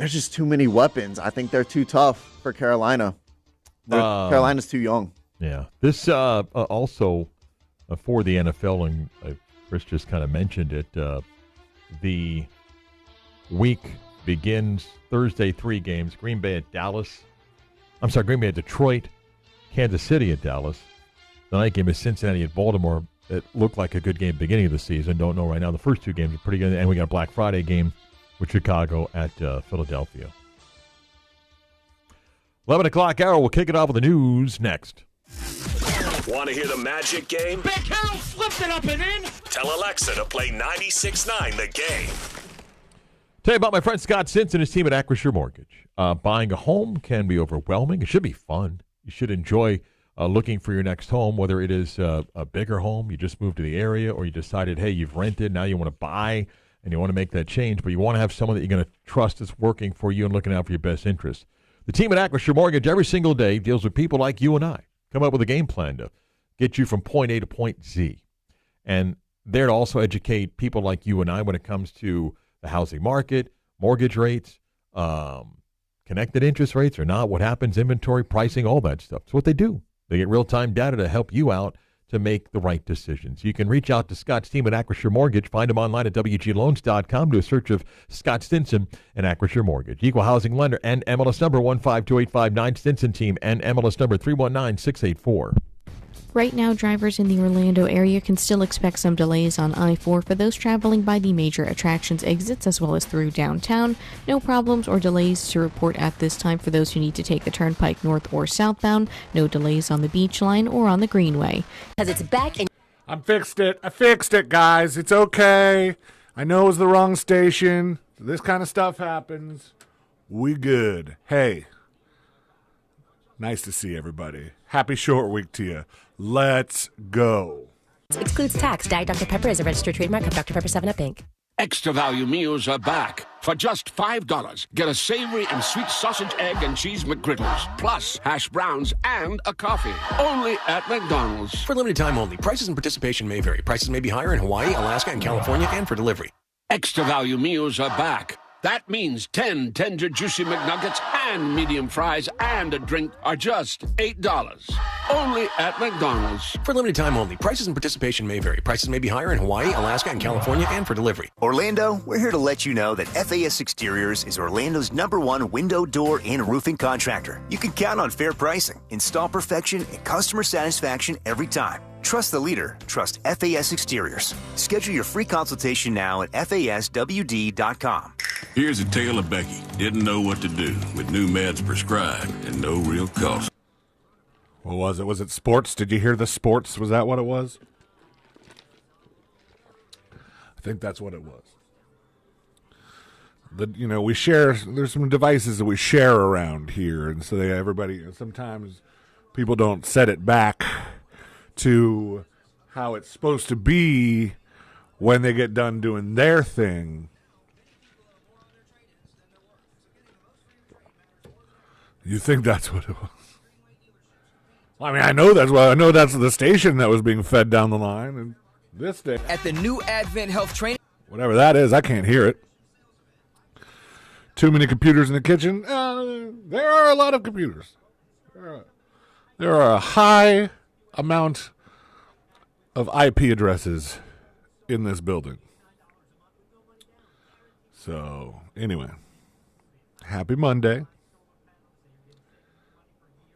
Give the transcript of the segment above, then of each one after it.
there's just too many weapons. I think they're too tough for Carolina. Carolina's too young. Yeah. This also for the NFL, and Chris just kind of mentioned it, the week begins Thursday, 3 games. Green Bay at Detroit, Kansas City at Dallas. The night game is Cincinnati at Baltimore. It looked like a good game beginning of the season. Don't know right now. The first 2 games are pretty good. And we got a Black Friday game with Chicago at Philadelphia. 11 o'clock hour. We'll kick it off with the news next. Want to hear the Magic game? Big Carol flipped it up and in. Tell Alexa to play 96.9 The Game. Tell you about my friend Scott Stinson and his team at Acrisure Mortgage. Buying a home can be overwhelming. It should be fun. You should enjoy looking for your next home, whether it is a bigger home, you just moved to the area, or you decided, hey, you've rented, now you want to buy, and you want to make that change, but you want to have someone that you're going to trust that's working for you and looking out for your best interests. The team at Acrisure Mortgage every single day deals with people like you and I. Come up with a game plan to get you from point A to point Z. And there to also educate people like you and I when it comes to the housing market, mortgage rates, connected interest rates or not, what happens, inventory, pricing, all that stuff. It's what they do. They get real-time data to help you out to make the right decisions. You can reach out to Scott's team at Acrisure Mortgage. Find them online at WGLoans.com. Do a search of Scott Stinson and Acrisure Mortgage. Equal housing lender and MLS number 152859. Stinson team and MLS number 319684. Right now, drivers in the Orlando area can still expect some delays on I-4 for those traveling by the major attractions exits as well as through downtown. No problems or delays to report at this time for those who need to take the Turnpike north or southbound. No delays on the Beach Line or on the Greenway. Because it's back in. I fixed it, guys. It's okay. I know it was the wrong station. This kind of stuff happens. We good. Hey, nice to see everybody. Happy short week to you. Let's go. Excludes tax. Diet Dr. Pepper is a registered trademark of Dr. Pepper 7-Up Inc. Extra value meals are back. For just $5, get a savory and sweet sausage, egg, and cheese McGriddles, plus hash browns and a coffee. Only at McDonald's. For limited time only. Prices and participation may vary. Prices may be higher in Hawaii, Alaska, and California, and for delivery. Extra value meals are back. That means 10 tender, juicy McNuggets and medium fries and a drink are just $8. Only at McDonald's. For limited time only. Prices and participation may vary. Prices may be higher in Hawaii, Alaska, and California, and for delivery. Orlando, we're here to let you know that FAS Exteriors is Orlando's #1 window, door, and roofing contractor. You can count on fair pricing, install perfection, and customer satisfaction every time. Trust the leader. Trust FAS Exteriors. Schedule your free consultation now at FASWD.com. Here's a tale of Becky. Didn't know what to do with new meds prescribed and no real cost. What was it? Was it sports? Did you hear the sports? Was that what it was? I think that's what it was. We share. There's some devices that we share around here, and so everybody. Sometimes people don't set it back to how it's supposed to be when they get done doing their thing. You think that's what it was? Well, I mean, I know that's the station that was being fed down the line, and this day at the new Advent Health Training. Whatever that is, I can't hear it. Too many computers in the kitchen. There are a lot of computers. There are a high amount of IP addresses in this building. So, anyway, happy Monday.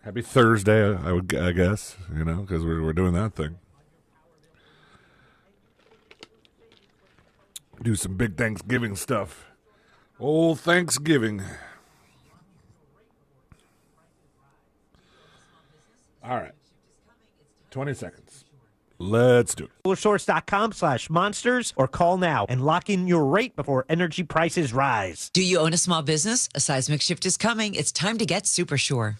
Happy Thursday, I guess, because we're doing that thing. Do some big Thanksgiving stuff. Old Thanksgiving. All right. 20 seconds. Let's do it. Source.com/monsters or call now and lock in your rate before energy prices rise. Do you own a small business? A seismic shift is coming. It's time to get super sure.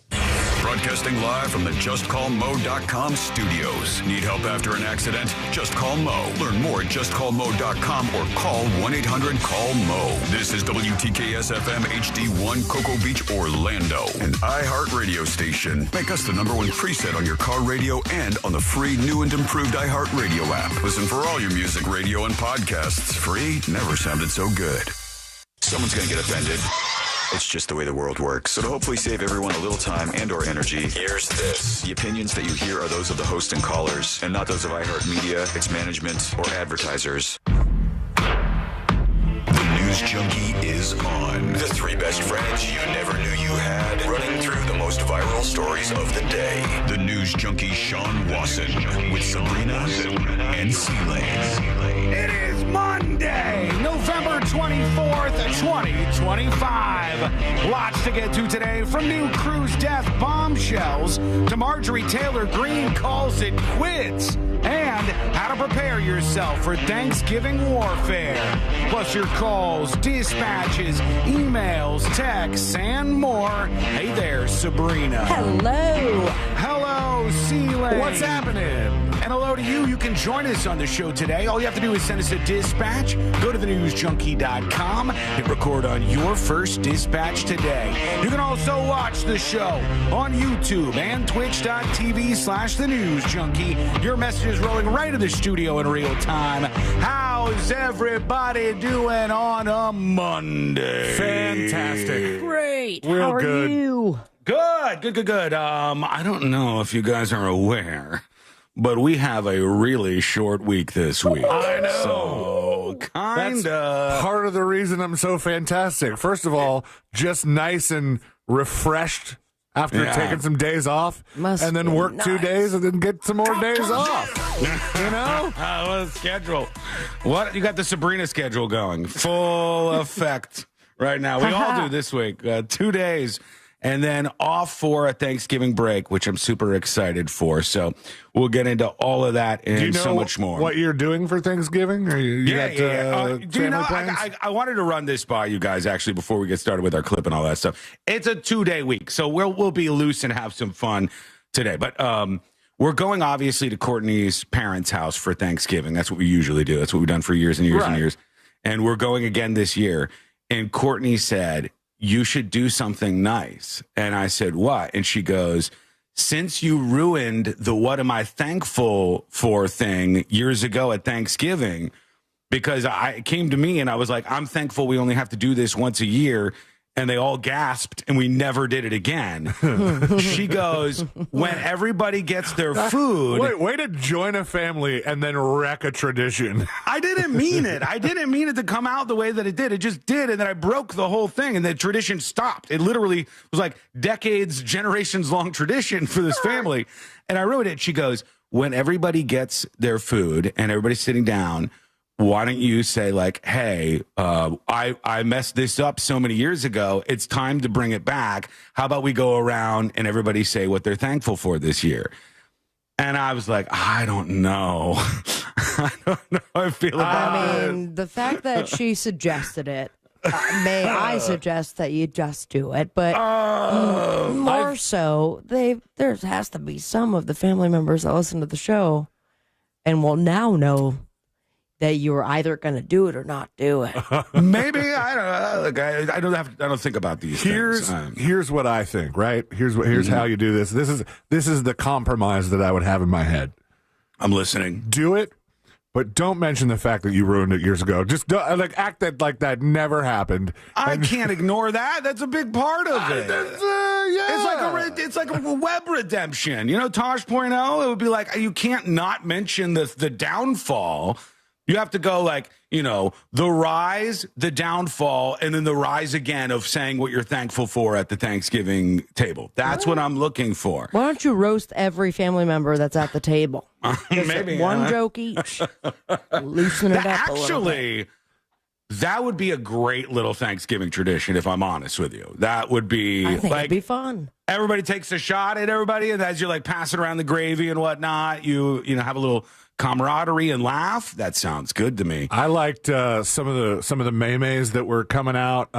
Broadcasting live from the JustCallMo.com studios. Need help after an accident? Just call Mo. Learn more at JustCallMo.com or call 1-800-CALL-MO. This is WTKS-FM HD1 Cocoa Beach, Orlando, an iHeart radio station. Make us the #1 preset on your car radio and on the free new and improved iHeart Radio app. Listen for all your music, radio, and podcasts. Free never sounded so good. Someone's going to get offended. It's just the way the world works. So to hopefully save everyone a little time and or energy, here's this. The opinions that you hear are those of the host and callers, and not those of iHeartMedia, its management, or advertisers. The News Junkie is on. The three best friends you never knew you had, running through the most viral stories of the day. The News Junkie Sean Wasson with Sabrina and Seeley. It is Monday, November 24th, 2025. Lots to get to today, from new cruise death bombshells to Marjorie Taylor Greene calls it quits, and how to prepare yourself for Thanksgiving warfare. Plus your calls, dispatches, emails, texts, and more. Hey there, Sabrina. Hello. Hello, Seeley. What's happening? And hello to you. You can join us on the show today. All you have to do is send us a dispatch. Go to thenewsjunkie.com. Hit record on your first dispatch today. You can also watch the show on YouTube and twitch.tv/thenewsjunkie. Your messages rolling right to the studio in real time. How's everybody doing on a Monday? Fantastic. Great. Real How are good. you? Good. I don't know if you guys are aware, but we have a really short week this week. I know. So, That's kinda. part of the reason I'm so fantastic. First of all, just nice and refreshed after taking some days off, and then work 2 days and then get some more days off. You know? What a schedule. What? You got the Sabrina schedule going. Full effect right now. We all do this week. 2 days. And then off for a Thanksgiving break, which I'm super excited for. So we'll get into all of that and Do you know so much more. what you're doing for Thanksgiving? Or you got Do you know, plans? I wanted to run this by you guys actually before we get started with our clip and all that stuff. It's a 2-day week, so we'll be loose and have some fun today. But we're going obviously to Courtney's parents' house for Thanksgiving. That's what we usually do. That's what we've done for years and years and years. And we're going again this year. And Courtney said, you should do something nice. And I said, what? And she goes, since you ruined the what am I thankful for thing years ago at Thanksgiving, because it came to me and I was like, I'm thankful we only have to do this once a year. And they all gasped and we never did it again. She goes, when everybody gets their food. Way to join a family and then wreck a tradition. I didn't mean it. I didn't mean it to come out the way that it did. It just did. And then I broke the whole thing and the tradition stopped. It literally was like decades, generations long tradition for this family. And I wrote it. She goes, when everybody gets their food and everybody's sitting down, why don't you say like, hey, I messed this up so many years ago. It's time to bring it back. How about we go around and everybody say what they're thankful for this year? And I was like, I don't know. I don't know how I feel about it. The fact that she suggested it, may I suggest that you just do it, but more so, there has to be some of the family members that listen to the show and will now know that you were either going to do it or not do it. Maybe I don't know. Look, I don't think about these things. Here's what I think. Right. Here's how you do this. This is the compromise that I would have in my head. I'm listening. Do it, but don't mention the fact that you ruined it years ago. Just act that never happened. I can't ignore that. That's a big part of it. It's like a web redemption. You know, Tosh.0. It would be like you can't not mention the downfall. You have to go like, you know, the rise, the downfall, and then the rise again of saying what you're thankful for at the Thanksgiving table. That's what I'm looking for. Why don't you roast every family member that's at the table? Maybe one joke each. Loosen it up Actually, a little bit. That would be a great little Thanksgiving tradition, if I'm honest with you. That would be I think it'd be fun. Everybody takes a shot at everybody, and as you're like passing around the gravy and whatnot, you know, have a little camaraderie and laugh. That sounds good to me. I liked some of the memes that were coming out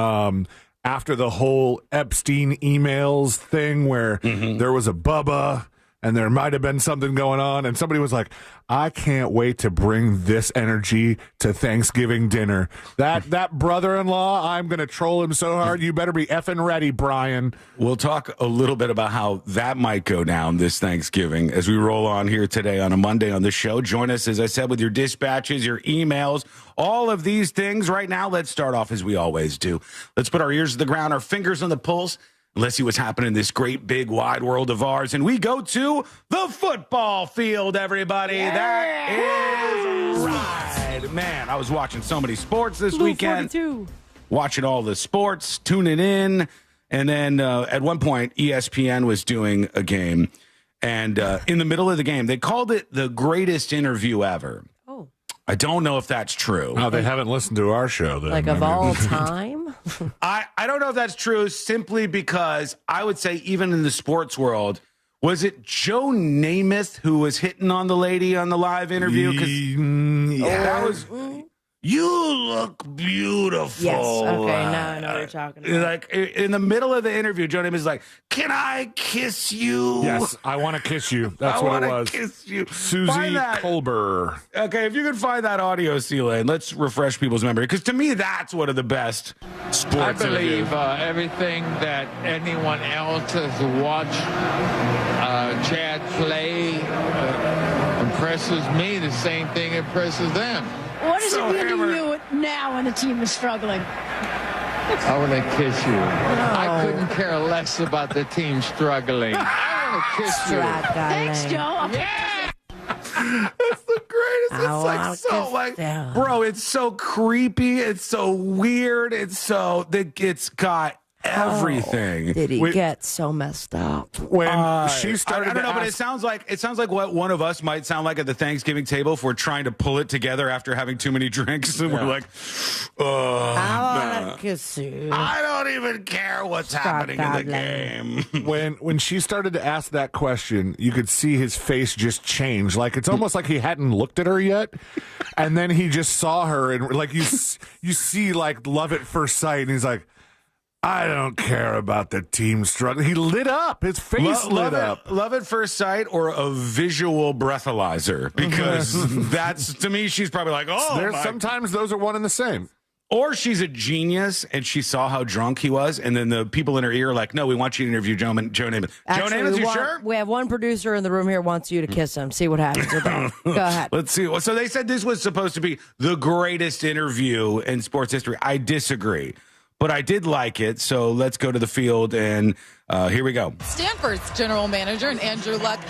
after the whole Epstein emails thing, where there was a Bubba and there might have been something going on, and somebody was like, I can't wait to bring this energy to Thanksgiving dinner. That brother-in-law, I'm going to troll him so hard, you better be effing ready, Brian. We'll talk a little bit about how that might go down this Thanksgiving as we roll on here today on a Monday on the show. Join us, as I said, with your dispatches, your emails, all of these things. Right now, let's start off as we always do. Let's put our ears to the ground, our fingers on the pulse. Let's see what's happening in this great, big, wide world of ours. And we go to the football field, everybody. Yeah. That is right. Man, I was watching so many sports this weekend. 42. Watching all the sports, tuning in. And then at one point, ESPN was doing a game. And in the middle of the game, they called it the greatest interview ever. Oh. I don't know if that's true. Oh, they haven't listened to our show then. Like of all time? I don't know if that's true, simply because I would say even in the sports world, was it Joe Namath who was hitting on the lady on the live interview? That was... You look beautiful. Yes. Okay. Now I know what you're talking about. Like in the middle of the interview, Joe Namath is like, "Can I kiss you?" Yes, I want to kiss you. That's what it was. Kiss you. Susie Colbert. Okay, if you can find that audio, Celine, let's refresh people's memory, because to me, that's one of the best sports. I believe everything that anyone else has watched Chad play impresses me. The same thing impresses them. What does it mean to you now when the team is struggling? I want to kiss you. No. I couldn't care less about the team struggling. I want to kiss you. Thanks, Joe. Yeah. That's the greatest. It's like bro, it's so creepy. It's so weird. It's got everything. Did he get so messed up? When she started, I don't know, but it sounds like what one of us might sound like at the Thanksgiving table if we're trying to pull it together after having too many drinks, and we're like, I want to kiss you. I don't even care what's happening in the game. When she started to ask that question, you could see his face just change. Like it's almost like he hadn't looked at her yet, and then he just saw her, and like you see like love at first sight, and he's like, I don't care about the team struggle. He lit up. His face lit up. Love at first sight or a visual breathalyzer, because that's, to me, she's probably like, sometimes those are one and the same. Or she's a genius and she saw how drunk he was, and then the people in her ear are like, no, we want you to interview Joe Namath. Actually, Joe Namath, you sure? We have one producer in the room here wants you to kiss him. See what happens with that. Go ahead. Let's see. So they said this was supposed to be the greatest interview in sports history. I disagree, but I did like it. So let's go to the field, and here we go. Stanford's general manager and Andrew Luck.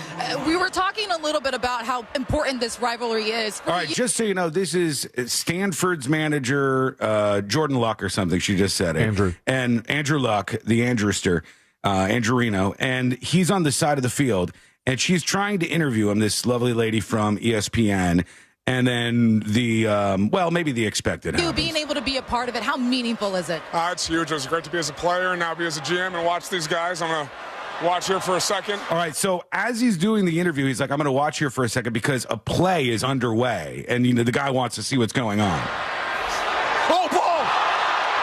We were talking a little bit about how important this rivalry is. All right, just so you know, this is Stanford's manager, Jordan Luck or something. She just said it. Andrew. And Andrew Luck, the Andrewster, Andrewino, and he's on the side of the field, and she's trying to interview him, this lovely lady from ESPN. And then maybe the expected happens. You being able to be a part of it, how meaningful is it? It's huge. It was great to be as a player and now be as a GM and watch these guys. I'm going to watch here for a second. All right, so as he's doing the interview, he's like, I'm going to watch here for a second because a play is underway, and the guy wants to see what's going on. Oh, ball!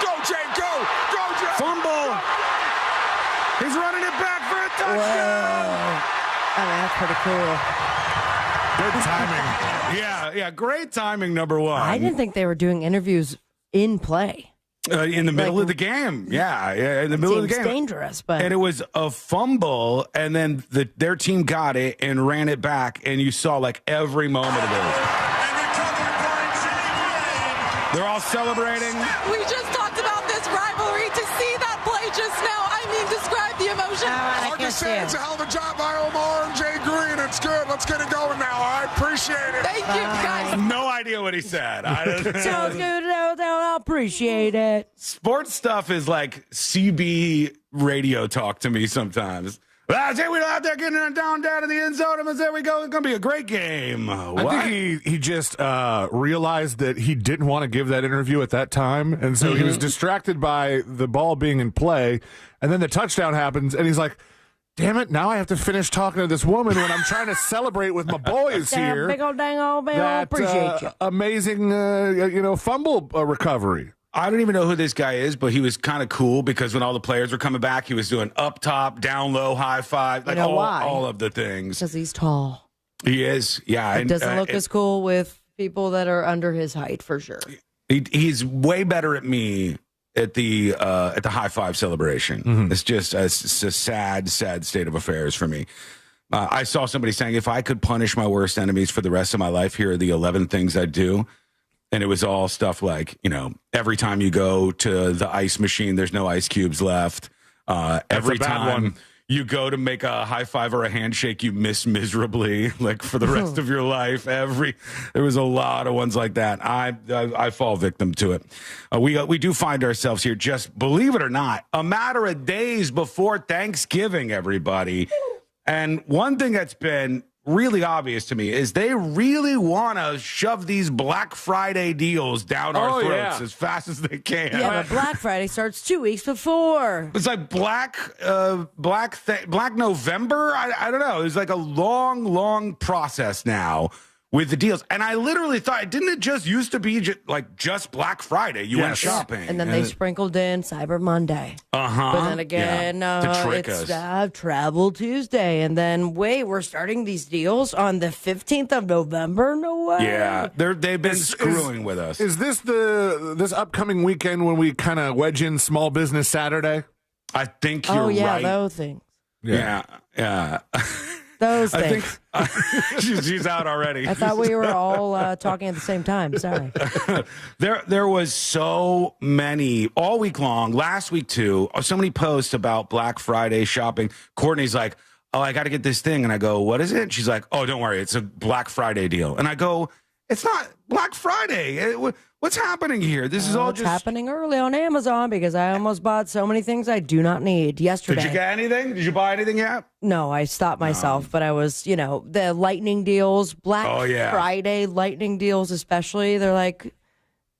Go, Jay, go! Go, Jay! Fumble! He's running it back for a touchdown! Whoa. I mean, that's pretty cool. Good timing. Yeah, great timing, number one. I didn't think they were doing interviews in play. In the middle of the game. Yeah, in the middle of the game. Seems dangerous, but... And it was a fumble, and then their team got it and ran it back, and you saw, like, every moment of it. They're all celebrating. We just talked about this rivalry. To see that play just now, I mean, describe the emotion. Hard to say. It's a hell of a job by Omar and Jay Greene. It's good. Let's get it going now. I appreciate it. Thank you, guys. No idea what he said. Sounds good. I appreciate it. Sports stuff is like CB radio talk to me sometimes. Well, I say we're out there getting it down to the end zone, and there we go. It's going to be a great game. What? I think he just realized that he didn't want to give that interview at that time, and so he was distracted by the ball being in play, and then the touchdown happens, and he's like, damn it, now I have to finish talking to this woman when I'm trying to celebrate with my boys here. Big old dang old man, I appreciate you. Amazing, fumble recovery. I don't even know who this guy is, but he was kind of cool because when all the players were coming back, he was doing up top, down low, high five, like all of the things. Because he's tall. He is, yeah. It doesn't look as cool with people that are under his height, for sure. He's way better at me at the high five celebration. It's just a sad state of affairs for me. I saw somebody saying, if I could punish my worst enemies for the rest of my life, here are the 11 things I'd do. And it was all stuff like, every time you go to the ice machine, there's no ice cubes left. Every time you go to make a high five or a handshake, you miss miserably, like for the rest of your life. There was a lot of ones like that. I fall victim to it. We do find ourselves here, just believe it or not, a matter of days before Thanksgiving, everybody. And one thing that's been really obvious to me is they really want to shove these Black Friday deals down our throats as fast as they can. Yeah, but Black Friday starts 2 weeks before. It's like Black November. I don't know. It's like a long process now with the deals. And I literally thought, didn't it just used to be just Black Friday? You went shopping. And then they sprinkled in Cyber Monday. But then again, it's Travel Tuesday. And then, we're starting these deals on the 15th of November? No way. Yeah, they've been screwing with us. Is this this upcoming weekend when we kind of wedge in Small Business Saturday? I think you're right. Those things. Yeah. Those things. I think she's out already. I thought we were all talking at the same time. Sorry. There was so many all week long, last week too, so many posts about Black Friday shopping. Courtney's like, oh, I got to get this thing. And I go, what is it? And she's like, oh, don't worry. It's a Black Friday deal. And I go, it's not Black Friday. What's happening here? This is all just happening early on Amazon because I almost bought so many things I do not need yesterday. Did you get anything? Did you buy anything yet? No, I stopped myself, but I was, the lightning deals, Black Friday lightning deals especially. They're like,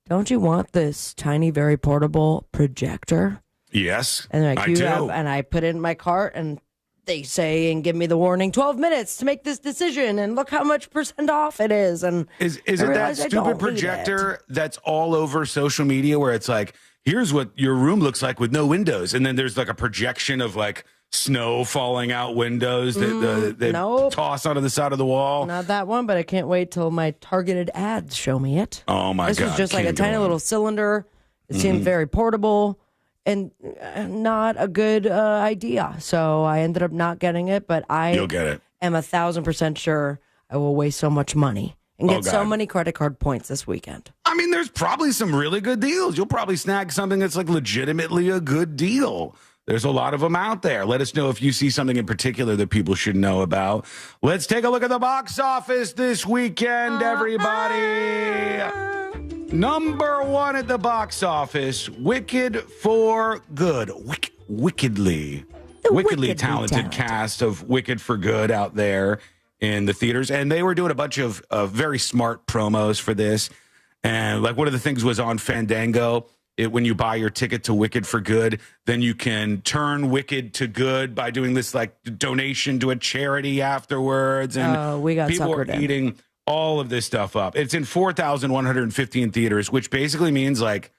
don't you want this tiny, very portable projector? Yes, and they're like, I do. And I put it in my cart and they say and give me the warning, 12 minutes to make this decision, and look how much % off it is. And is it that stupid projector that's all over social media where it's like, here's what your room looks like with no windows, and then there's like a projection of like snow falling out windows that they toss onto the side of the wall? Not that one, but I can't wait till my targeted ads show me it. Oh my God. This was just like a tiny little cylinder. It seemed very portable. And not a good idea. So I ended up not getting it, but You'll get it. am 1,000% sure I will waste so much money and get so many credit card points this weekend. I mean, there's probably some really good deals. You'll probably snag something that's like legitimately a good deal. There's a lot of them out there. Let us know if you see something in particular that people should know about. Let's take a look at the box office this weekend, everybody. Number one at the box office, Wicked for Good. Wickedly talented cast of Wicked for Good out there in the theaters. And they were doing a bunch of very smart promos for this. And like one of the things was on Fandango. When you buy your ticket to Wicked for Good, then you can turn Wicked to good by doing this like donation to a charity afterwards. And we got people were eating all of this stuff up. It's in 4,115 theaters, which basically means like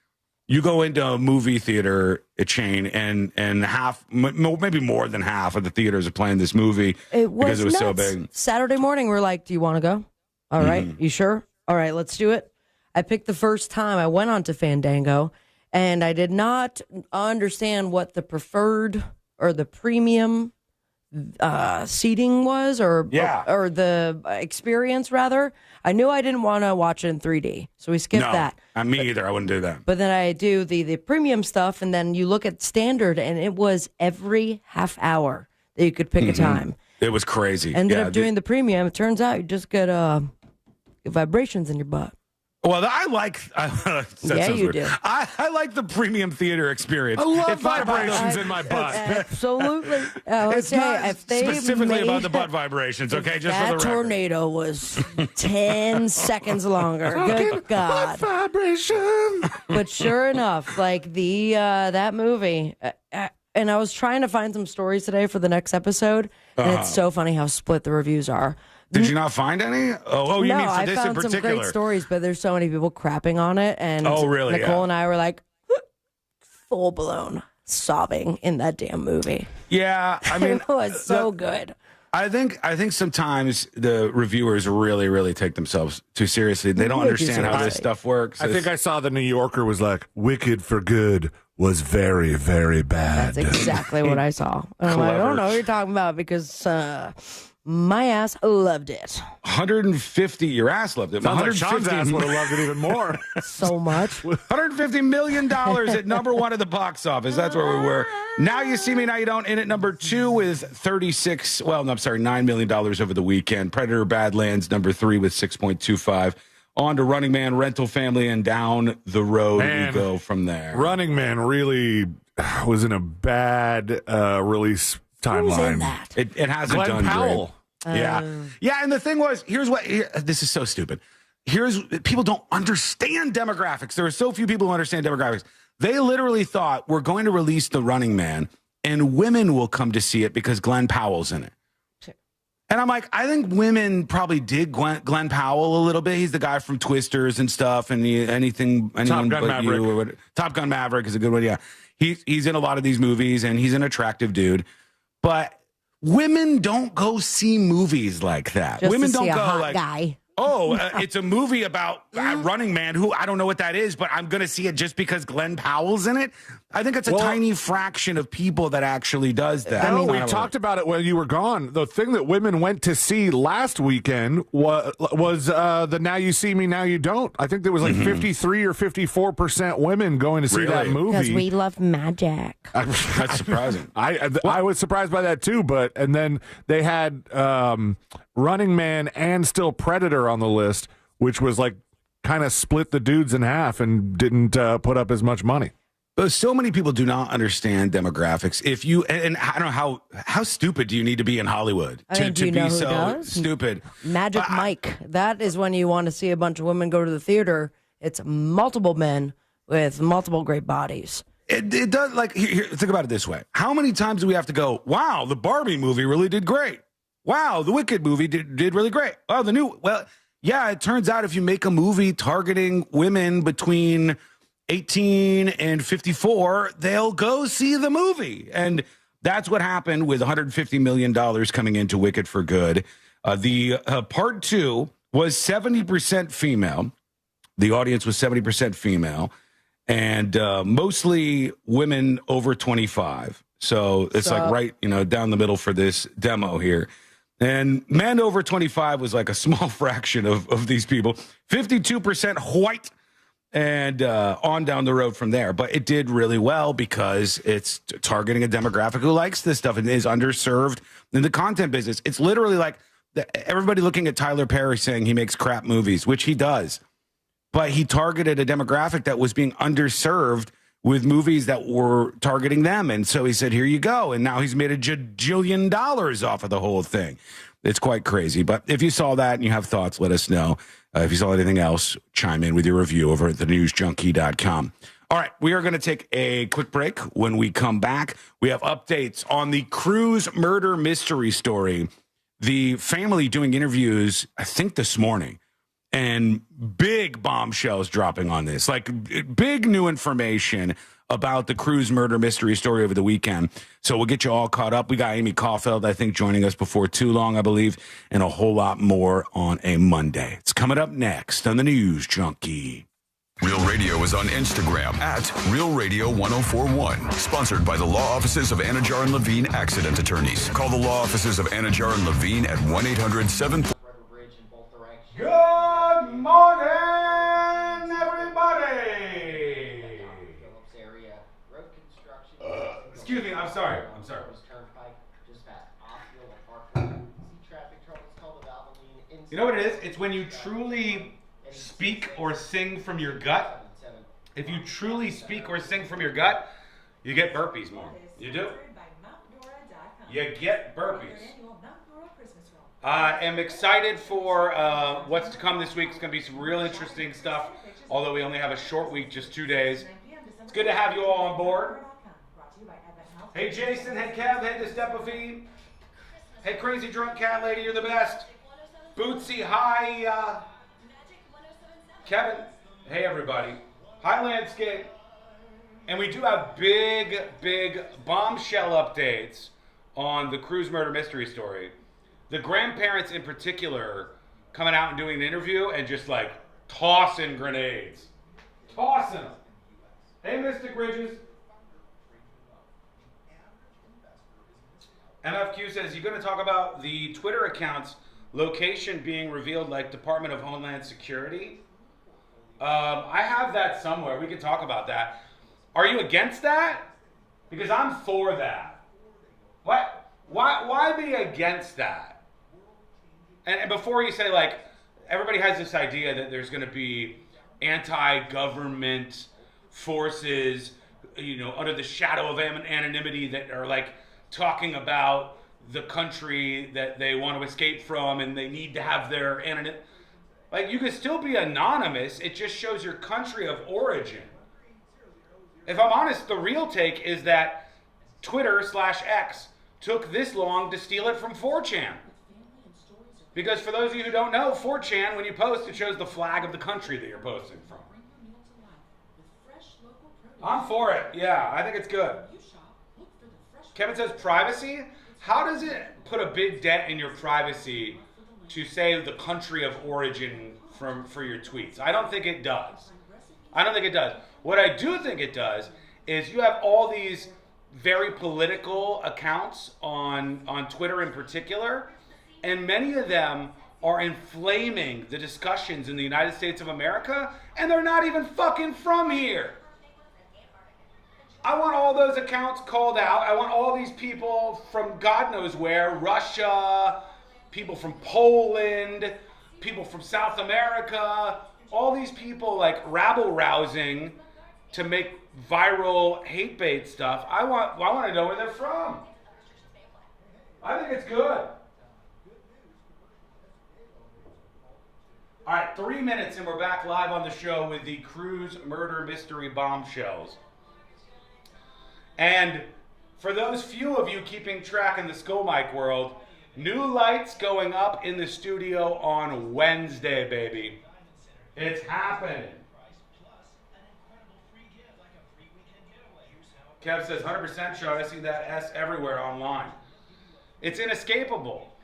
you go into a movie theater, a chain, and half, maybe more than half of the theaters are playing this movie because it was so big. Saturday morning, we're like, do you want to go? All right. You sure? All right, let's do it. I picked the first time I went onto Fandango, and I did not understand what the preferred or the premium seating was or the experience rather. I knew I didn't want to watch it in 3D, so we skipped that. Me either. I wouldn't do that. But then I do the premium stuff, and then you look at standard, and it was every half hour that you could pick a time. It was crazy. Ended up doing the premium. It turns out you just get vibrations in your butt. Well, I like. You do. I like the premium theater experience. I love vibrations in my butt. Absolutely. It's not specifically about the butt vibrations, okay? Just for the record. That tornado was 10 seconds longer. Good God. Butt vibration. But sure enough, like that movie, and I was trying to find some stories today for the next episode, and it's so funny how split the reviews are. Did you not find any? Oh, you no, mean for I this found in some particular? great stories, but there's so many people crapping on it. And Oh, really? Nicole Yeah. and I were like, full blown sobbing in that damn movie. Yeah, I mean, it was so good. I think sometimes the reviewers really, really take themselves too seriously. They don't understand how this stuff works. I think I saw the New Yorker was like, "Wicked for Good was very, very bad." That's exactly what I saw. And I'm like, I don't know what you're talking about because my ass loved it. 150, your ass loved it. Sounds like Sean's ass would have loved it even more. So much. $150 million at number one at the box office. That's where we were. Now You See Me, Now You Don't in at number two with $9 million over the weekend. Predator Badlands, number three with 6.25. On to Running Man, Rental Family, and down the road we go from there. Running Man really was in a bad release timeline. It hasn't Glenn done Powell. great. Yeah, and the thing was, this is so stupid. People don't understand demographics. There are so few people who understand demographics. They literally thought we're going to release The Running Man and women will come to see it because Glenn Powell's in it. And I'm like, I think women probably dig Glenn Powell a little bit. He's the guy from Twisters and stuff, and anyone Top Gun but Maverick. you. Or Top Gun Maverick is a good one. Yeah, he's in a lot of these movies, and he's an attractive dude. But women don't go see movies like that. Just Women to see don't a go hot like, guy. it's a movie about Running Man, who I don't know what that is, but I'm going to see it just because Glenn Powell's in it. I think it's a tiny fraction of people that actually does that. No, we talked about it when you were gone. The thing that women went to see last weekend was the Now You See Me, Now You Don't. I think there was like 53 or 54% women going to see that movie. Because we love magic. That's surprising. I was surprised by that too, and then they had Running Man and still Predator on the list, which was like kind of split the dudes in half and didn't put up as much money. But so many people do not understand demographics. If you and I don't know how stupid do you need to be in Hollywood to be so stupid? Magic Mike. That is when you want to see a bunch of women go to the theater. It's multiple men with multiple great bodies. It does. Like, here, think about it this way: how many times do we have to go? Wow, the Barbie movie really did great. Wow, the Wicked movie did really great. Oh, yeah. It turns out if you make a movie targeting women between 18 and 54, they'll go see the movie. And that's what happened with $150 million coming into Wicked for Good. The part two was 70% female. The audience was 70% female and mostly women over 25. So it's like right, down the middle for this demo here. And men over 25 was like a small fraction of these people. 52% white. And on down the road from there. But it did really well because it's targeting a demographic who likes this stuff and is underserved in the content business. It's literally like everybody looking at Tyler Perry saying he makes crap movies, which he does. But he targeted a demographic that was being underserved with movies that were targeting them. And so he said, here you go. And now he's made a jillion dollars off of the whole thing. It's quite crazy. But if you saw that and you have thoughts, let us know. If you saw anything else, chime in with your review over at thenewsjunkie.com. All right, we are going to take a quick break. When we come back, we have updates on the Cruz murder mystery story. The family doing interviews, I think this morning, and big bombshells dropping on this, like big new information about the Cruz murder mystery story over the weekend. So we'll get you all caught up. We got Amy Caulfield, I think, joining us before too long, I believe, and a whole lot more on a Monday. It's coming up next on the News Junkie. Real Radio is on Instagram at Real Radio 1041. Sponsored by the law offices of Anajar and Levine Accident Attorneys. Call the law offices of Anajar and Levine at 1-800-7... Good morning, everybody. Excuse me, I'm sorry. You know what it is? It's when you truly speak or sing from your gut. If you truly speak or sing from your gut, you get burpees more. You do? You get burpees. I'm excited for what's to come this week. It's going to be some real interesting stuff, although we only have a short week, just 2 days. It's good to have you all on board. Hey, Jason. Hey, Kev. Hey, DeStepafee. Hey, Crazy Drunk Cat Lady. You're the best. Bootsy, hi. Kevin, hey everybody. Hi Landscape. And we do have big bombshell updates on the Cruz murder mystery story. The grandparents in particular coming out and doing an interview and just like tossing grenades. Tossing them. Hey, Mystic Ridges. MFQ says, you're going to talk about the Twitter account's location being revealed like Department of Homeland Security? I have that somewhere. We can talk about that. Are you against that? Because I'm for that. What? Why be against that? And before you say, like, everybody has this idea that there's going to be anti-government forces, you know, under the shadow of anonymity that are, like, talking about the country that they want to escape from and they need to have their anonymity. Like, you can still be anonymous. It just shows your country of origin. If I'm honest, the real take is that Twitter/X took this long to steal it from 4chan. Because for those of you who don't know, 4chan, when you post, it shows the flag of the country that you're posting from. I'm for it. Yeah, I think it's good. Kevin says privacy. How does it put a big dent in your privacy to say the country of origin for your tweets? I don't think it does. What I do think it does is you have all these very political accounts on Twitter in particular, and many of them are inflaming the discussions in the United States of America, and they're not even fucking from here. I want all those accounts called out. I want all these people from God knows where, Russia, people from Poland, people from South America, all these people like rabble-rousing to make viral hate bait stuff. I want to know where they're from. I think it's good. All right, 3 minutes and we're back live on the show with the Cruz murder mystery bombshells. And for those few of you keeping track in the Skull Mike world, new lights going up in the studio on Wednesday, baby. It's happening. Kev says, 100% Sean, I see that S everywhere online. It's inescapable.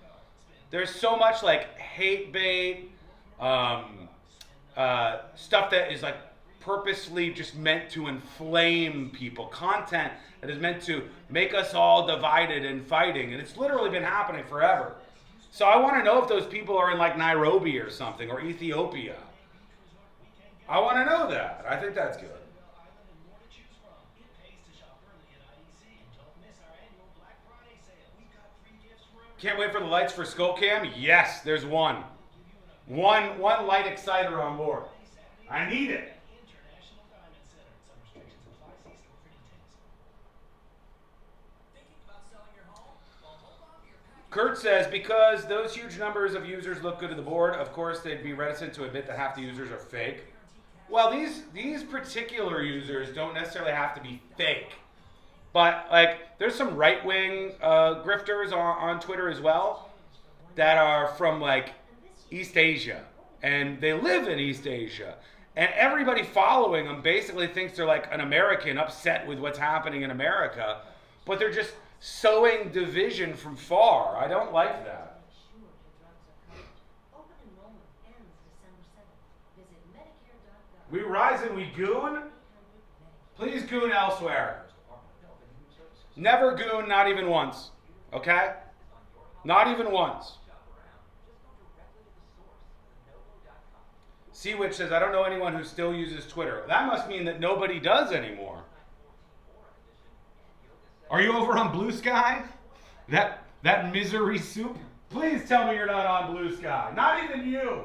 There's so much like hate bait, stuff that is like purposely just meant to inflame people, content that is meant to make us all divided and fighting, and it's literally been happening forever. So I want to know if those people are in like Nairobi or something, or Ethiopia. I want to know that. I think that's good. Can't wait for the lights for Skull Cam. Yes, there's one. One light exciter on board. I need it. Kurt says, because those huge numbers of users look good to the board, of course they'd be reticent to admit that half the users are fake. Well, these particular users don't necessarily have to be fake. But, like, there's some right-wing grifters on Twitter as well that are from, like, East Asia. And they live in East Asia. And everybody following them basically thinks they're, like, an American upset with what's happening in America. But they're just sowing division from far. I don't like that. We rise and we goon? Please goon elsewhere. Never goon, not even once. Okay? Not even once. Seawitch says, I don't know anyone who still uses Twitter. That must mean that nobody does anymore. Are you over on Blue Sky? That misery soup? Please tell me you're not on Blue Sky. Not even you.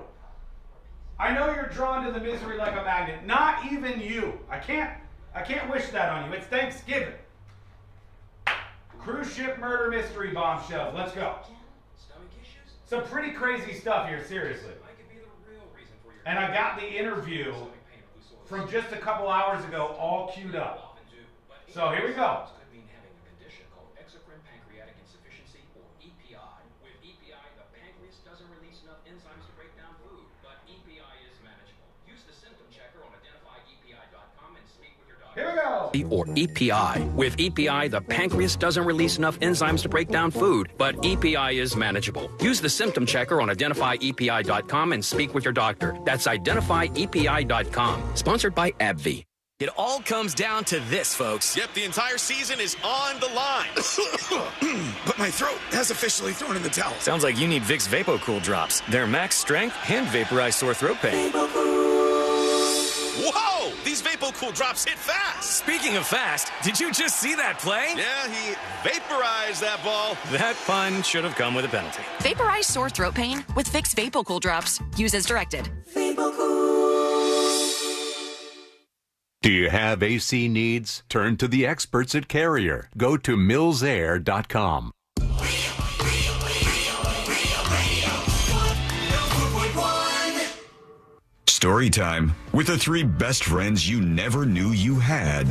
I know you're drawn to the misery like a magnet. Not even you. I can't wish that on you. It's Thanksgiving. Cruise ship murder mystery bombshells. Let's go. Some pretty crazy stuff here, seriously. And I got the interview from just a couple hours ago all queued up. So here we go. Here we go. Or EPI. With EPI, the pancreas doesn't release enough enzymes to break down food, but EPI is manageable. Use the symptom checker on identifyepi.com and speak with your doctor. That's identifyepi.com. Sponsored by AbbVie. It all comes down to this, folks. Yep, the entire season is on the line. But my throat has officially thrown in the towel. Sounds like you need Vicks VapoCool drops. They're max strength and vaporize sore throat pain. Whoa! These VapoCool drops hit fast. Speaking of fast, did you just see that play? Yeah, he vaporized that ball. That pun should have come with a penalty. Vaporize sore throat pain with Vicks VapoCool drops. Use as directed. Do you have AC needs? Turn to the experts at Carrier. Go to millsair.com. Story time with the 3 best friends you never knew you had.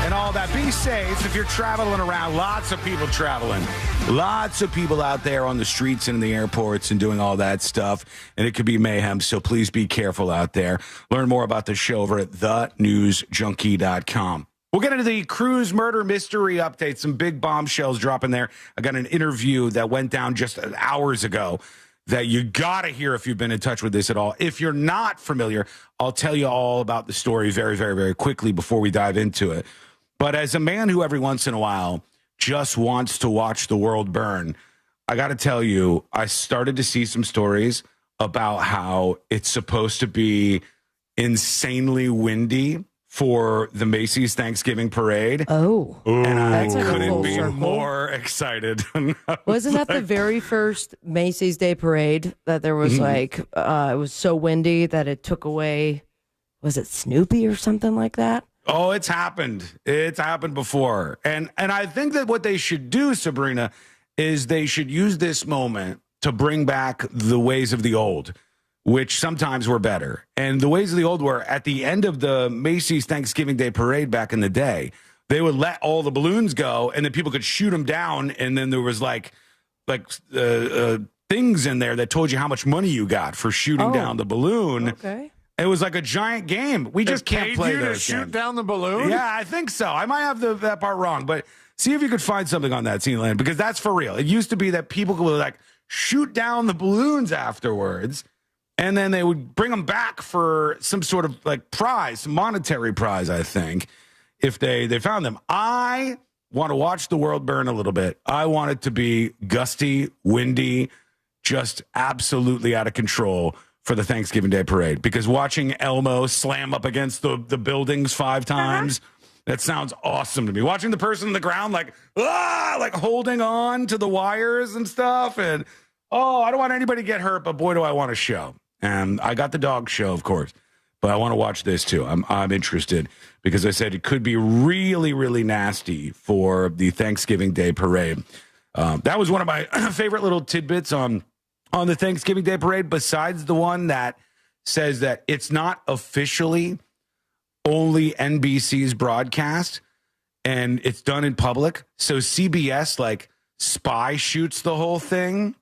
And all that. Be safe if you're traveling around. Lots of people traveling. Lots of people out there on the streets and in the airports and doing all that stuff. And it could be mayhem, so please be careful out there. Learn more about the show over at thenewsjunkie.com. We'll get into the cruise murder mystery update. Some big bombshells dropping there. I got an interview that went down just hours ago that you got to hear if you've been in touch with this at all. If you're not familiar, I'll tell you all about the story very, very, very quickly before we dive into it. But as a man who every once in a while just wants to watch the world burn, I got to tell you, I started to see some stories about how it's supposed to be insanely windy for the Macy's Thanksgiving Parade. Oh. And I That's like a couldn't full be circle. more excited. Wasn't that the very first Macy's Day Parade that there was it was so windy that it took away, was it Snoopy or something like that? Oh, it's happened. It's happened before. And I think that what they should do, Sabrina, is they should use this moment to bring back the ways of the old, which sometimes were better. And the ways of the old were at the end of the Macy's Thanksgiving Day Parade back in the day, they would let all the balloons go and then people could shoot them down. And then there was things in there that told you how much money you got for shooting down the balloon. Okay. It was like a giant game. We just can't play you to those shoot games. down the balloon? Yeah, I think so. I might have that part wrong, but see if you could find something on that scene, Land, because that's for real. It used to be that people would shoot down the balloons afterwards, and then they would bring them back for some sort of prize, some monetary prize, I think, if they found them. I want to watch the world burn a little bit. I want it to be gusty, windy, just absolutely out of control for the Thanksgiving Day Parade, because watching Elmo slam up against the buildings 5 times, that sounds awesome to me. Watching the person on the ground holding on to the wires and stuff, and I don't want anybody to get hurt, but boy, do I want a show. And I got the dog show, of course, but I want to watch this too. I'm interested because I said it could be really, really nasty for the Thanksgiving Day Parade. That was one of my favorite little tidbits on the Thanksgiving Day Parade, besides the one that says that it's not officially only NBC's broadcast and it's done in public. So CBS spy shoots the whole thing,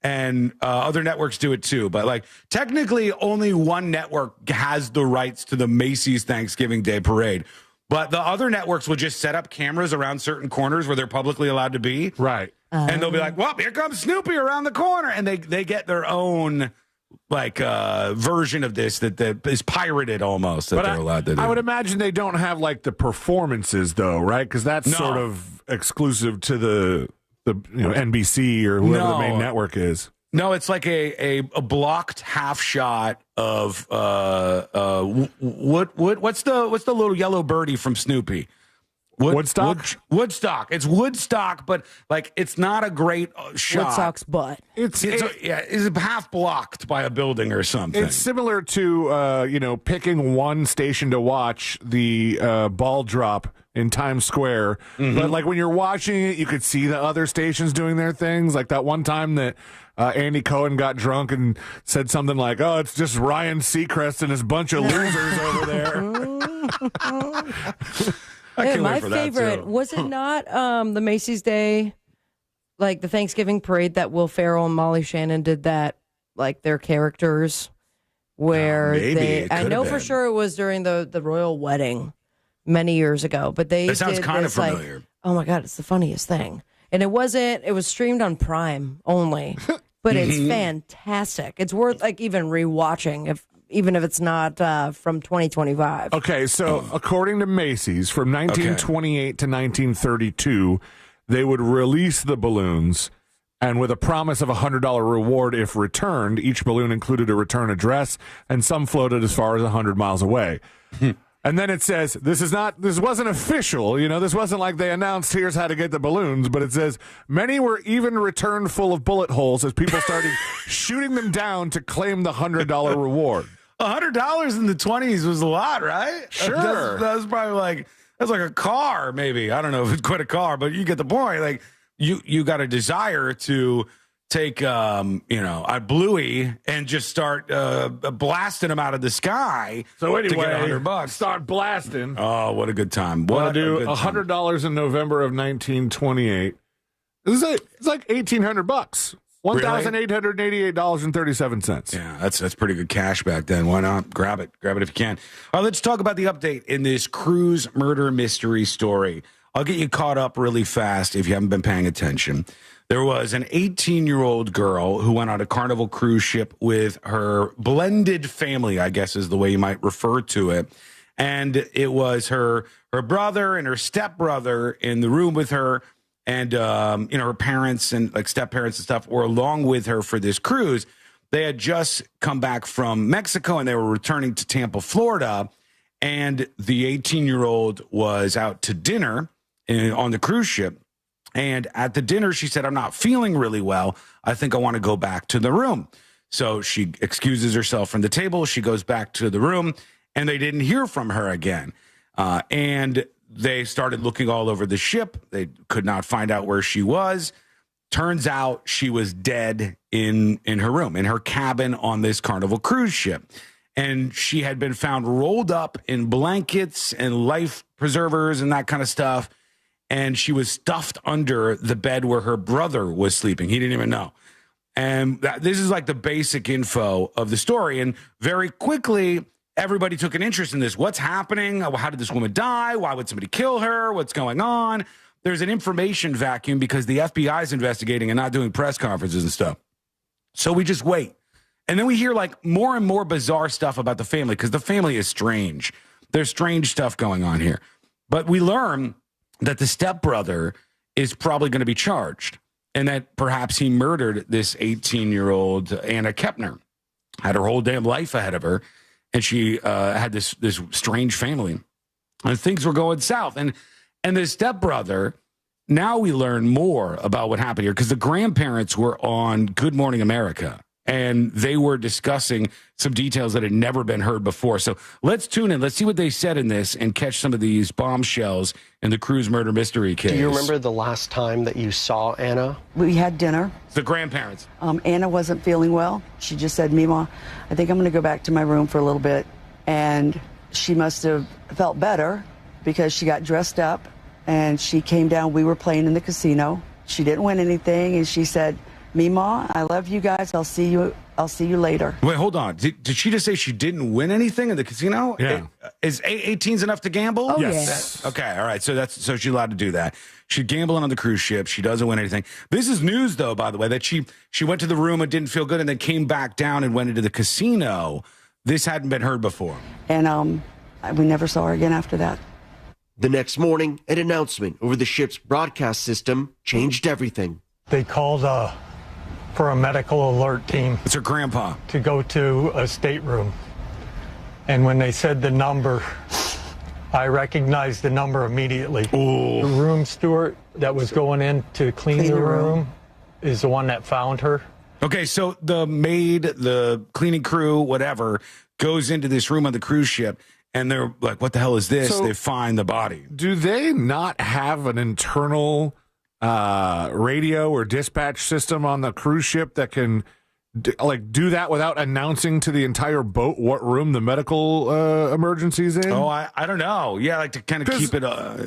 and other networks do it too. But technically only one network has the rights to the Macy's Thanksgiving Day Parade. But the other networks will just set up cameras around certain corners where they're publicly allowed to be. Right. And they'll be like, well, here comes Snoopy around the corner. And they get their own version of this that is pirated almost that they're allowed to do. I would imagine they don't have the performances though, right? Because that's sort of exclusive to the NBC or whoever the main network is. No, it's like a blocked half shot of what's the little yellow birdie from Snoopy? Woodstock? Woodstock. It's Woodstock, but it's not a great shot. Woodstock's butt. It's half blocked by a building or something. It's similar to picking one station to watch the ball drop in Times Square. But like when you're watching it, you could see the other stations doing their things. Like that one time that Andy Cohen got drunk and said something like, "Oh, it's just Ryan Seacrest and his bunch of losers over there." I can't my wait for that, favorite too. was it not the Macy's Day, like the Thanksgiving parade that Will Ferrell and Molly Shannon did that, like their characters, where maybe. I know for sure it was during the royal wedding many years ago, but they That sounds did kind of this, like, familiar. oh my God, it's the funniest thing. And it was streamed on Prime only, but it's fantastic. It's worth like even rewatching even if it's not from 2025. Okay, so according to Macy's, from 1928 to 1932, they would release the balloons, and with a promise of a $100 reward if returned. Each balloon included a return address, and some floated as far as 100 miles away. And then it says, this wasn't official, this wasn't like they announced, here's how to get the balloons, but it says, many were even returned full of bullet holes as people started shooting them down to claim the $100 reward. $100 in the 20s was a lot, right? Sure. That's probably that's like a car, maybe. I don't know if it's quite a car, but you get the point. Like, you got a desire to take, a Bluey and just start blasting them out of the sky. So anyway, to get $100. Start blasting. Oh, what a good time. Want What to do a good time. $100 in November of 1928. It's like $1,800. $1,888.37. Yeah, that's pretty good cash back then. Why not? Grab it if you can. All right, let's talk about the update in this cruise murder mystery story. I'll get you caught up really fast if you haven't been paying attention. There was an 18-year-old girl who went on a Carnival cruise ship with her blended family, I guess is the way you might refer to it. And it was her brother and her stepbrother in the room with her. And, her parents and like step parents and stuff were along with her for this cruise. They had just come back from Mexico and they were returning to Tampa, Florida. And the 18-year-old was out to dinner on the cruise ship. And at the dinner, she said, I'm not feeling really well. I think I want to go back to the room. So she excuses herself from the table. She goes back to the room and they didn't hear from her again. And they started looking all over the ship. They could not find out where she was. Turns out she was dead in her room, in her cabin on this Carnival cruise ship. And she had been found rolled up in blankets and life preservers and that kind of stuff. And she was stuffed under the bed where her brother was sleeping. He didn't even know. And this is like the basic info of the story. And very quickly, everybody took an interest in this. What's happening? How did this woman die? Why would somebody kill her? What's going on? There's an information vacuum because the FBI is investigating and not doing press conferences and stuff. So we just wait. And then we hear like more and more bizarre stuff about the family because the family is strange. There's strange stuff going on here. But we learn that the stepbrother is probably going to be charged and that perhaps he murdered this 18-year-old Anna Kepner, had her whole damn life ahead of her. And she had this strange family, and things were going south. And the stepbrother, now we learn more about what happened here because the grandparents were on Good Morning America, and they were discussing some details that had never been heard before. So let's tune in. Let's see what they said in this and catch some of these bombshells in the cruise murder mystery case. Do you remember the last time that you saw Anna? We had dinner. The grandparents. Anna wasn't feeling well. She just said, Mima, I think I'm going to go back to my room for a little bit. And she must have felt better because she got dressed up and she came down. We were playing in the casino. She didn't win anything. And she said, Mima, I love you guys. I'll see you later. Wait, hold on. Did she just say she didn't win anything in the casino? Yeah. Is 18s enough to gamble? Oh, Yes. yeah. Okay, all right. So she's allowed to do that. She's gambling on the cruise ship. She doesn't win anything. This is news, though, by the way, that she went to the room and didn't feel good and then came back down and went into the casino. This hadn't been heard before. And we never saw her again after that. The next morning, an announcement over the ship's broadcast system changed everything. They called for a medical alert team. It's her grandpa. To go to a stateroom. And when they said the number, I recognized the number immediately. Ooh. The room steward that was going in to clean the room is the one that found her. Okay, so the maid, the cleaning crew, whatever, goes into this room on the cruise ship, and they're like, what the hell is this? So, they find the body. Do they not have an internal radio or dispatch system on the cruise ship that can do that without announcing to the entire boat what room the medical emergency's in? Oh, I don't know. Yeah, like to kind of keep it,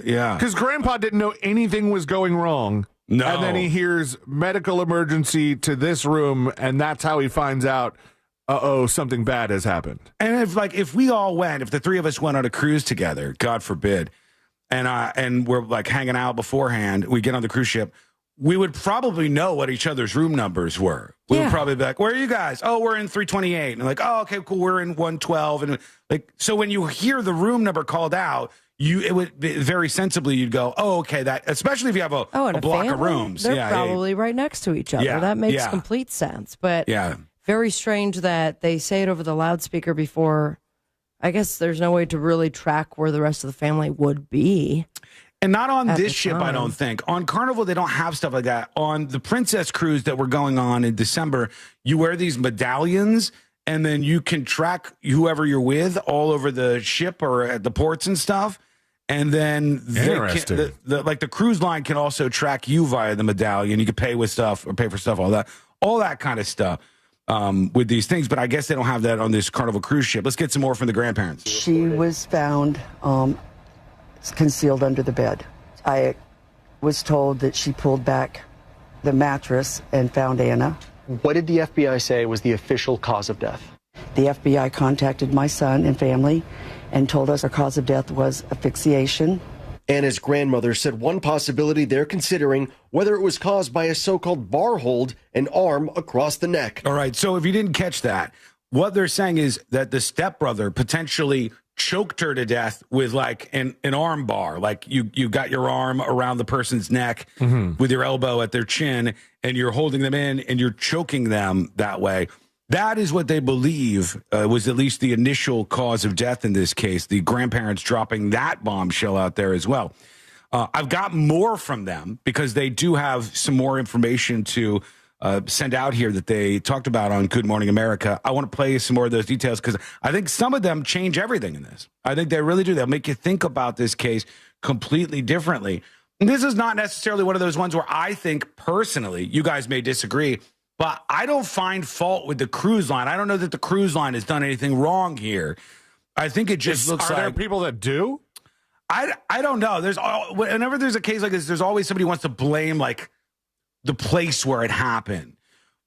yeah. Because Grandpa didn't know anything was going wrong. No. And then he hears medical emergency to this room, and that's how he finds out, something bad has happened. And if we all went, if the three of us went on a cruise together, God forbid, and we're like hanging out beforehand, we get on the cruise ship, we would probably know what each other's room numbers were. We would probably be like, where are you guys? Oh, we're in 328. And like, oh, okay, cool. We're in 112. And like, so when you hear the room number called out, it would be very sensibly, you'd go, oh, okay, that, especially if you have a block of rooms. They're probably right next to each other. Yeah, that makes complete sense. But very strange that they say it over the loudspeaker before. I guess there's no way to really track where the rest of the family would be. And not on this ship, I don't think. On Carnival, they don't have stuff like that. On the Princess Cruise that we're going on in December, you wear these medallions, and then you can track whoever you're with all over the ship or at the ports and stuff. And then the cruise line can also track you via the medallion. You can pay with stuff or pay for stuff, all that kind of stuff with these things. But I guess they don't have that on this Carnival cruise ship. Let's get some more from the grandparents. She was found concealed under the bed. I was told that she pulled back the mattress and found Anna. What did the FBI say was the official cause of death? The FBI contacted my son and family and told us our cause of death was asphyxiation. Anna's grandmother said one possibility they're considering, whether it was caused by a so-called bar hold, an arm across the neck. All right, so if you didn't catch that, what they're saying is that the stepbrother potentially choked her to death with like an arm bar. Like you got your arm around the person's neck with your elbow at their chin, and you're holding them in and you're choking them that way. That is what they believe was at least the initial cause of death in this case. The grandparents dropping that bombshell out there as well. I've got more from them because they do have some more information to send out here that they talked about on Good Morning America. I want to play some more of those details because I think some of them change everything in this. I think they really do. They'll make you think about this case completely differently. And this is not necessarily one of those ones where I think personally, you guys may disagree, but I don't find fault with the cruise line. I don't know that the cruise line has done anything wrong here. I think it just looks like... Are there people that do? I don't know. Whenever there's a case like this, there's always somebody who wants to blame like the place where it happened.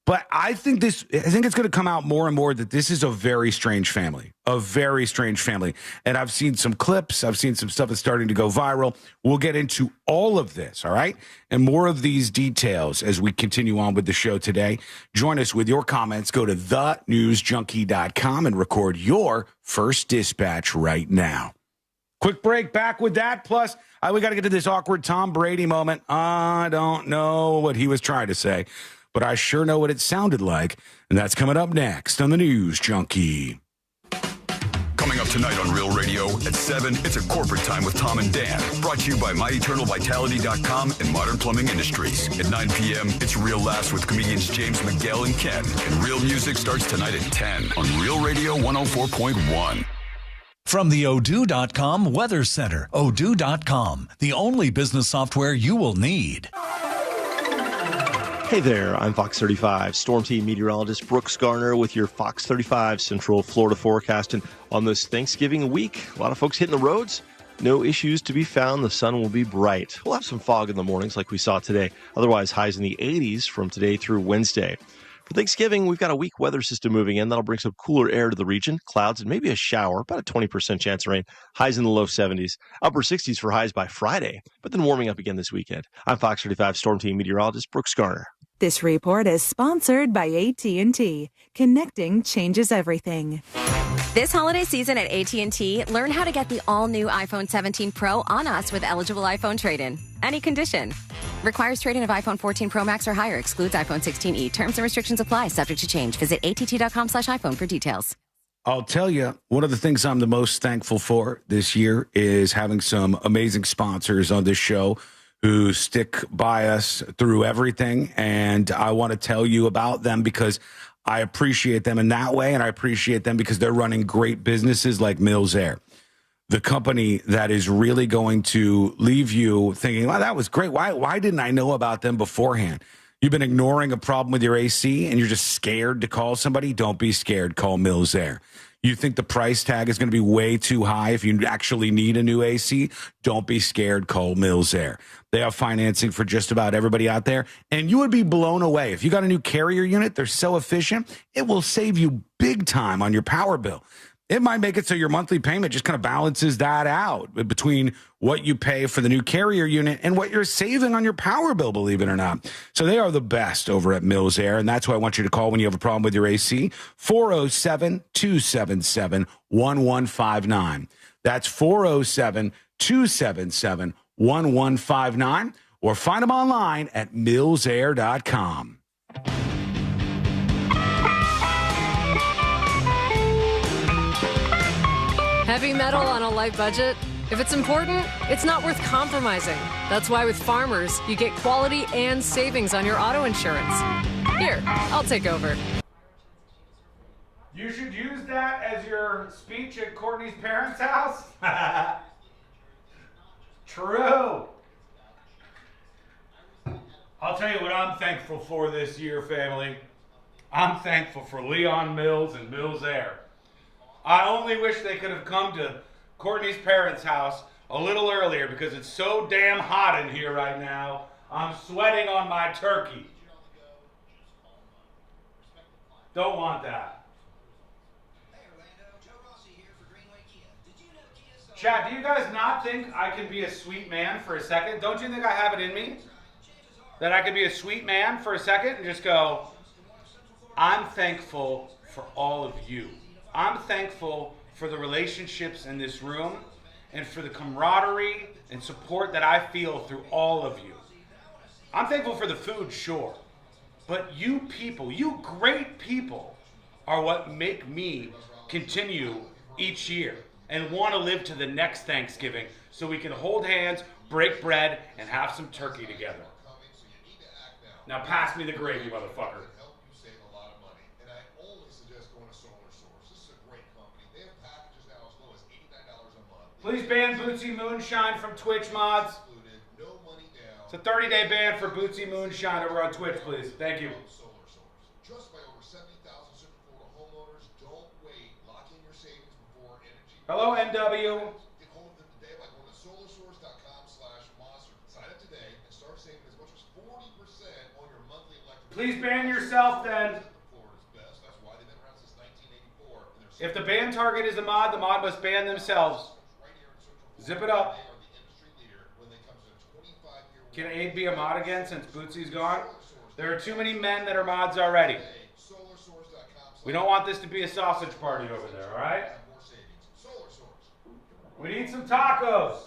But I think it's going to come out more and more that this is a very strange family, And I've seen some clips. I've seen some stuff that's starting to go viral. We'll get into all of this, all right? And more of these details as we continue on with the show today. Join us with your comments. Go to thenewsjunkie.com and record your first dispatch right now. Quick break, back with that. Plus, we got to get to this awkward Tom Brady moment. I don't know what he was trying to say, but I sure know what it sounded like. And that's coming up next on the News Junkie. Coming up tonight on Real Radio at 7, it's a corporate time with Tom and Dan. Brought to you by MyEternalVitality.com and Modern Plumbing Industries. At 9 p.m., it's Real Laughs with comedians James McGill and Ken. And Real Music starts tonight at 10 on Real Radio 104.1. From the Odoo.com Weather Center, Odoo.com, the only business software you will need. Hey there, I'm Fox 35 Storm Team meteorologist Brooks Garner with your Fox 35 Central Florida forecast. And on this Thanksgiving week, a lot of folks hitting the roads. No issues to be found. The sun will be bright. We'll have some fog in the mornings like we saw today. Otherwise, highs in the 80s from today through Wednesday. For Thanksgiving, we've got a weak weather system moving in. That'll bring some cooler air to the region, clouds, and maybe a shower, about a 20% chance of rain. Highs in the low 70s, upper 60s for highs by Friday, but then warming up again this weekend. I'm Fox 35 Storm Team meteorologist Brooks Garner. This report is sponsored by AT&T. Connecting changes everything. This holiday season at AT&T, learn how to get the all-new iPhone 17 Pro on us with eligible iPhone trade-in. Any condition. Requires trade-in of iPhone 14 Pro Max or higher. Excludes iPhone 16e. Terms and restrictions apply. Subject to change. Visit att.com/iPhone for details. I'll tell you, one of the things I'm the most thankful for this year is having some amazing sponsors on this show who stick by us through everything. And I want to tell you about them because I appreciate them in that way. And I appreciate them because they're running great businesses like Mills Air. the company that is really going to leave you thinking, wow, that was great. Why didn't I know about them beforehand? You've been ignoring a problem with your AC and you're just scared to call somebody? Don't be scared. Call Mills Air. You think the price tag is going to be way too high if you actually need a new AC? Don't be scared. Call Mills Air. They have financing for just about everybody out there, and you would be blown away. If you got a new carrier unit, they're so efficient, it will save you big time on your power bill. It might make it so your monthly payment just kind of balances that out between what you pay for the new carrier unit and what you're saving on your power bill, believe it or not. So they are the best over at Mills Air, and that's why I want you to call when you have a problem with your AC, 407-277-1159. That's 407-277-1159, or find them online at millsair.com. Heavy metal on a light budget? If it's important, it's not worth compromising. That's why with Farmers, you get quality and savings on your auto insurance. Here, I'll take over. You should use that as your speech at Courtney's parents' house? True. I'll tell you what I'm thankful for this year, family. I'm thankful for Leon Mills and Mills Air. I only wish they could have come to Courtney's parents' house a little earlier because it's so damn hot in here right now. I'm sweating on my turkey. Don't want that. Chad, do you guys not think I can be a sweet man for a second? Don't you think I have it in me? That I could be a sweet man for a second and just go, I'm thankful for all of you. I'm thankful for the relationships in this room and for the camaraderie and support that I feel through all of you. I'm thankful for the food, sure. But you people, you great people, are what make me continue each year and want to live to the next Thanksgiving so we can hold hands, break bread, and have some turkey together. Now pass me the gravy, motherfucker. Please ban Bootsy Moonshine from Twitch, mods. It's a 30-day ban for Bootsy Moonshine over on Twitch, please. Thank you. Hello, NW. Please ban yourself then. If the ban target is the mod must ban themselves. Zip it up. Can Aid be a mod again since Bootsy's gone? There are too many men that are mods already. We don't want this to be a sausage party over there, all right? We need some tacos.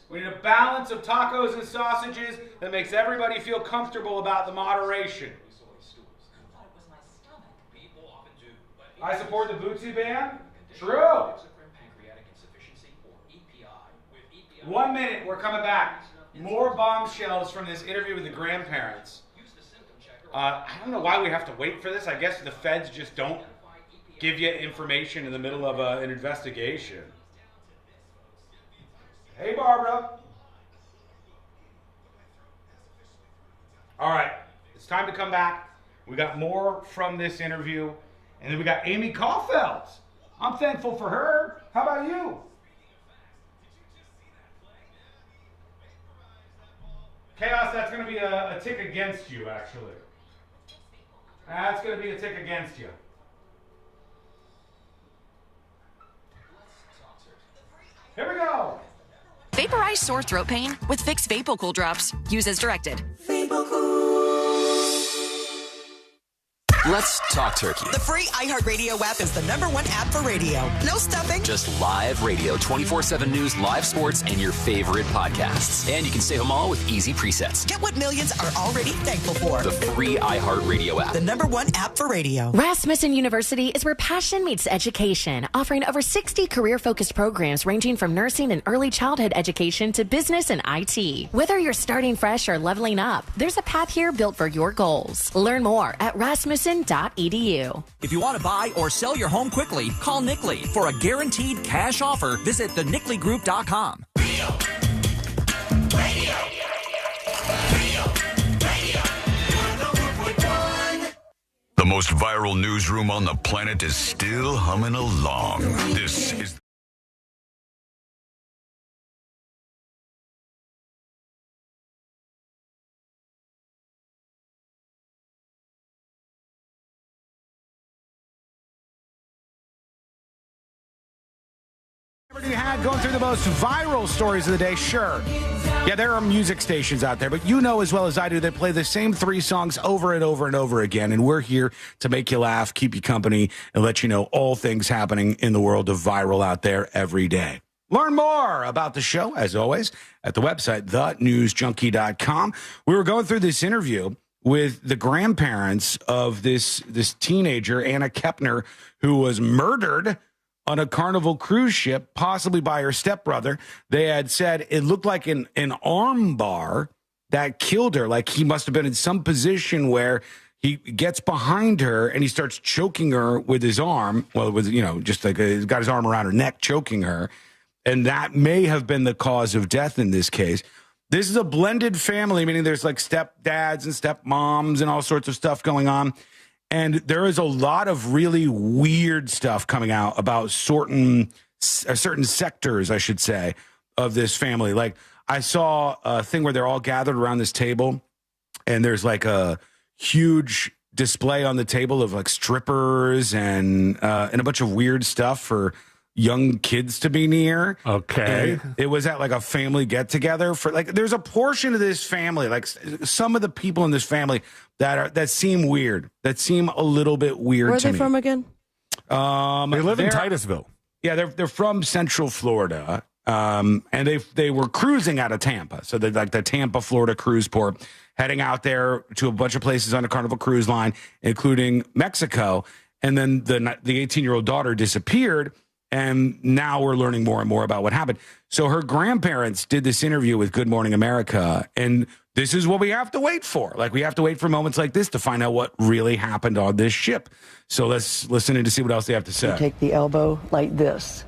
We need a balance of tacos and sausages that makes everybody feel comfortable about the moderation. I support the Bootsy ban. True. 1 minute, we're coming back. More bombshells from this interview with the grandparents. I don't know why we have to wait for this. I guess the feds just don't give you information in the middle of an investigation. Hey, Barbara. All right, it's time to come back. We got more from this interview. And then we got Amy Caulfield. I'm thankful for her. How about you? Chaos, that's going to be a tick against you, actually. That's going to be a tick against you. Here we go. Vaporize sore throat pain with Vicks VapoCool drops. Use as directed. Let's talk turkey. The free iHeartRadio app is the #1 app for radio. No stuffing. Just live radio, 24/7 news, live sports, and your favorite podcasts. And you can save them all with easy presets. Get what millions are already thankful for. The free iHeartRadio app. The #1 app for radio. Rasmussen University is where passion meets education, offering over 60 career-focused programs ranging from nursing and early childhood education to business and IT. Whether you're starting fresh or leveling up, there's a path here built for your goals. Learn more at Rasmussen Greene.edu. If you want to buy or sell your home quickly, call Nickley. For a guaranteed cash offer, visit thenickley.com. The most viral newsroom on the planet is still humming along. This is... You had going through the most viral stories of the day, sure. Yeah, there are music stations out there, but you know as well as I do that play the same 3 songs over and over and over again, and we're here to make you laugh, keep you company, and let you know all things happening in the world of viral out there every day. Learn more about the show, as always, at the website, thenewsjunkie.com. We were going through this interview with the grandparents of this teenager, Anna Kepner, who was murdered on a Carnival cruise ship, possibly by her stepbrother. They had said it looked like an arm bar that killed her. Like he must have been in some position where he gets behind her and he starts choking her with his arm. Well, it was, just like he's got his arm around her neck, choking her. And that may have been the cause of death in this case. This is a blended family, meaning there's like stepdads and stepmoms and all sorts of stuff going on. And there is a lot of really weird stuff coming out about certain sectors, I should say, of this family. Like I saw a thing where they're all gathered around this table and there's like a huge display on the table of like strippers and a bunch of weird stuff for young kids to be near. Okay. And it was at like a family get together for like, there's a portion of this family, like some of the people in this family that seem weird, that seem a little bit weird. Where are to they me. from again? They live in Titusville. Yeah, they're from Central Florida. And they were cruising out of Tampa. So they're like the Tampa, Florida cruise port, heading out there to a bunch of places on a Carnival cruise line, including Mexico. And then the 18-year-old daughter disappeared. And now we're learning more and more about what happened. So her grandparents did this interview with Good Morning America. And this is what we have to wait for. Like we have to wait for moments like this to find out what really happened on this ship. So let's listen in to see what else they have to say. Take the elbow like this.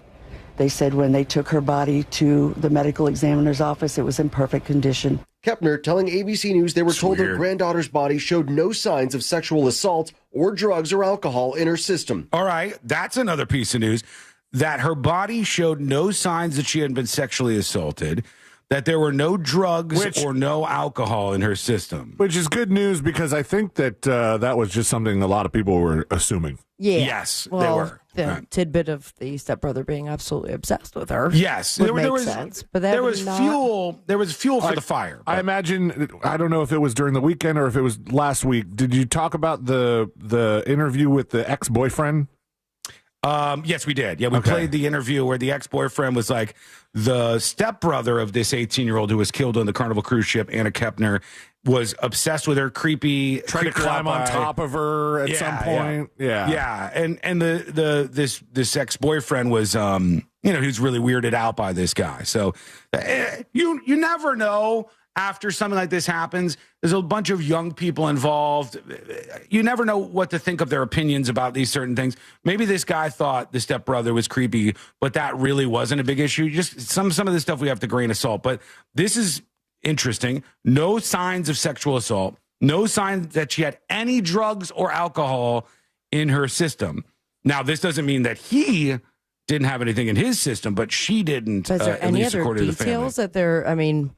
They said when they took her body to the medical examiner's office, it was in perfect condition. Kepner telling ABC News they were told her granddaughter's body showed no signs of sexual assault or drugs or alcohol in her system. All right, that's another piece of news. That her body showed no signs that she had been sexually assaulted, that there were no drugs or no alcohol in her system. Which is good news because I think that that was just something a lot of people were assuming. Yeah. Yes, well, they were. The tidbit of the stepbrother being absolutely obsessed with her. Yes, there was sense. But there was fuel. There was fuel for the fire. I imagine. I don't know if it was during the weekend or if it was last week. Did you talk about the interview with the ex-boyfriend? Yes, we did. Yeah, we played the interview where the ex-boyfriend was like the stepbrother of this 18-year-old who was killed on the Carnival cruise ship, Anna Kepner, was obsessed with her, tried to climb on top of her at some point. Yeah. And this ex-boyfriend was he was really weirded out by this guy. So you never know. After something like this happens, there's a bunch of young people involved. You never know what to think of their opinions about these certain things. Maybe this guy thought the stepbrother was creepy, but that really wasn't a big issue. Just some of this stuff we have to grain of salt. But this is interesting. No signs of sexual assault. No signs that she had any drugs or alcohol in her system. Now, this doesn't mean that he didn't have anything in his system, but she didn't. Is there any other details that there? I mean,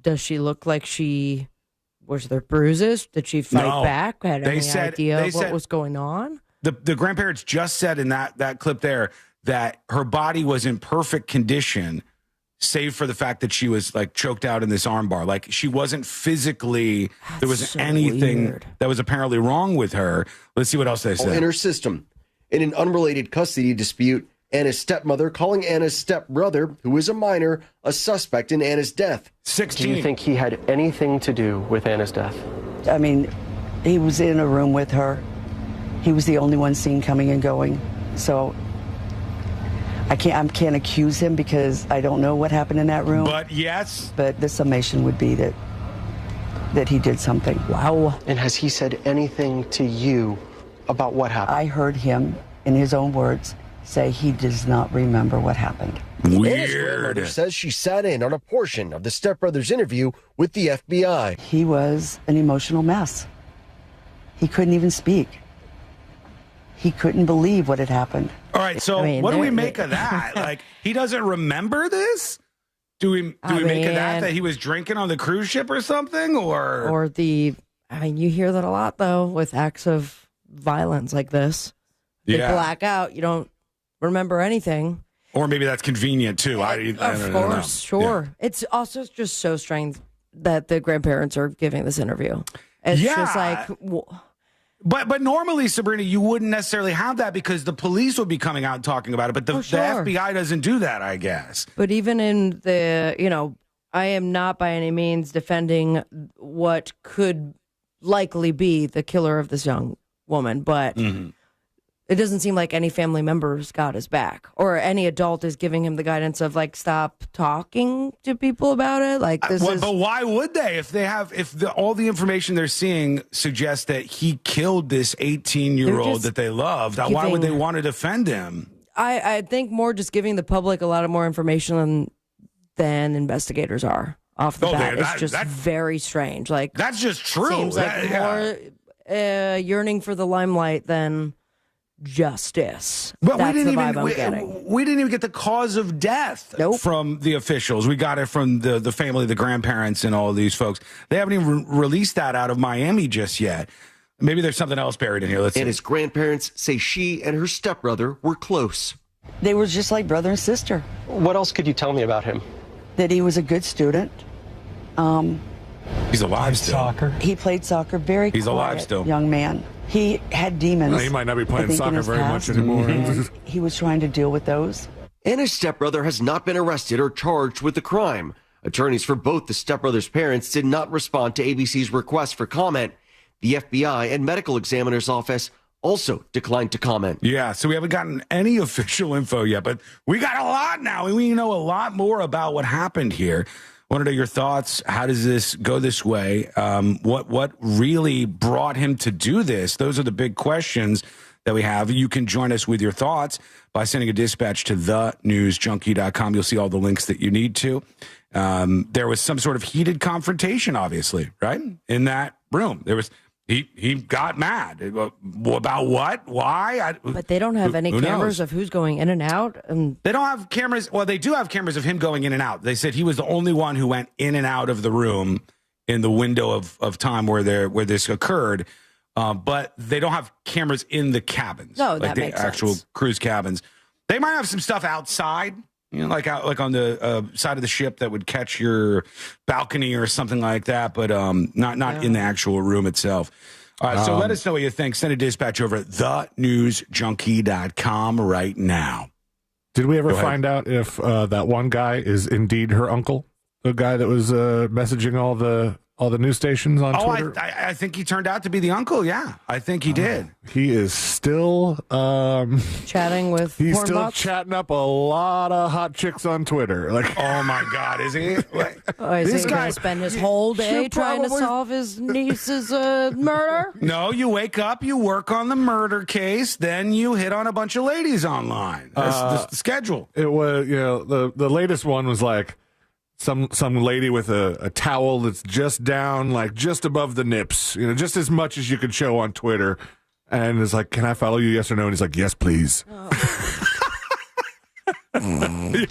does she look like was there bruises? Did she fight back? Had any idea what was going on? The grandparents just said in that clip there that her body was in perfect condition, save for the fact that she was like choked out in this armbar. Like she wasn't physically, there wasn't anything that was apparently wrong with her. Let's see what else they said. In her system. In an unrelated custody dispute, Anna's stepmother calling Anna's stepbrother, who is a minor, a suspect in Anna's death. 16. Do you think he had anything to do with Anna's death? I mean, he was in a room with her. He was the only one seen coming and going. So I can't accuse him because I don't know what happened in that room. But yes. But the summation would be that he did something. Wow. And has he said anything to you About what happened? I heard him, in his own words, say he does not remember what happened. His grandmother says she sat in on a portion of the stepbrother's interview with the FBI. He was an emotional mess. He couldn't even speak. He couldn't believe what had happened. All right, so what do we make of that? Like, he doesn't remember this? Do we make of that he was drinking on the cruise ship or something? Or you hear that a lot, though, with acts of violence like this. They black out. You don't remember anything. Or maybe that's convenient, too. Of course, sure. Yeah. It's also just so strange that the grandparents are giving this interview. It's just like... But normally, Sabrina, you wouldn't necessarily have that because the police would be coming out and talking about it. But the FBI doesn't do that, I guess. But even in the, I am not by any means defending what could likely be the killer of this young woman. But it doesn't seem like any family members got his back or any adult is giving him the guidance of like, stop talking to people about it. Like But why would they? If all the information they're seeing suggests that he killed this 18-year-old that they loved, why would they want to defend him? I think more just giving the public a lot of more information than investigators are off the bat. It's just very strange. Like that's just true. Seems like more yearning for the limelight than justice. But that's we didn't the vibe I'm getting. We didn't even get the cause of death from the officials. We got it from the family, the grandparents, and all of these folks. They haven't even released that out of Miami just yet. Maybe there's something else buried in here. Let's see. His grandparents say she and her stepbrother were close. They were just like brother and sister. What else could you tell me about him? That he was a good student. He's alive still. Soccer. He played soccer. Very He's alive still. Young man. He had demons. He might not be playing soccer very much anymore. He was trying to deal with those. And his stepbrother has not been arrested or charged with the crime. Attorneys for both the stepbrother's parents did not respond to ABC's request for comment. The FBI and medical examiner's office also declined to comment. Yeah, so we haven't gotten any official info yet, but we got a lot now, and we know a lot more about what happened here. Want to know your thoughts? How does this go this way? What really brought him to do this? Those are the big questions that we have. You can join us with your thoughts by sending a dispatch to thenewsjunkie.com. You'll see all the links that you need to. There was some sort of heated confrontation, obviously, right? In that room. There was he got mad. About what? Why? But they don't have any cameras of who's going in and out. They don't have cameras. Well, they do have cameras of him going in and out. They said he was the only one who went in and out of the room in the window of time where this occurred. But they don't have cameras in the cabins. No, like that the makes actual sense. cruise cabins. They might have some stuff outside. Like on the side of the ship that would catch your balcony or something like that, but not in the actual room itself. All right, so let us know what you think. Send a dispatch over at thenewsjunkie.com right now. Did we ever find out if that one guy is indeed her uncle? The guy that was messaging all the news stations on Twitter? I think he turned out to be the uncle, yeah. I think he did. He is still... chatting with He's porn still bots? chatting up a lot of hot chicks on Twitter. Like, oh, my God, is he? Is he going to spend his whole day trying to solve his niece's murder? No, you wake up, you work on the murder case, then you hit on a bunch of ladies online. That's the schedule. It was, the latest one was like, some lady with a towel that's just down, like just above the nips, just as much as you could show on Twitter. And it's like, can I follow you? Yes or no? And he's like, yes, please. Come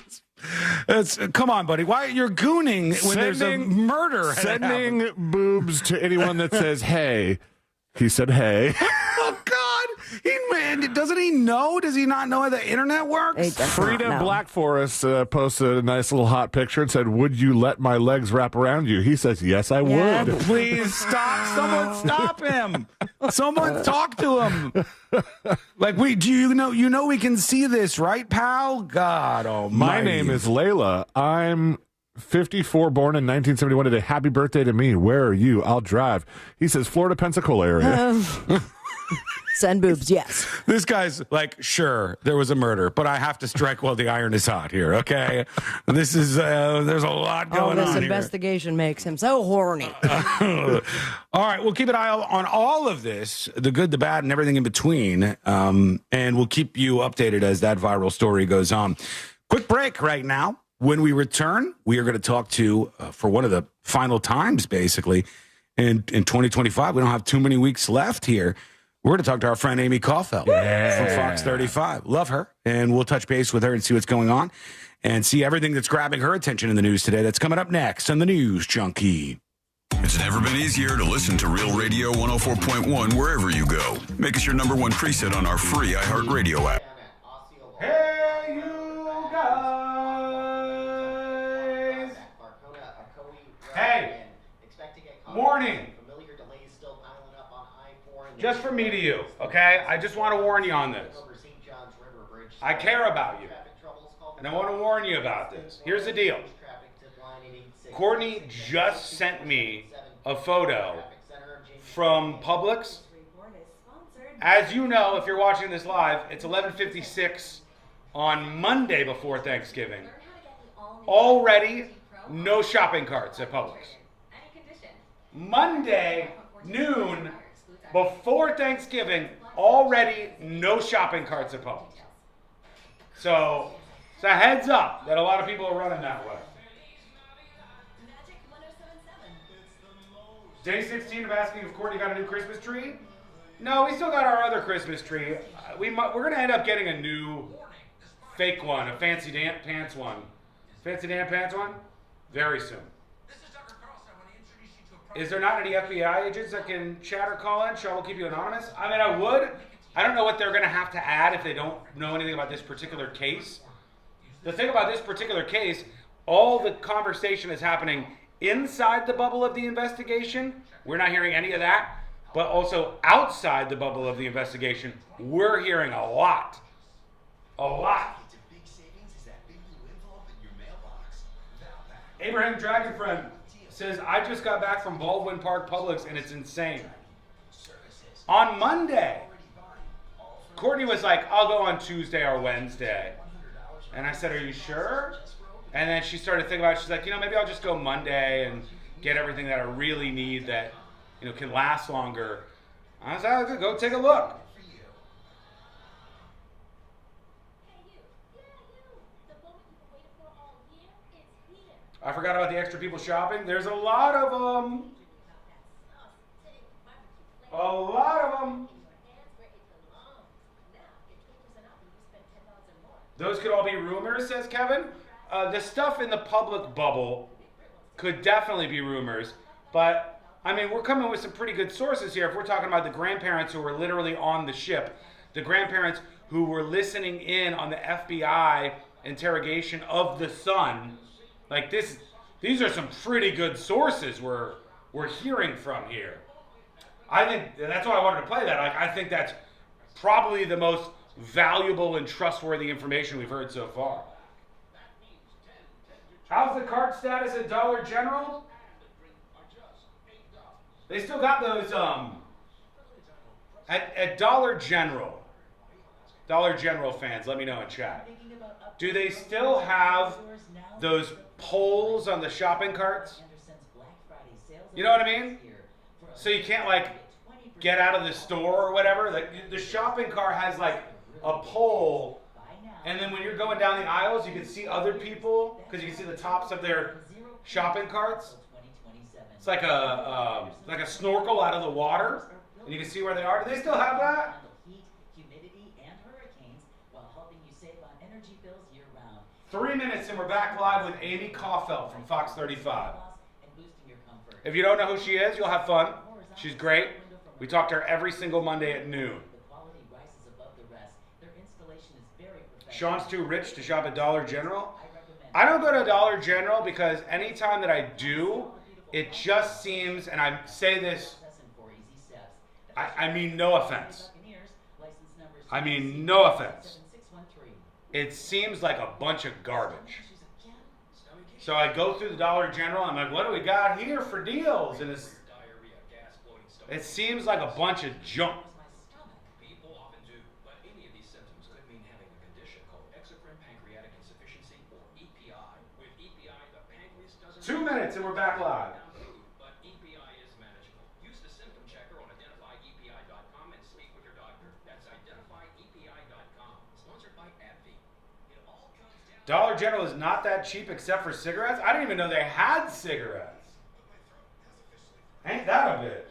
on, buddy. Why you're gooning when there's a murder? Sending boobs to anyone that says, hey. He said, hey. Oh, God. Doesn't he know? Does he not know how the internet works? Frida Blackforest posted a nice little hot picture and said, would you let my legs wrap around you? He says, yes, I would. Please stop. Someone stop him. Someone talk to him. Like, you know we can see this, right, pal? God almighty. My name is Layla. I'm 54, born in 1971 today. Happy birthday to me. Where are you? I'll drive. He says, Florida, Pensacola area. Send boobs, yes. This guy's like, sure, there was a murder, but I have to strike while the iron is hot here, okay? This is, there's a lot going on This here. investigation makes him so horny. All right, we'll keep an eye on all of this, the good, the bad, and everything in between, and we'll keep you updated as that viral story goes on. Quick break right now. When we return, we are going to talk to, for one of the final times, basically, in 2025. We don't have too many weeks left here. We're going to talk to our friend Amy Caulfield from Fox 35. Love her, and we'll touch base with her and see what's going on and see everything that's grabbing her attention in the news today. That's coming up next on the News Junkie. It's never been easier to listen to Real Radio 104.1 wherever you go. Make us your number one preset on our free iHeartRadio app. Hey, you guys. Hey, warning. Just from me to you, okay? I just want to warn you on this. I care about you. And I want to warn you about this. Here's the deal. Courtney just sent me a photo from Publix. As you know, if you're watching this live, it's 11:56 on Monday before Thanksgiving. Already, no shopping carts at Publix. Monday, noon, before Thanksgiving, already no shopping carts at Publix. So, it's a heads up that a lot of people are running that way. Day 16 of asking if Courtney got a new Christmas tree. No, we still got our other Christmas tree. We're going to end up getting a new fake one, a fancy pants one. Fancy Dan Pants one? Very soon. Is there not any FBI agents that can chat or call in? Shall we keep you anonymous? I mean, I would. I don't know what they're going to have to add if they don't know anything about this particular case. The thing about this particular case, all the conversation is happening inside the bubble of the investigation. We're not hearing any of that. But also outside the bubble of the investigation, we're hearing a lot. A lot. Abraham Dragonfriend says, I just got back from Baldwin Park Publix and it's insane. On Monday, Courtney was like, I'll go on Tuesday or Wednesday. And I said, are you sure? And then she started thinking about it. She's like, maybe I'll just go Monday and get everything that I really need that, can last longer. I was like, go take a look. I forgot about the extra people shopping. There's a lot of them. A lot of them. Those could all be rumors, says Kevin. The stuff in the public bubble could definitely be rumors. But, we're coming with some pretty good sources here. If we're talking about the grandparents who were literally on the ship, the grandparents who were listening in on the FBI interrogation of the son. Like these are some pretty good sources we're hearing from here. I think that's why I wanted to play that. I think that's probably the most valuable and trustworthy information we've heard so far. How's the cart status at Dollar General? They still got those at Dollar General. Dollar General fans, let me know in chat. Do they still have those poles on the shopping carts? You know what I mean? So you can't get out of the store or whatever. The shopping cart has a pole, and then when you're going down the aisles, you can see other people because you can see the tops of their shopping carts. It's like a snorkel out of the water, and you can see where they are. Do they still have that? 3 minutes and we're back live with Amy Caulfield from Fox 35. If you don't know who she is, you'll have fun. She's great. We talk to her every single Monday at noon. Sean's too rich to shop at Dollar General. I don't go to Dollar General because anytime that I do, it just seems, and I say this, I mean no offense. I mean no offense. It seems like a bunch of garbage. So I go through the Dollar General, I'm like, what do we got here for deals? And it seems like a bunch of junk. 2 minutes and we're back live. But EPI is manageable. Use the symptom checker on identifyepi.com and speak with your doctor. That's identifyepi.com. Sponsored by AbbVie. It all comes down. Dollar General is not that cheap except for cigarettes? I didn't even know they had cigarettes. Ain't that a bitch?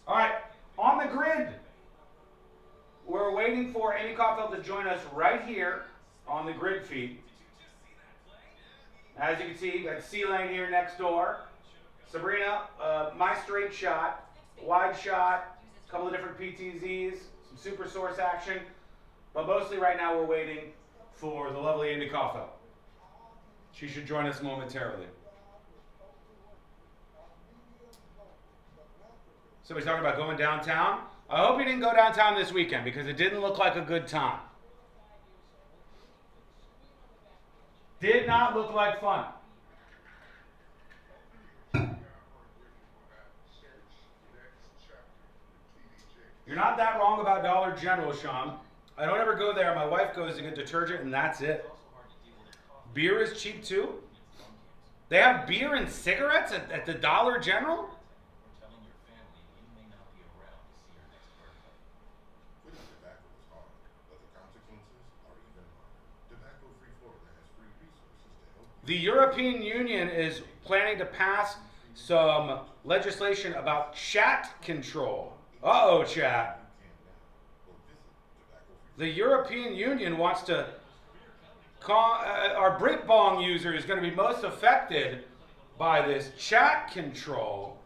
All right, on the grid. We're waiting for Amy Caulfield to join us right here on the grid feed. As you can see, you got C-Lane here next door. Sabrina, my straight shot, wide shot, a couple of different PTZs, some super source action. But mostly right now we're waiting for the lovely Amy Caulfield. She should join us momentarily. Somebody's talking about going downtown. I hope you didn't go downtown this weekend because it didn't look like a good time. Did not look like fun. You're not that wrong about Dollar General, Sean. I don't ever go there. My wife goes to get detergent and that's it. Beer is cheap too. They have beer and cigarettes at the Dollar General? The European Union is planning to pass some legislation about chat control. Uh-oh, chat. The European Union wants to... our BritBong user is going to be most affected by this chat control.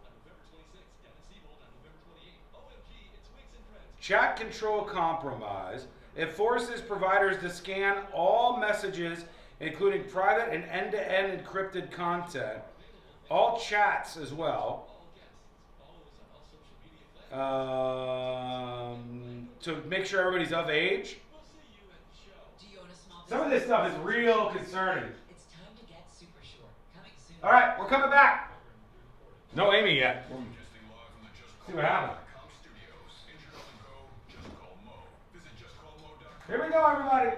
Chat control compromise. It forces providers to scan all messages, including private and end-to-end encrypted content, all chats as well, to make sure everybody's of age. Some of this stuff is real concerning. All right, we're coming back. No Amy yet. See what happens. Here we go, everybody.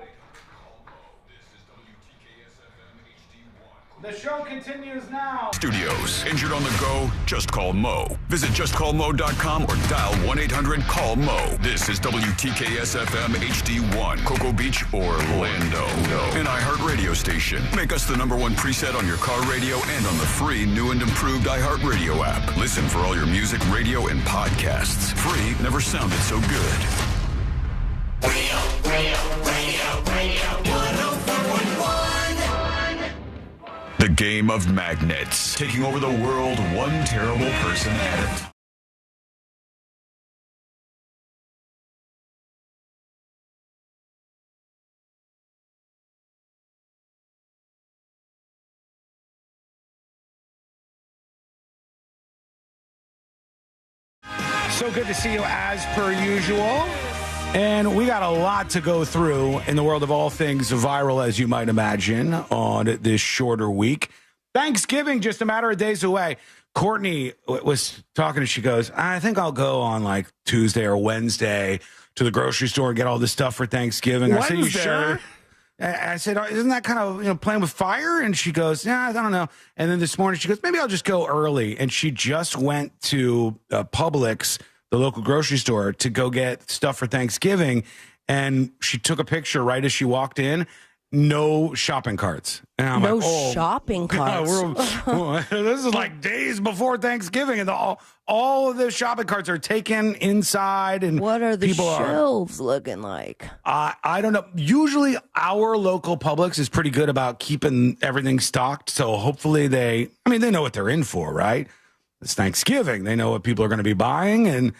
The show continues now. Studios. Injured on the go? Just call Mo. Visit justcallmo.com or dial 1-800-CALL-MO. This is WTKS-FM HD1, Cocoa Beach, Orlando. An iHeartRadio station. Make us the #1 preset on your car radio and on the free new and improved iHeartRadio app. Listen for all your music, radio, and podcasts. Free never sounded so good. Radio 104.1. The game of magnets, taking over the world one terrible person at a time. So good to see you as per usual. And we got a lot to go through in the world of all things viral, as you might imagine, on this shorter week. Thanksgiving, just a matter of days away. Courtney was talking, and she goes, I think I'll go on like Tuesday or Wednesday to the grocery store and get all this stuff for Thanksgiving. Wednesday? I said, you sure? I said, isn't that kind of, playing with fire? And she goes, yeah, I don't know. And then this morning she goes, maybe I'll just go early. And she just went to Publix, the local grocery store, to go get stuff for Thanksgiving. And she took a picture right as she walked in. No shopping carts. And I'm no like, oh, shopping carts. This is like days before Thanksgiving, and all of the shopping carts are taken inside. And what are the shelves looking like? I don't know. Usually, our local Publix is pretty good about keeping everything stocked. So hopefully, they know what they're in for, right? It's Thanksgiving. They know what people are going to be buying, and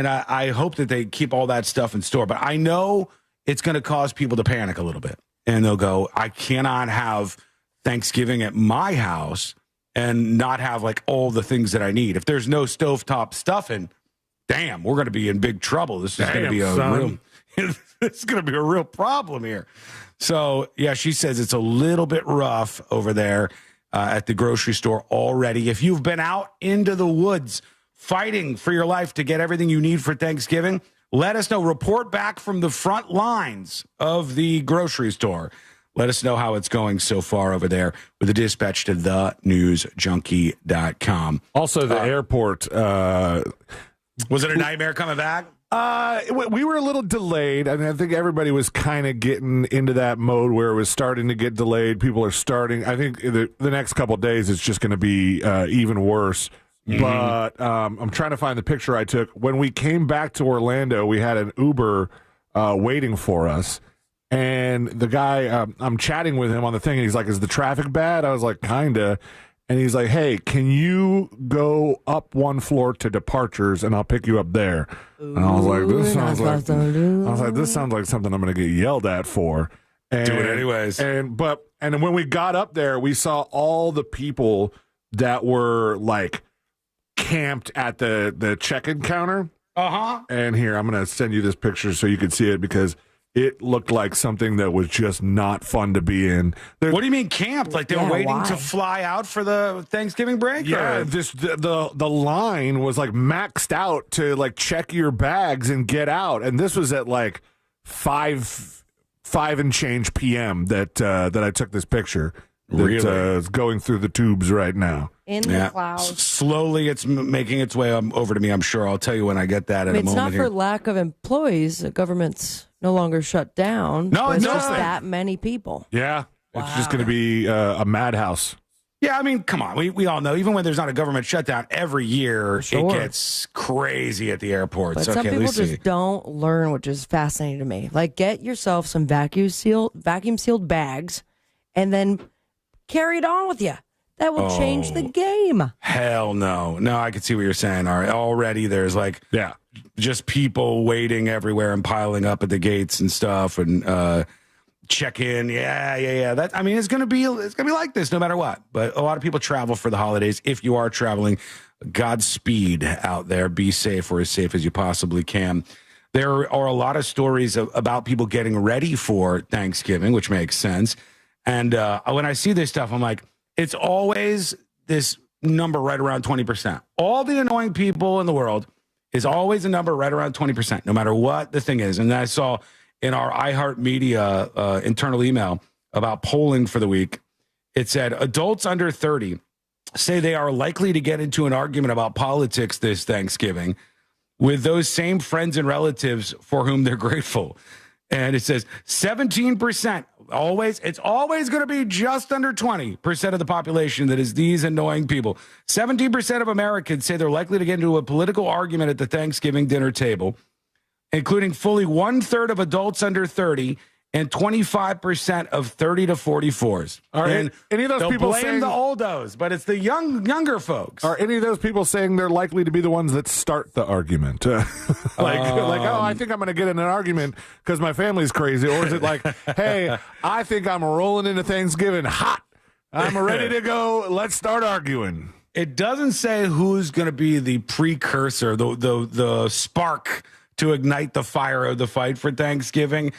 I hope that they keep all that stuff in store. But I know it's going to cause people to panic a little bit. And they'll go, I cannot have Thanksgiving at my house and not have like all the things that I need. If there's no stovetop stuffing, damn, we're going to be in big trouble. This is going to be it's going to be a real problem here. So yeah, she says it's a little bit rough over there at the grocery store already. If you've been out into the woods fighting for your life to get everything you need for Thanksgiving, let us know. Report back from the front lines of the grocery store. Let us know how it's going so far over there with the dispatch to thenewsjunkie.com. Also, the airport. Was it a nightmare coming back? We were a little delayed. I mean, I think everybody was kind of getting into that mode where it was starting to get delayed. People are starting. I think the next couple of days it's just going to be even worse. Mm-hmm. But I'm trying to find the picture I took. When we came back to Orlando, we had an Uber waiting for us. And the guy, I'm chatting with him on the thing, and he's like, is the traffic bad? I was like, kinda. And he's like, hey, can you go up one floor to departures, and I'll pick you up there? And I was like, this sounds like something I'm going to get yelled at for. And, do it anyways. And when we got up there, we saw all the people that were like camped at the check-in counter. Uh-huh. And here, I'm going to send you this picture so you can see it, because it looked like something that was just not fun to be in. What do you mean camped? Like they were waiting to fly out for the Thanksgiving break? Yeah, the line was like maxed out to like check your bags and get out, and this was at like 5 and change p.m. that I took this picture. That is going through the tubes right now. In the clouds. Slowly, it's making its way over to me, I'm sure. I'll tell you when I get that in a moment. It's not here. for lack of employees. The government's no longer shut down. No, it's no. just that many people. Yeah, it's just going to be a madhouse. Yeah, I mean, come on. We all know, even when there's not a government shutdown, every year it gets crazy at the airports. But some people just don't learn, which is fascinating to me. Like, get yourself some vacuum sealed bags and then carry it on with you. That will change the game. Hell no. No, I can see what you're saying. All right. Already there's like just people waiting everywhere and piling up at the gates and stuff and check in. Yeah. That, I mean, it's gonna be like this no matter what. But a lot of people travel for the holidays. If you are traveling, Godspeed out there. Be safe or as safe as you possibly can. There are a lot of stories about people getting ready for Thanksgiving, which makes sense. And when I see this stuff, I'm like, it's always this number right around 20%. All the annoying people in the world is always a number right around 20%, no matter what the thing is. And I saw in our iHeartMedia internal email about polling for the week, it said adults under 30 say they are likely to get into an argument about politics this Thanksgiving with those same friends and relatives for whom they're grateful. And it says 17%. It's always going to be just under 20% of the population that is these annoying people. 17% of Americans say they're likely to get into a political argument at the Thanksgiving dinner table, including fully 1/3 of adults under 30 and 25% of 30 to 44s. Are any of those people blame saying the oldos, but it's the younger folks? Are any of those people saying they're likely to be the ones that start the argument? Oh, I think I'm going to get in an argument because my family's crazy, or is it like, hey, I think I'm rolling into Thanksgiving hot. I'm ready to go. Let's start arguing. It doesn't say who's going to be the precursor, the spark to ignite the fire of the fight for Thanksgiving.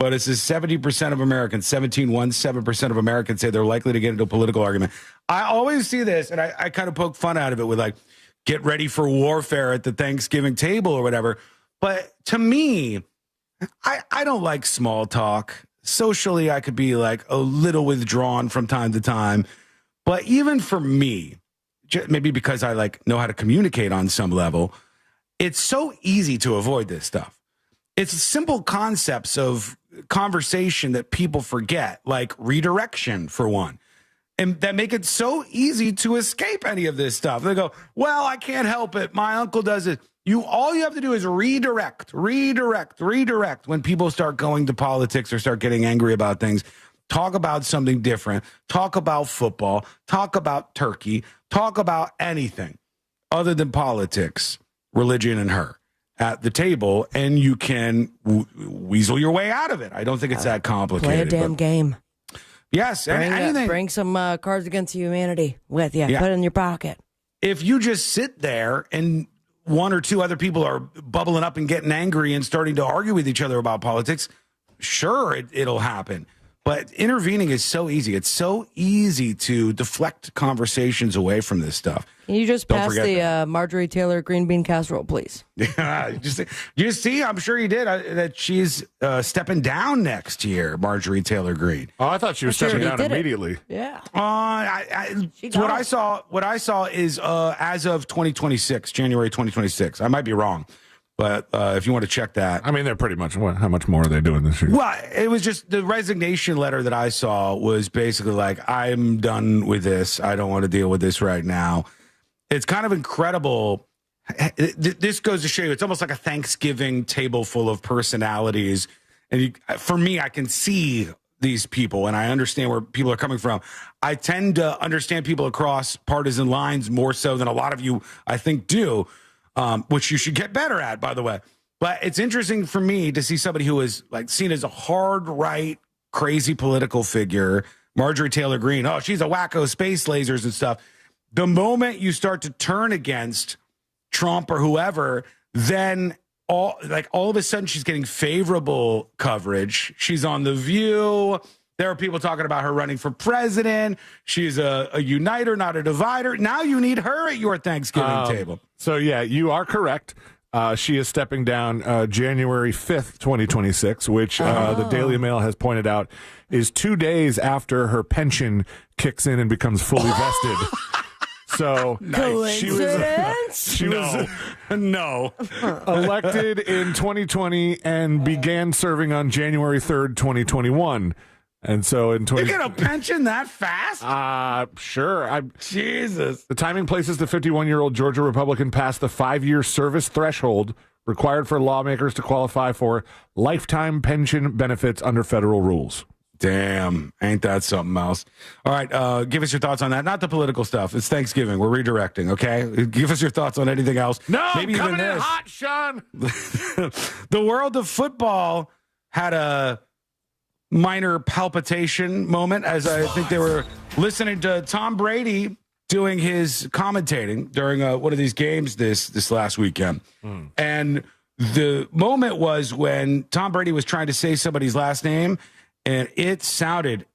But it says 70% of Americans, 17% of Americans say they're likely to get into a political argument. I always see this, and I kind of poke fun out of it with like, get ready for warfare at the Thanksgiving table or whatever. But to me, I don't like small talk. Socially, I could be like a little withdrawn from time to time. But even for me, maybe because I like know how to communicate on some level, it's so easy to avoid this stuff. It's simple concepts of conversation that people forget, like redirection, for one, and that make it so easy to escape any of this stuff. They go, well, I can't help it. My uncle does it. All you have to do is redirect. When people start going to politics or start getting angry about things, talk about something different. Talk about football. Talk about turkey. Talk about anything other than politics, religion, and her at the table, and you can weasel your way out of it. I don't think it's that complicated. Play a damn game. Yes, anything. Bring some Cards Against Humanity with you. Yeah. Put it in your pocket. If you just sit there and one or two other people are bubbling up and getting angry and starting to argue with each other about politics, sure, it'll happen. But intervening is so easy. It's so easy to deflect conversations away from this stuff. Can you just Don't pass forget the Marjorie Taylor green bean casserole, please? Yeah, you see, I'm sure you did, that she's stepping down next year, Marjorie Taylor Greene. Oh, I thought she was stepping down immediately. Yeah. What I saw is as of 2026, January 2026. I might be wrong, but if you want to check that. I mean, they're pretty much, how much more are they doing this year? Well, it was just the resignation letter that I saw was basically like, I'm done with this. I don't want to deal with this right now. It's kind of incredible. This goes to show you, it's almost like a Thanksgiving table full of personalities. And for me, I can see these people and I understand where people are coming from. I tend to understand people across partisan lines more so than a lot of you, I think, do, which you should get better at, by the way. But it's interesting for me to see somebody who is like seen as a hard right, crazy political figure, Marjorie Taylor Greene. Oh, she's a wacko, space lasers and stuff. The moment you start to turn against Trump or whoever, then all of a sudden she's getting favorable coverage. She's on The View. There are people talking about her running for president. She's a uniter, not a divider. Now you need her at your Thanksgiving table. So, yeah, you are correct. She is stepping down January 5th, 2026, which the Daily Mail has pointed out is 2 days after her pension kicks in and becomes fully vested. So she was elected in 2020 and began serving on January 3rd, 2021. And so in You get a pension that fast? Sure. Jesus. The timing places the 51-year-old Georgia Republican past the 5-year service threshold required for lawmakers to qualify for lifetime pension benefits under federal rules. Damn, ain't that something else? All right, give us your thoughts on that. Not the political stuff. It's Thanksgiving. We're redirecting, okay? Give us your thoughts on anything else. No, maybe coming even in this. hot, Sean. The world of football had a minor palpitation moment as I think they were listening to Tom Brady doing his commentating during one of these games this last weekend. And the moment was when Tom Brady was trying to say somebody's last name, and it sounded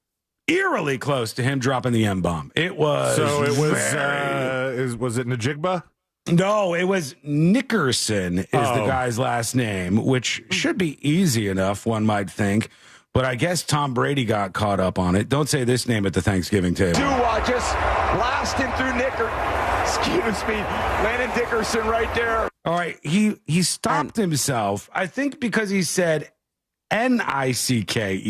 eerily close to him dropping the M-bomb. It was was it Najigba? No, it was Nickerson is the guy's last name, which should be easy enough, one might think. But I guess Tom Brady got caught up on it. Don't say this name at the Thanksgiving table. Just blasting through Landon Dickerson right there. All right, he stopped himself, I think because he said Nickerson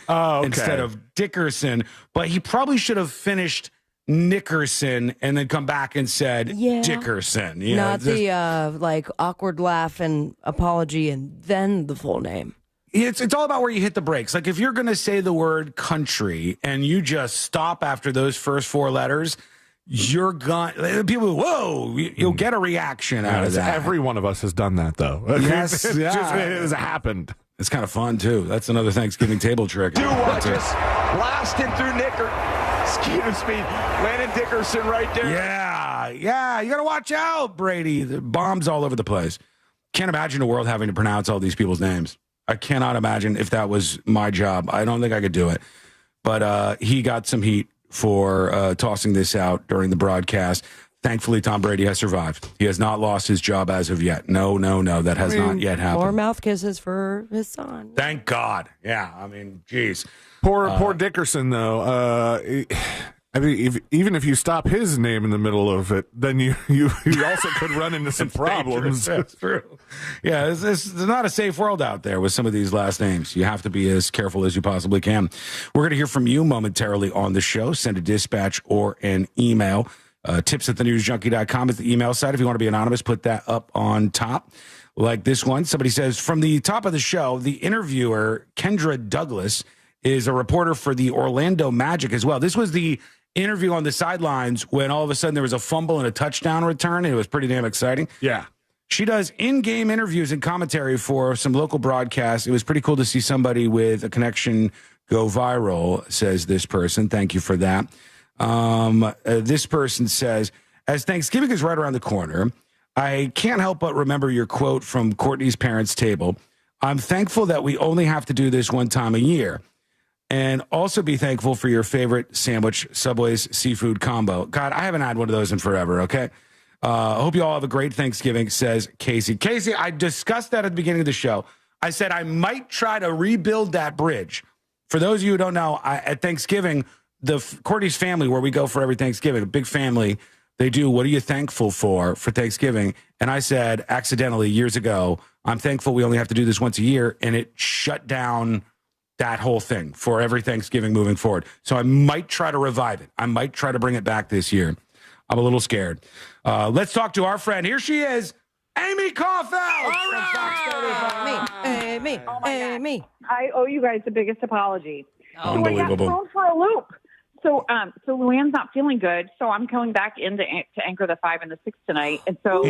instead of Dickerson, but he probably should have finished Nickerson and then come back and said Dickerson. Not the awkward laugh and apology and then the full name. It's all about where you hit the brakes. Like if you're going to say the word country and you just stop after those first four letters, you're going. People, whoa! You'll get a reaction out of that. Every one of us has done that, though. Yes, it has happened. It's kind of fun too. That's another Thanksgiving table trick. Just blasting through Landon Dickerson right there. Yeah. You got to watch out, Brady. The bombs all over the place. Can't imagine the world having to pronounce all these people's names. I cannot imagine if that was my job. I don't think I could do it. But he got some heat for tossing this out during the broadcast. Thankfully, Tom Brady has survived. He has not lost his job as of yet. No, that has not yet happened. More mouth kisses for his son. Thank God. Yeah, I mean, geez. Poor Dickerson, though. I mean, even if you stop his name in the middle of it, then you also could run into some problems. That's true. Yeah, there's not a safe world out there with some of these last names. You have to be as careful as you possibly can. We're going to hear from you momentarily on the show. Send a dispatch or an email. Tips@thenewsjunkie.com is the email site. If you want to be anonymous, put that up on top. Like this one. Somebody says, from the top of the show, the interviewer, Kendra Douglas, is a reporter for the Orlando Magic as well. This was the interview on the sidelines when all of a sudden there was a fumble and a touchdown return. It was pretty damn exciting. Yeah. She does in-game interviews and commentary for some local broadcasts. It was pretty cool to see somebody with a connection go viral, says this person. Thank you for that. This person says, as Thanksgiving is right around the corner, I can't help but remember your quote from Courtney's parents' table. I'm thankful that we only have to do this one time a year. And also be thankful for your favorite sandwich, Subway's seafood combo. God, I haven't had one of those in forever, okay? I hope you all have a great Thanksgiving, says Casey. Casey, I discussed that at the beginning of the show. I said I might try to rebuild that bridge. For those of you who don't know, at Thanksgiving, Courtney's family, where we go for every Thanksgiving, a big family, they do, what are you thankful for Thanksgiving? And I said, accidentally, years ago, I'm thankful we only have to do this once a year, and it shut down that whole thing for every Thanksgiving moving forward. So I might try to revive it. I might try to bring it back this year. I'm a little scared. Let's talk to our friend. Here she is, Amy Caulfield. All right. Amy. Amy. I owe you guys the biggest apology. Unbelievable. So I got thrown for a loop. So Luann's not feeling good, so I'm coming back in to anchor the 5 and the 6 tonight. And so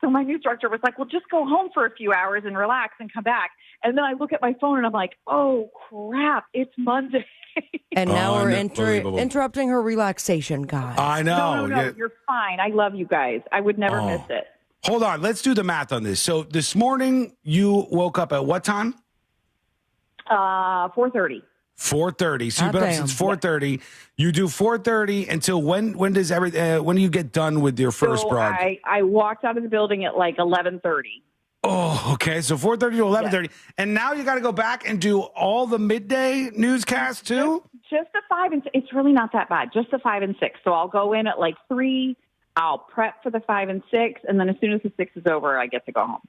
my news director was like, well, just go home for a few hours and relax and come back. And then I look at my phone and I'm like, oh, crap, it's Monday. And now we're interrupting her relaxation, guys. I know. No, you're fine. I love you guys. I would never miss it. Hold on. Let's do the math on this. So this morning you woke up at what time? 4:30. 4:30. So you've been up since 4:30. You do 4:30 until when does when do you get done with your first broad? I walked out of the building at like 11:30. Oh, okay. So 4:30 to 11:30. Yes. And now you got to go back and do all the midday newscasts too? Just the 5 and 6. It's really not that bad. Just the 5 and 6. So I'll go in at like 3. I'll prep for the 5 and 6. And then as soon as the 6 is over, I get to go home.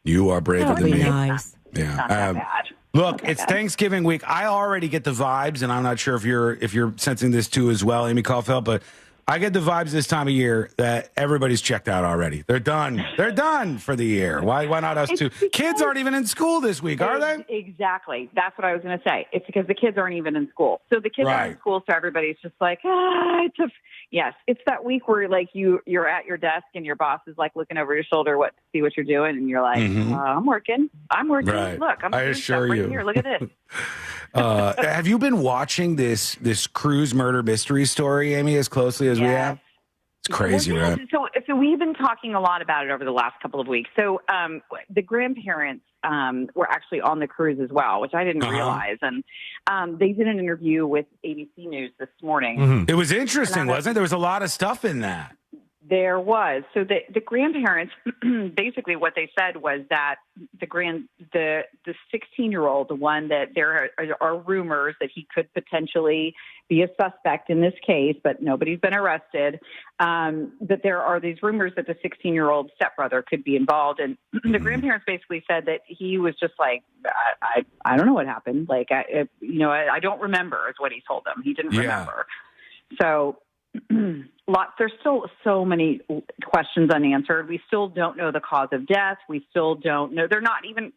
You are braver than me. Nice. Yeah. Not that bad. Look, it's Thanksgiving week. I already get the vibes, and I'm not sure if you're sensing this too as well, Amy Caulfield, but I get the vibes this time of year that everybody's checked out already. They're done. They're done for the year. Why not us too? Kids aren't even in school this week, are they? Exactly. That's what I was going to say. It's because the kids aren't even in school. So the kids aren't in school, so everybody's just like, yes. It's that week where like you're at your desk and your boss is like looking over your shoulder to see what you're doing, and you're like, I'm working. Right. Look, I'm I assure right you. here. Look at this. Have you been watching this cruise murder mystery story, Amy, as closely as we have? It's crazy, right? So we've been talking a lot about it over the last couple of weeks. So the grandparents were actually on the cruise as well, which I didn't realize. And they did an interview with ABC News this morning. It was interesting, wasn't it? There was a lot of stuff in that. There was. So the grandparents, basically what they said was that the 16-year-old, the one that there are rumors that he could potentially be a suspect in this case, but nobody's been arrested, that there are these rumors that the 16-year-old stepbrother could be involved. And the grandparents basically said that he was just like, I don't know what happened. Like, I don't remember is what he told them. He didn't remember. So there's still so many questions unanswered. We still don't know the cause of death. We still don't know. They're not even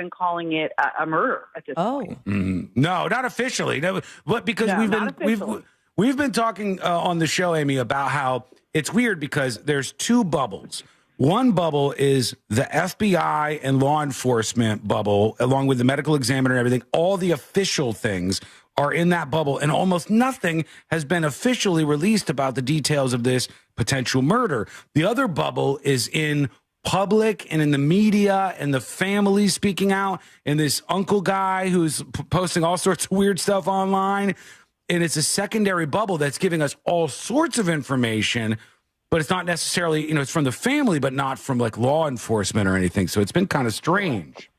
calling it a murder at this point. No, not officially. No, but because we've been talking on the show, Amy, about how it's weird because there's two bubbles. One bubble is the FBI and law enforcement bubble, along with the medical examiner and everything. All the official things are in that bubble, and almost nothing has been officially released about the details of this potential murder. The other bubble is in public and in the media and the family speaking out, and this uncle guy who's posting all sorts of weird stuff online. And it's a secondary bubble that's giving us all sorts of information, but it's not necessarily, it's from the family, but not from like law enforcement or anything. So it's been kind of strange.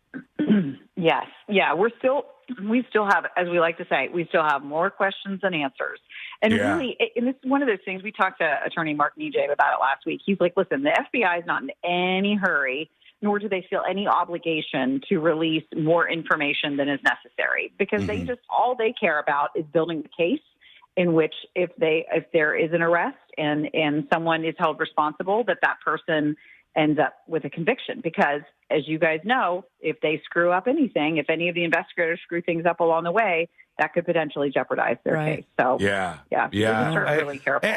Yes. Yeah. We still have, as we like to say, we still have more questions than answers. And really, and this is one of those things, we talked to attorney Mark Nijay about it last week. He's like, listen, the FBI is not in any hurry, nor do they feel any obligation to release more information than is necessary, because they just, all they care about is building the case in which if there is an arrest and someone is held responsible, that person ends up with a conviction. Because as you guys know, if they screw up anything, if any of the investigators screw things up along the way, that could potentially jeopardize their case. So really careful.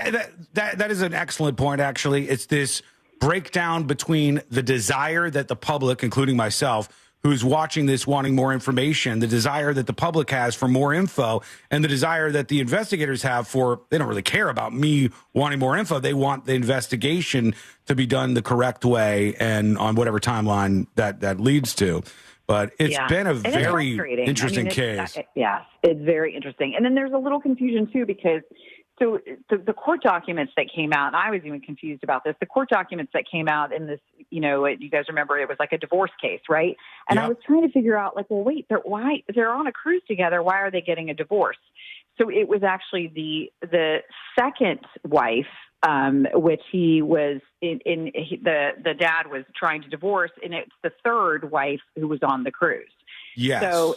That is an excellent point. Actually, it's this breakdown between the desire that the public, including myself, who's watching this wanting more information, the desire that the public has for more info, and the desire that the investigators have for, they don't really care about me wanting more info. They want the investigation to be done the correct way and on whatever timeline that leads to. But it's been a And it's very frustrating. interesting I mean, case. Yes, it's very interesting. And then there's a little confusion too, because so the court documents that came out, and I was even confused about this. The court documents that came out in this, you guys remember it was like a divorce case, right? And I was trying to figure out, like, well, wait, they're on a cruise together. Why are they getting a divorce? So it was actually the second wife, which he was the dad was trying to divorce, and it's the third wife who was on the cruise. Yes. So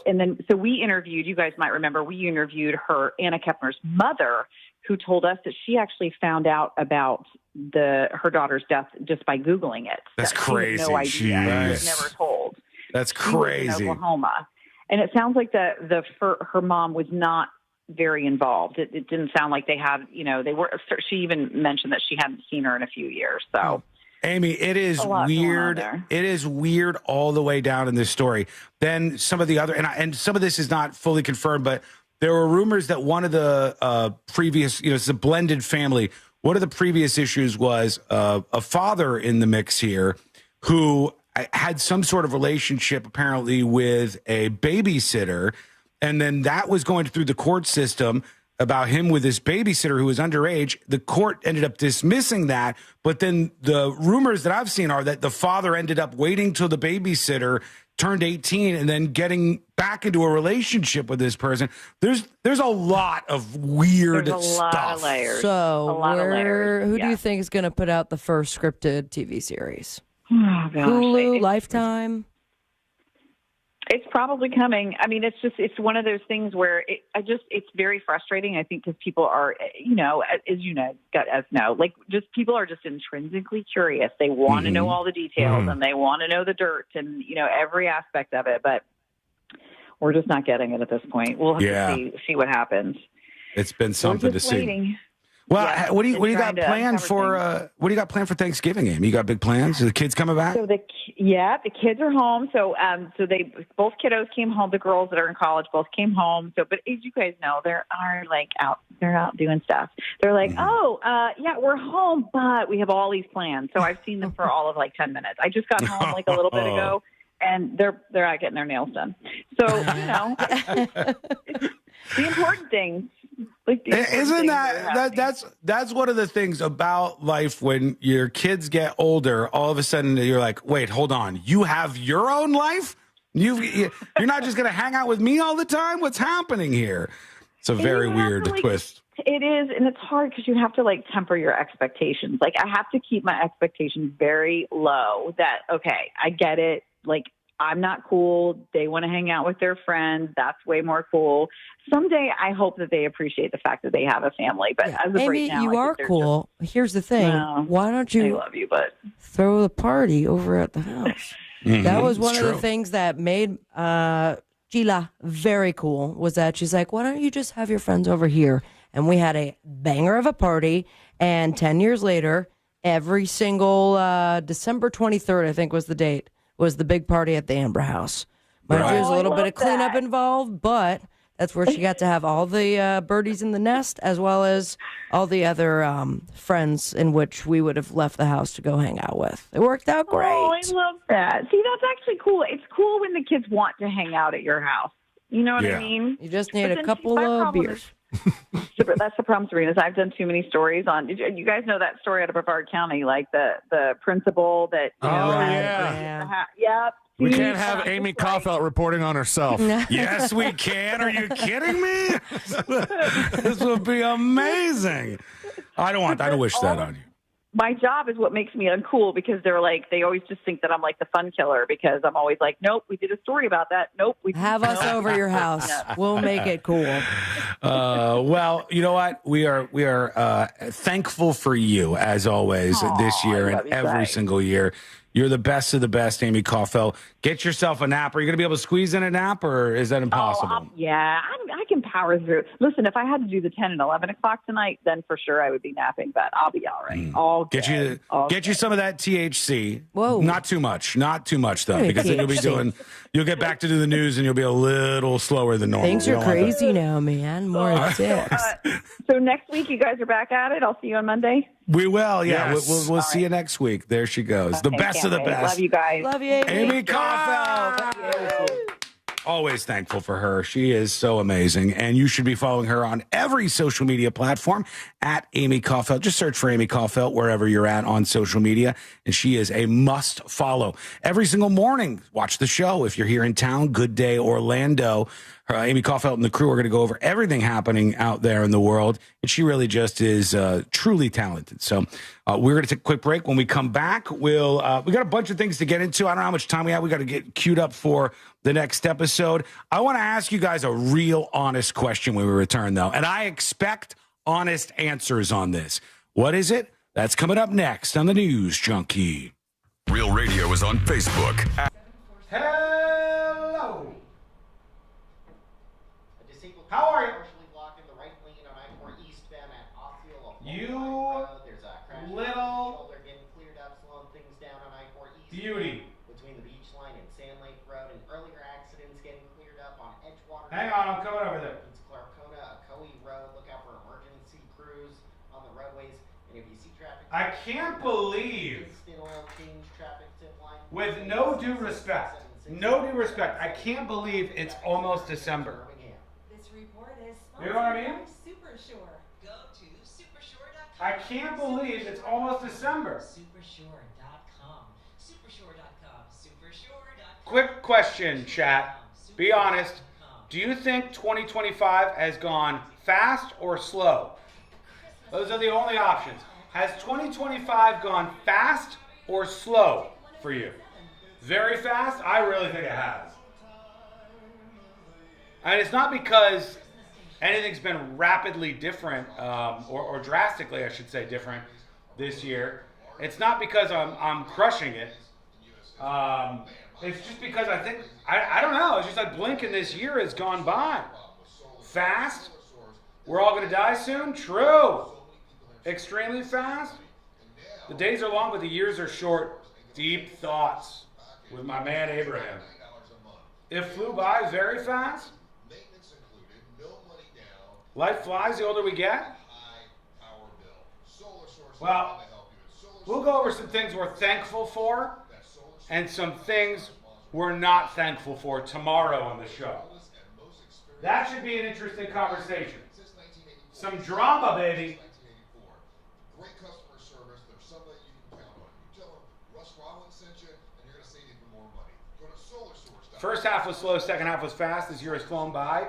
we interviewed, you guys might remember, we interviewed Anna Kepner's mother, who told us that she actually found out about her daughter's death just by Googling it. That's crazy. She had no idea. She was Jeez. never told. That's She was in crazy. Oklahoma. And it sounds like her mom was not very involved. It didn't sound like they had, they were, she even mentioned that she hadn't seen her in a few years. So Amy, it is weird. It is weird all the way down in this story. Then some of the other, and some of this is not fully confirmed, but there were rumors that one of the previous, it's a blended family. One of the previous issues was a father in the mix here who had some sort of relationship apparently with a babysitter. And then that was going through the court system about him with this babysitter who was underage. The court ended up dismissing that. But then the rumors that I've seen are that the father ended up waiting till the babysitter turned 18 and then getting back into a relationship with this person. There's a lot of weird There's a lot stuff. of layers. So, a lot of layers. who do you think is going to put out the first scripted TV series? Oh, gosh. Hulu, Lifetime? It's probably coming. I mean, it's one of those things where it's very frustrating. I think because people are, just people are just intrinsically curious. They want to know all the details and they want to know the dirt and, every aspect of it, but we're just not getting it at this point. We'll have to see what happens. It's been something to see. Waiting. Well, what do you got planned for? What do you got planned for Thanksgiving, Amy? You got big plans? Are the kids coming back? So the kids are home. So they both kiddos came home. The girls that are in college both came home. So, but as you guys know, they're out. They're out doing stuff. They're like, we're home, but we have all these plans. So I've seen them for all of 10 minutes. I just got home a little bit ago, and they're out getting their nails done. So it's the important things. Isn't that's one of the things about life when your kids get older? All of a sudden, you're like, wait, hold on, you have your own life. You're not just going to hang out with me all the time. What's happening here? It's a very weird twist. It is, and it's hard because you have to temper your expectations. I have to keep my expectations very low. That okay, I get it. I'm not cool. They want to hang out with their friends. That's way more cool. Someday, I hope that they appreciate the fact that they have a family. But as of Amy, right now, you are cool. Here's the thing. Why don't you? I love you, but throw the party over at the house? That was one of the things that made Gila very cool. Was that she's like, why don't you just have your friends over here? And we had a banger of a party. And 10 years later, every single December 23rd, I think was the date, was the big party at the Amber House. Mind you, there's a little bit of cleanup involved, but that's where she got to have all the birdies in the nest, as well as all the other friends in which we would have left the house to go hang out with. It worked out great. Oh, I love that. See, that's actually cool. It's cool when the kids want to hang out at your house. You know what I mean? You just need a couple of beers. That's the problem, Serena. Is I've done too many stories on. You guys know that story out of Brevard County, the principal that. Yep. We can't have Amy Kaufelt reporting on herself. Yes, we can. Are you kidding me? This would be amazing. I don't wish that on you. My job is what makes me uncool because they always just think that I'm the fun killer because I'm always like, nope, we did a story about that. Nope, we have us over your house. We'll make it cool. Well, you know what? We are thankful for you as always this year and every single year. You're the best of the best, Amy Kaufelt. Get yourself a nap. Are you going to be able to squeeze in a nap, or is that impossible? I can power through. Listen, if I had to do the 10 and 11 o'clock tonight, then for sure I would be napping, but I'll be all right. All Get good. get you some of that THC. Whoa. Not too much though, Hey, because then you'll get back to do the news and you'll be a little slower than normal. Things are crazy now, man. More tips. So next week you guys are back at it. I'll see you on Monday. We will, yeah. Yes. We'll see you next week. There she goes. The Okay, best of the can't wait. best. Love you guys. Love you, Amy. Amy Kaufeld. Always thankful for her. She is so amazing. And you should be following her on every social media platform at Amy Kaufeld. Just search for Amy Kaufeld wherever you're at on social media. And she is a must follow. Every single morning, watch the show. If you're here in town, Good Day Orlando. Amy Kaufeld and the crew are going to go over everything happening out there in the world. And she really just is truly talented. So we're going to take a quick break. When we come back, we got a bunch of things to get into. I don't know how much time we have. We got to get queued up for the next episode. I want to ask you guys a real honest question when we return, though. And I expect honest answers on this. What is it? That's coming up next on the News Junkie. Real Radio is on Facebook. Hello. How are you? You little beauty. Between the beach line and Sand Lake Road, and earlier accidents getting cleared up on Edgewater. Hang on, I'm coming over there. It's Clarkona, Ocoee Road. Look out for emergency crews on the roadways. And if you see traffic, I can't believe, instant oil change, traffic tip line. with no due respect, I can't believe it's almost December. This report is You know what I mean? Super Sure. Go to supersure.com. I can't believe it's almost December. Supersure.com. Supersure.com. Supersure.com. Quick question, chat. Be honest. Do you think 2025 has gone fast or slow? Those are the only options. Has 2025 gone fast or slow for you? Very fast? I really think it has. And it's not because anything's been rapidly different, or drastically, I should say, different this year. It's not because I'm crushing it. It's just because I think, I don't know, it's just like blinking this year has gone by. Fast? We're all going to die soon? True. Extremely fast? The days are long, but the years are short. Deep thoughts with my man Abraham. It flew by very fast. Life flies the older we get. Well, we'll go over some things we're thankful for and some things we're not thankful for tomorrow on the show. That should be an interesting conversation. Some drama, baby. Great customer service. There's somebody you can count on. You tell them Russ Rollins sent you, and you're going to save even more money. Go to SolarSource. First half was slow, second half was fast. This year has flown by.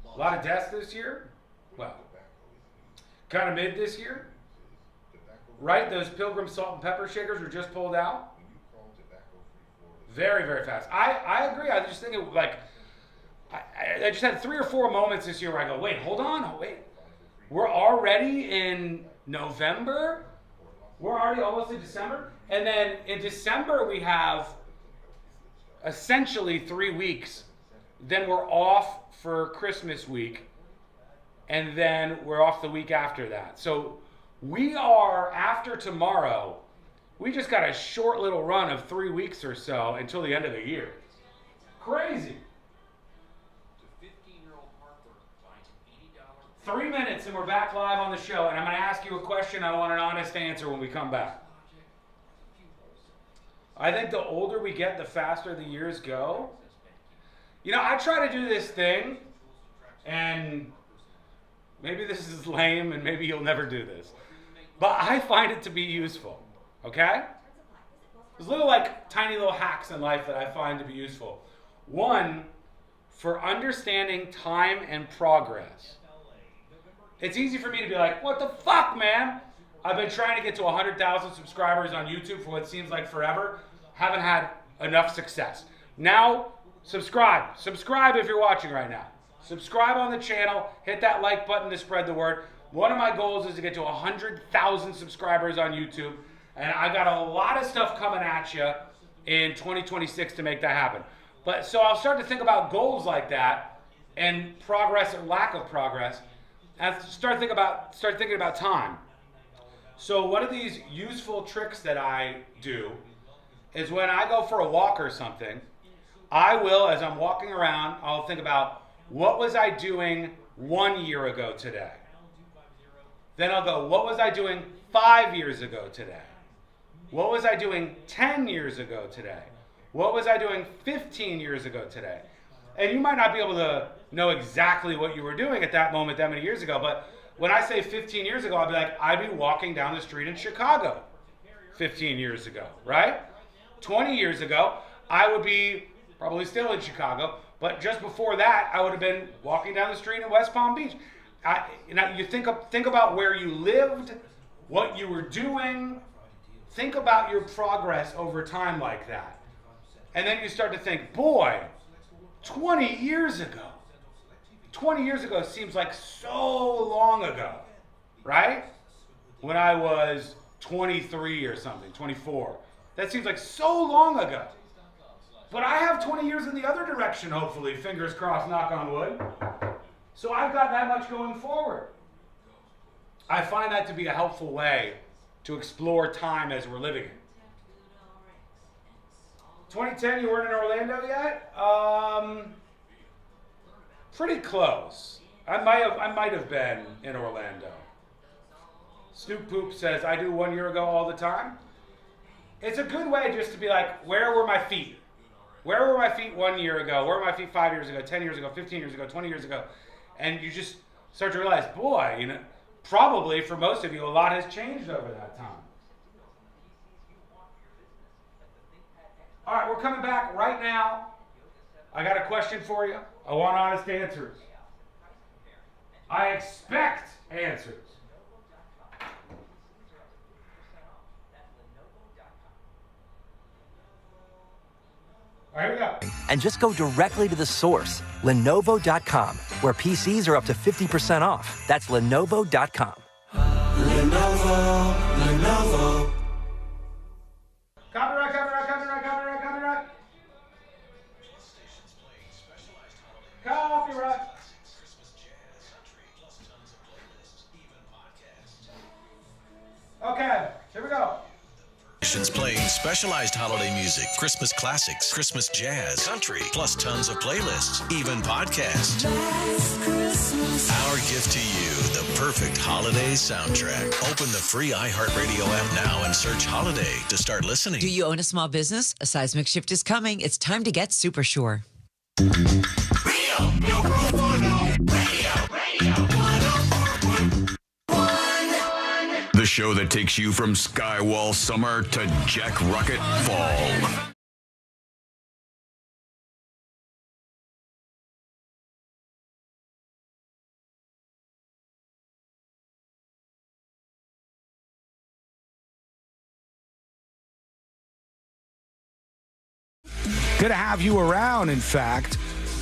A lot of deaths this year. Well, kind of mid this year. Right? Those Pilgrim salt and pepper shakers were just pulled out. Very, very fast. I agree. I just think it like I just had 3 or 4 moments this year where I go, wait, hold on, wait. We're already in November? We're already almost in December? And then in December we have essentially 3 weeks. Then we're off for Christmas week. And then we're off the week after that. So we are, after tomorrow, we just got a short little run of 3 weeks or so until the end of the year. Crazy. 3 minutes and we're back live on the show, and I'm going to ask you a question. I want an honest answer when we come back. I think the older we get, the faster the years go. You know, I try to do this thing, and maybe this is lame, and maybe you'll never do this, but I find it to be useful, okay? There's tiny little hacks in life that I find to be useful. One, for understanding time and progress. It's easy for me to be like, what the fuck, man? I've been trying to get to 100,000 subscribers on YouTube for what seems like forever. Haven't had enough success. Now, subscribe. Subscribe if you're watching right now. Subscribe on the channel. Hit that like button to spread the word. One of my goals is to get to 100,000 subscribers on YouTube. And I got a lot of stuff coming at you in 2026 to make that happen. So I'll start to think about goals like that. and progress or lack of progress, and start thinking about time. So one of these useful tricks that I do is when I go for a walk or something, I will, as I'm walking around, I'll think about what was I doing 1 year ago today. Then I'll go, what was I doing 5 years ago today? What was I doing 10 years ago today? What was I doing 15 years ago today? And you might not be able to know exactly what you were doing at that moment that many years ago, but when I say 15 years ago, I'll be like, I'd be walking down the street in Chicago 15 years ago, right? 20 years ago, I would be probably still in Chicago, but just before that, I would have been walking down the street in West Palm Beach. You think about where you lived, what you were doing. Think about your progress over time like that. And then you start to think, boy, 20 years ago seems like so long ago, right? When I was 23 or something, 24. That seems like so long ago. But I have 20 years in the other direction, hopefully, fingers crossed, knock on wood. So I've got that much going forward. I find that to be a helpful way to explore time as we're living it. 2010, you weren't in Orlando yet? Pretty close. I might have been in Orlando. Snoop Poop says, I do 1 year ago all the time. It's a good way just to be like, where were my feet? Where were my feet 1 year ago? Where were my feet 5 years ago, 10 years ago, 15 years ago, 20 years ago? And you just start to realize, boy, probably for most of you, a lot has changed over that time. All right, we're coming back right now. I got a question for you. I want honest answers. I expect answers. All right, here we go. And just go directly to the source, Lenovo.com, where PCs are up to 50% off. That's Lenovo.com. Lenovo. Copyright. Copyright. Okay, here we go. Playing specialized holiday music, Christmas classics, Christmas jazz, country, plus tons of playlists, even podcasts. Our gift to you, the perfect holiday soundtrack. Open the free iHeartRadio app now and search Holiday to start listening. Do you own a small business? A seismic shift is coming. It's time to get Super Sure. The show that takes you from Skywall summer to Jack Rocket fall. Good to have you around, in fact.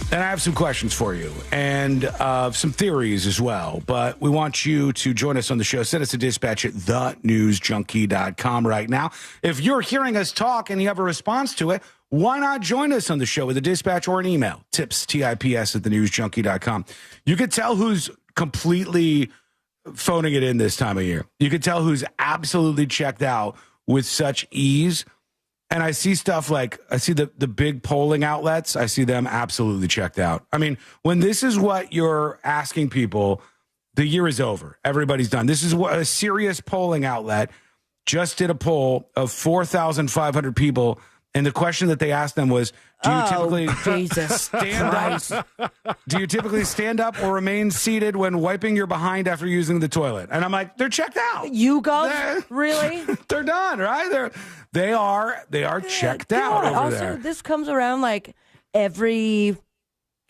And I have some questions for you and some theories as well. But we want you to join us on the show. Send us a dispatch at thenewsjunkie.com right now. If you're hearing us talk and you have a response to it, why not join us on the show with a dispatch or an email? TIPS at thenewsjunkie.com. You could tell who's completely phoning it in this time of year. You could tell who's absolutely checked out with such ease. And I see stuff like, I see the big polling outlets, I see them absolutely checked out. I mean, when this is what you're asking people, the year is over. Everybody's done. This is what a serious polling outlet just did a poll of 4,500 people. And the question that they asked them was, do you typically stand up? Do you typically stand up or remain seated when wiping your behind after using the toilet? And I'm like, they're checked out. You go? Really? They're done, right? They are checked out over also, there. This comes around like every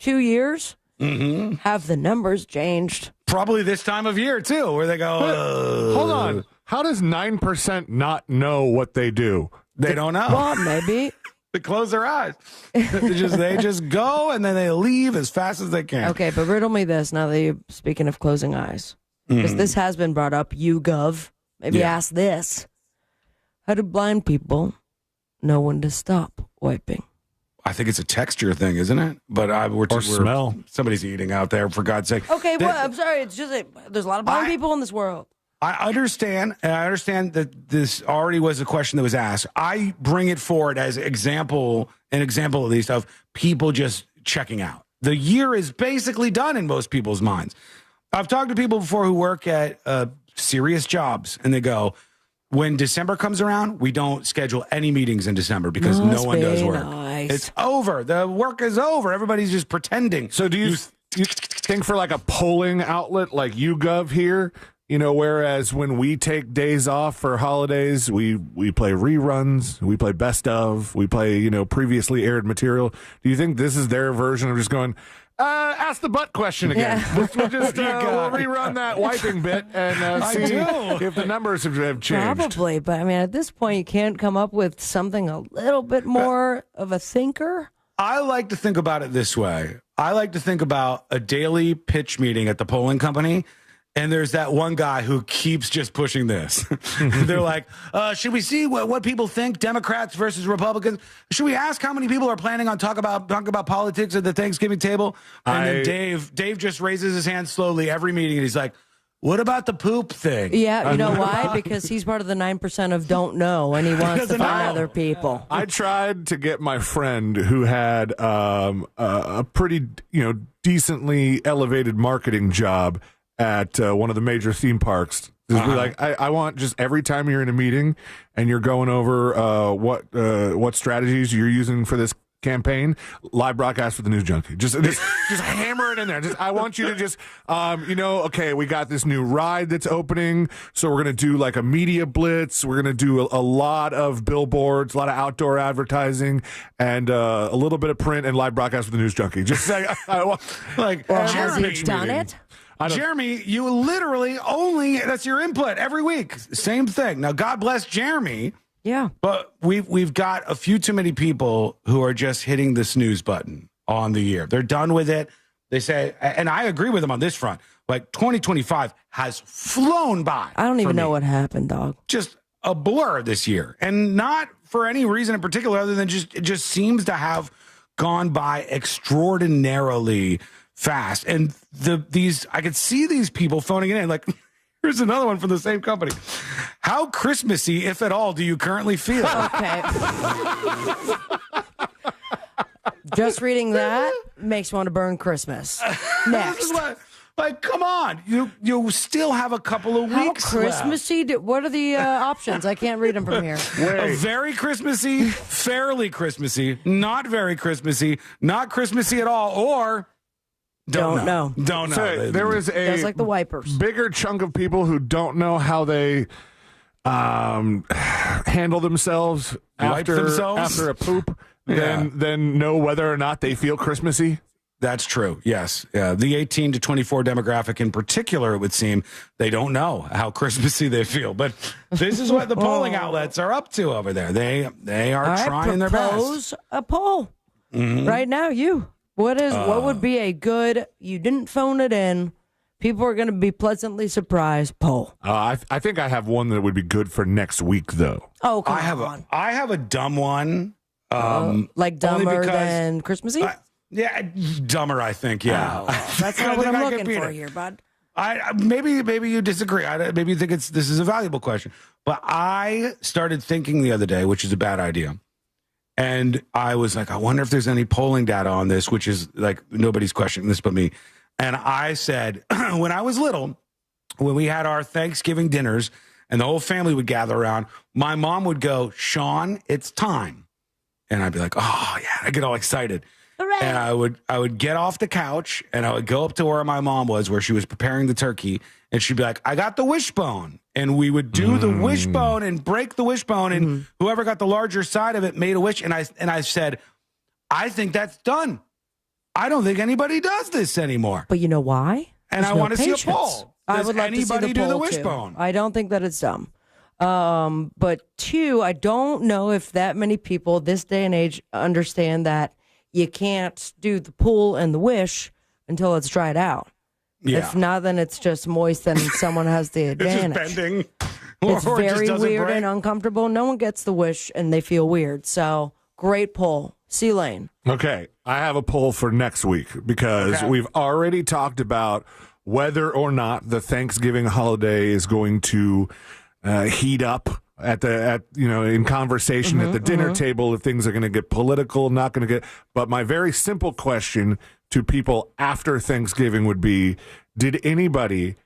2 years. Mm-hmm. Have the numbers changed? Probably this time of year, too, where they go, hold on. How does 9% not know what they do? They don't know. Well, maybe. They close their eyes. They just go and then they leave as fast as they can. Okay, but riddle me this now that you're speaking of closing eyes. Because this has been brought up, YouGov. Maybe ask this. How do blind people know when to stop wiping? I think it's a texture thing, isn't it? But we're smell. Somebody's eating out there, for God's sake. Okay, well, I'm sorry. It's just there's a lot of blind people in this world. I understand, and I understand that this already was a question that was asked. I bring it forward as an example at least of people just checking out. The year is basically done in most people's minds. I've talked to people before who work at serious jobs, and they go, when December comes around, we don't schedule any meetings in December because no one does work. Nice. It's over. The work is over. Everybody's just pretending. So do you think for like a polling outlet like YouGov here, whereas when we take days off for holidays, we play reruns, we play best of, we play, previously aired material. Do you think this is their version of just going, ask the butt question again? Yeah. We'll just we'll rerun that wiping bit and see if the numbers have changed. Probably, but I mean, at this point, you can't come up with something a little bit more of a thinker? I like to think about it this way. I like to think about a daily pitch meeting at the polling company, and there's that one guy who keeps just pushing this. They're like, should we see what people think, Democrats versus Republicans? Should we ask how many people are planning on talking about politics at the Thanksgiving table? And then Dave just raises his hand slowly every meeting, and he's like, what about the poop thing? Yeah, you know why? Because he's part of the 9% of don't know, and he wants to find other people. I tried to get my friend who had a pretty, decently elevated marketing job at one of the major theme parks. Just be like, I want just every time you're in a meeting and you're going over what strategies you're using for this campaign, live broadcast with the News Junkie. Just hammer it in there. I want you to just, okay, we got this new ride that's opening, so we're going to do like a media blitz. We're going to do a lot of billboards, a lot of outdoor advertising, and a little bit of print and live broadcast with the News Junkie. Just say, has he done it? Jeremy, you literally that's your input every week. Same thing. Now, God bless Jeremy. Yeah. But we've got a few too many people who are just hitting the snooze button on the year. They're done with it. They say, and I agree with them on this front, like 2025 has flown by. I don't even know what happened, dog. Just a blur this year. And not for any reason in particular other than it just seems to have gone by extraordinarily fast. And I could see these people phoning it in like, here's another one from the same company. How Christmassy, if at all, do you currently feel? Okay. Just reading that makes me want to burn Christmas. Next. Come on. You still have a couple of weeks How Christmassy? What are the options? I can't read them from here. A very Christmassy, fairly Christmassy, not very Christmassy, not Christmassy at all, or... Don't know. So there was just like the wipers. Bigger chunk of people who don't know how they handle themselves after a poop than know whether or not they feel Christmassy. That's true. Yes. The 18 to 24 demographic in particular, it would seem, they don't know how Christmassy they feel. But this is what the polling outlets are up to over there. They are trying their best. Propose a poll right now. What would be a good, you didn't phone it in, people are going to be pleasantly surprised poll? I think I have one that would be good for next week, though. Oh, come on. I have a dumb one. Like dumber than Christmassy? Dumber, I think, yeah. Oh, that's not what I'm looking for here, bud. Maybe you disagree. Maybe you think this is a valuable question. But I started thinking the other day, which is a bad idea. And I was like, I wonder if there's any polling data on this, which is like nobody's questioning this but me. And I said, when I was little, when we had our Thanksgiving dinners and the whole family would gather around, my mom would go, Sean, it's time. And I'd be like, oh, yeah, I get all excited. Hooray. And I would get off the couch and I would go up to where my mom was, where she was preparing the turkey. And she'd be like, I got the wishbone. And we would do the wishbone and break the wishbone. And whoever got the larger side of it made a wish. And I said, I think that's done. I don't think anybody does this anymore. But you know why? And I want to see a poll. I would like to see the do poll the wishbone? I don't think that it's dumb. But two, I don't know if that many people this day and age understand that you can't do the pull and the wish until it's dried out. Yeah. If not, then it's just moist and someone has the advantage. It's just bending. It's or very just weird break. and uncomfortable. No one gets the wish and they feel weird. So great poll. C Lane. Okay, I have a poll for next week because we've already talked about whether or not the Thanksgiving holiday is going to heat up in conversation at the dinner table, if things are going to get political, not going to get. But my very simple question to people after Thanksgiving would be: did anybody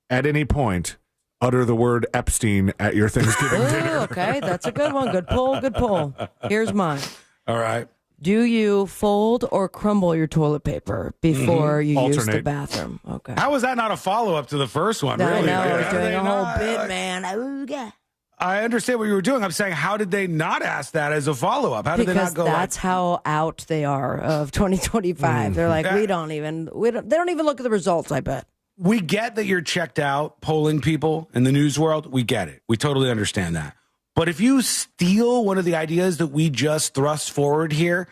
at any point utter the word Epstein at your Thanksgiving dinner? Okay, that's a good one. Good pull. Good pull. Here's mine. All right. Do you fold or crumble your toilet paper before you use the Alternate. bathroom? Okay. How was that not a follow-up to the first one? I Really? know, I was How doing they a whole not- bit, man. Ooga. I understand what you were doing. I'm saying, how did they not ask that as a follow-up? How did they Because not go that's how out they are of 2025. They're like, Yeah. they don't even look at the results, I bet. We get that you're checked out polling people in the news world. We get it. We totally understand that. But if you steal one of the ideas that we just thrust forward here,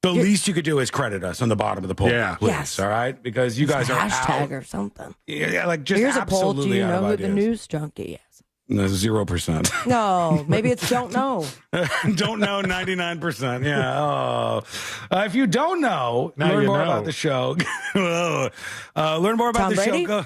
the least you could do is credit us on the bottom of the poll. Yeah. Please, Yes. all right? Because you guys are hashtag out. or something. Yeah, like just Here's a poll. Do absolutely you out know of who the ideas. news junkie is? No, 0%. No, maybe it's don't know. Don't know 99%. Yeah. Oh. If you don't know, Now learn you more know. about the show. Learn more about Tom the Brady? show.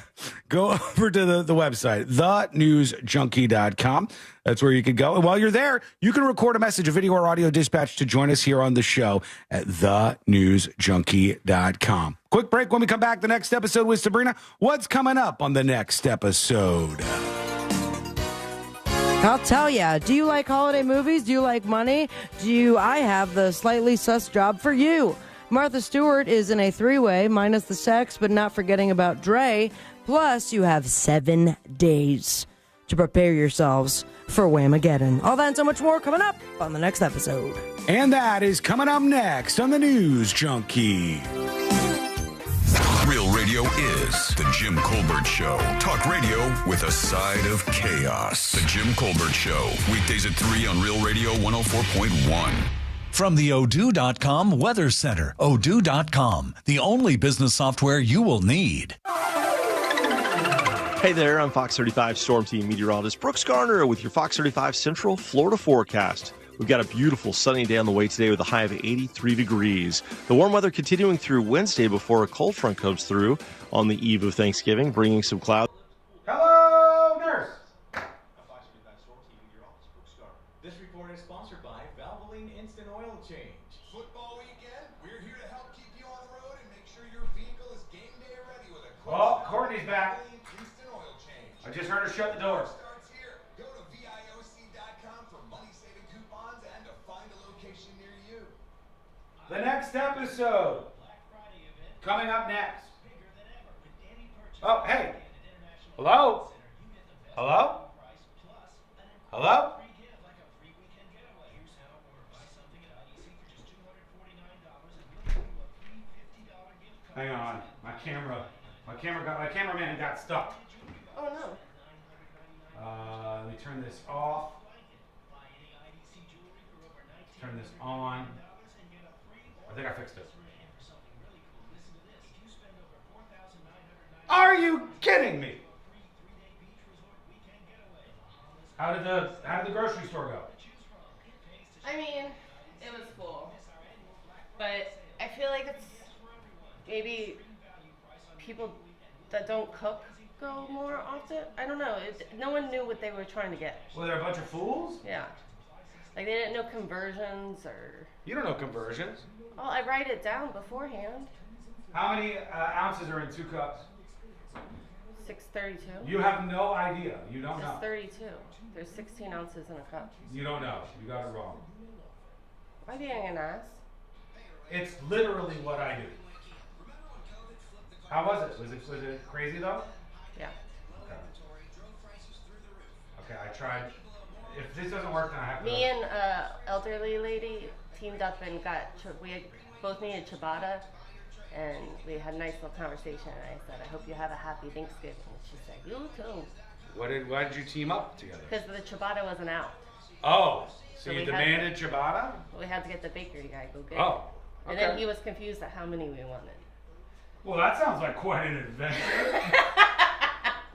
Go over to the website, thenewsjunkie.com. That's where you can go. And while you're there, you can record a message, a video or audio dispatch to join us here on the show at thenewsjunkie.com. Quick break. When we come back, the next episode with Sabrina. What's coming up on the next episode? I'll tell ya. Do you like holiday movies? Do you like money? I have the slightly sus job for you. Martha Stewart is in a three-way, minus the sex, but not forgetting about Dre. Plus, you have 7 days to prepare yourselves for Whamageddon. All that and so much more coming up on the next episode. And that is coming up next on the News Junkie. Real radio is The Jim Colbert Show. Talk radio with a side of chaos. The Jim Colbert Show. Weekdays at 3 on Real Radio 104.1. From the Odoo.com Weather Center, Odoo.com, the only business software you will need. Hey there, I'm Fox 35 Storm Team meteorologist Brooks Garner with your Fox 35 Central Florida forecast. We've got a beautiful sunny day on the way today with a high of 83 degrees. The warm weather continuing through Wednesday before a cold front comes through on the eve of Thanksgiving, bringing some clouds. Hello, nurse. This report is sponsored by Valvoline Instant Oil Change. Football weekend, we're here to help keep you on the road and make sure your vehicle is game day ready with a Oh, Courtney's back. Instant Oil Change. I just heard her shut the doors. Starts here. Go to VIOC.com for money-saving coupons and to find a location near you. The next episode. Coming up next. Oh, hey. Hello? Hello? Hello? Hang on. My cameraman got stuck. Oh, no. Let me turn this off. Turn this on. I think I fixed it. Are you kidding me? How did the grocery store go? I mean, it was full. But I feel like it's maybe people that don't cook go more often. I don't know. No one knew what they were trying to get. Were there a bunch of fools? Yeah. Like they didn't know conversions or... You don't know conversions. Oh, I write it down beforehand. How many ounces are in 2 cups? 632. You have no idea. You don't It's know. 32. There's 16 ounces in a cup. You don't know. You got it wrong. Am I being an ass? It's literally what I do. How was it? Was it crazy though? Yeah. Okay, I tried. If this doesn't work, then I have to. Me and elderly lady teamed up and we both needed ciabatta, and we had a nice little conversation. And I said, "I hope you have a happy Thanksgiving." And she said, "You too." Why did you team up together? Because the ciabatta wasn't out. Oh, so you we demanded ciabatta? We had to get the bakery guy go get Oh, it. And okay. then he was confused at how many we wanted. Well, that sounds like quite an adventure.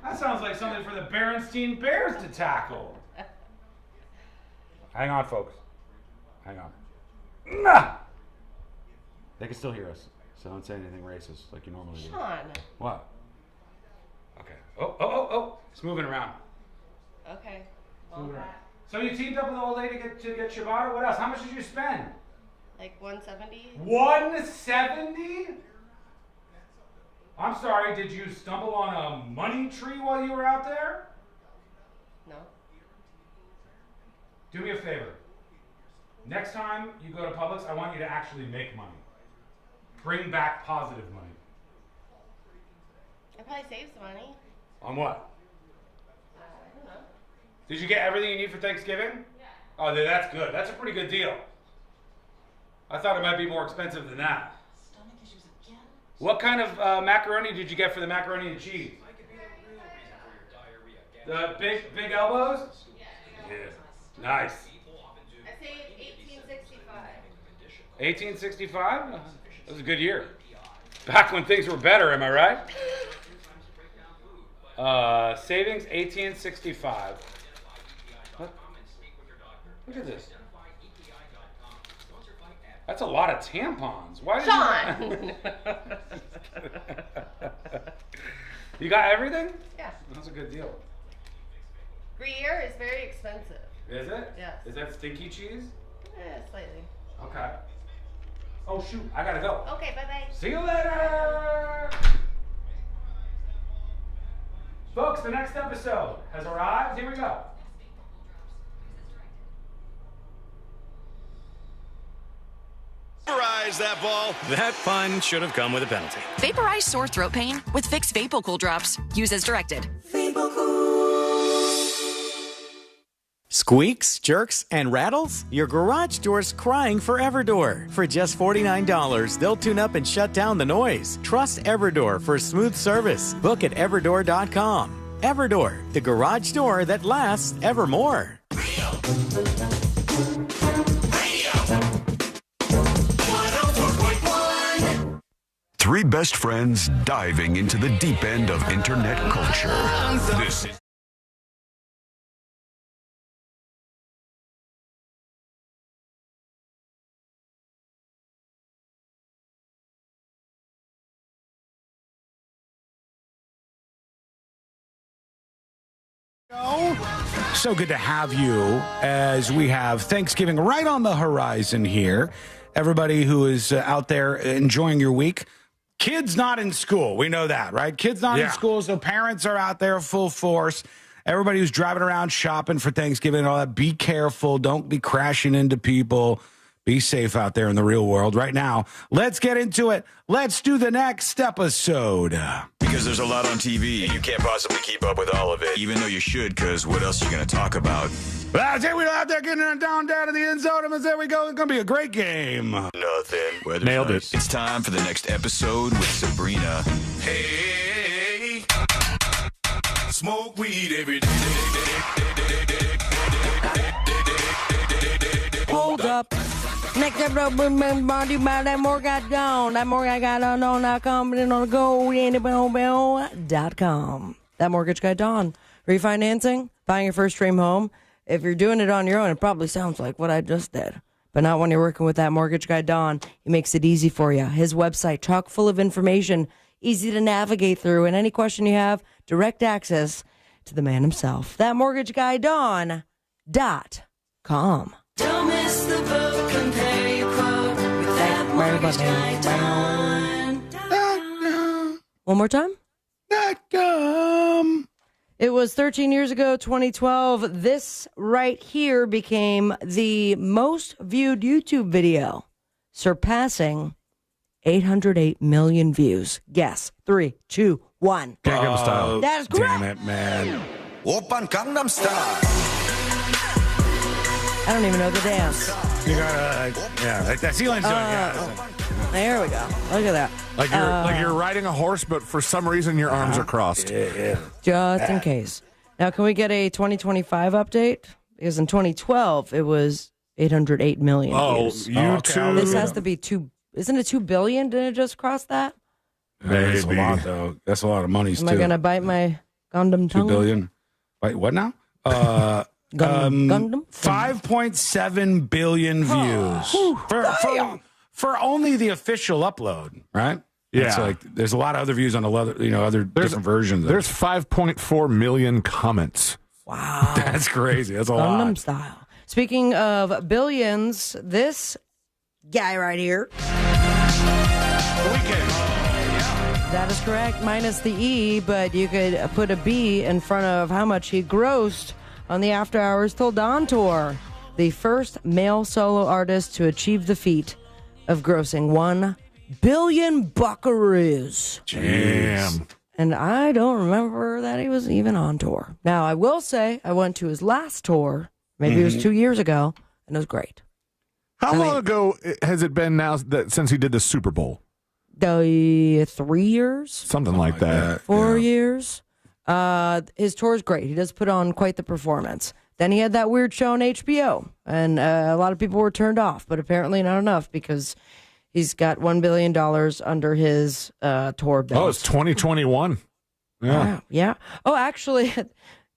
That sounds like something for the Berenstein Bears to tackle. Hang on, folks. Hang on. They can still hear us, so don't say anything racist like you normally do. Sean. What? Okay. Oh. It's moving around. Okay. Moving around. So you teamed up with the old lady to get ciabatta? What else? How much did you spend? Like 170. 170? I'm sorry, did you stumble on a money tree while you were out there? No. Do me a favor. Next time you go to Publix, I want you to actually make money. Bring back positive money. I probably saved some money. On what? I don't know. Did you get everything you need for Thanksgiving? Yeah. Oh, that's good. That's a pretty good deal. I thought it might be more expensive than that. Stomach issues again? What kind of macaroni did you get for the macaroni and cheese? The big elbows? Yeah. Nice. I saved 1865. 1865? That was a good year. Back when things were better, am I right? Savings 1865. What? Look at this. That's a lot of tampons. Why did Sean! You got everything? Yeah. That's a good deal. Gruyere is very expensive. Is it? Yes. Is that stinky cheese? Slightly. Okay. Oh shoot, I gotta go. Okay, bye-bye. See you later! Folks, the next episode has arrived. Here we go. Vaporize that ball. That fun should have come with a penalty. Vaporize sore throat pain with Vicks VapoCool drops. Use as directed. Squeaks, jerks, and rattles? Your garage door's crying for Everdoor. For just $49, they'll tune up and shut down the noise. Trust Everdoor for smooth service. Book at everdoor.com. Everdoor, the garage door that lasts evermore. Three best friends diving into the deep end of internet culture. This is So good to have you as we have Thanksgiving right on the horizon here. Everybody who is out there enjoying your week. Kids not in school. We know that, right? Kids not in school, so parents are out there full force. Everybody who's driving around shopping for Thanksgiving and all that, be careful. Don't be crashing into people. Be safe out there in the real world right now. Let's get into it. Let's do the next episode. because there's a lot on TV and you can't possibly keep up with all of it, even though you should, because what else are you going to talk about? Well, I say we're out there getting down to the end zone, and there we go. It's going to be a great game. Nothing. Nailed it. It's time for the next episode with Sabrina. Hey, smoke weed every day. Hold up. Next episode, brought to you by That More Got Gone. That More Got Gone.com and on the go, anybell.com. That Mortgage Guy Dawn. Refinancing, buying your first dream home. If you're doing it on your own, it probably sounds like what I just did. But not when you're working with That Mortgage Guy Dawn. He makes it easy for you. His website, chock full of information, easy to navigate through. And any question you have, direct access to the man himself. ThatMortgageGuyDawn.com. Don't miss the boat, compare your quote with That Mortgage Guy Dawn. One more time? It was 13 years ago, 2012. This right here became the most viewed YouTube video, surpassing 808 million views. Guess. 3, 2, 1. Gangnam Style. That is correct. Damn it, man. Open Gangnam Style. I don't even know the dance. You gotta, like that ceiling's doing. There we go. Look at that. Like you're riding a horse, but for some reason your arms are crossed. Just in case. Now, can we get a 2025 update? Because in 2012, it was 808 million views. YouTube. This has to be 2. Isn't it 2 billion? Didn't it just cross that? That's a lot, though. That's a lot of money, Am I going to bite my Gundam tongue? 2 billion. Wait, what now? Gundam? 5.7 billion views for only the official upload, right? Yeah. It's like there's a lot of other views on other different versions. There's 5.4 million comments. Wow. That's crazy. That's a Gundam lot. style. Speaking of billions, this guy right here. That is correct, minus the E, but you could put a B in front of how much he grossed on the After Hours Till Dawn tour. The first male solo artist to achieve the feat of grossing 1 billion buckaroos. Damn. And I don't remember that he was even on tour. Now, I will say I went to his last tour, maybe it was 2 years ago, and it was great. How long ago has it been now since he did the Super Bowl? 3 years? Something like that. 4 years. His tour is great. He does put on quite the performance. Then he had that weird show on HBO, and a lot of people were turned off, but apparently not enough because he's got $1 billion under his tour belt. Oh, it's 2021. Yeah. Wow. Yeah. Oh, actually,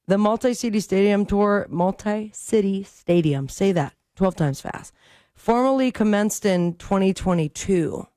the Multi-City Stadium tour, Multi-City Stadium, say that 12 times fast, formally commenced in 2022.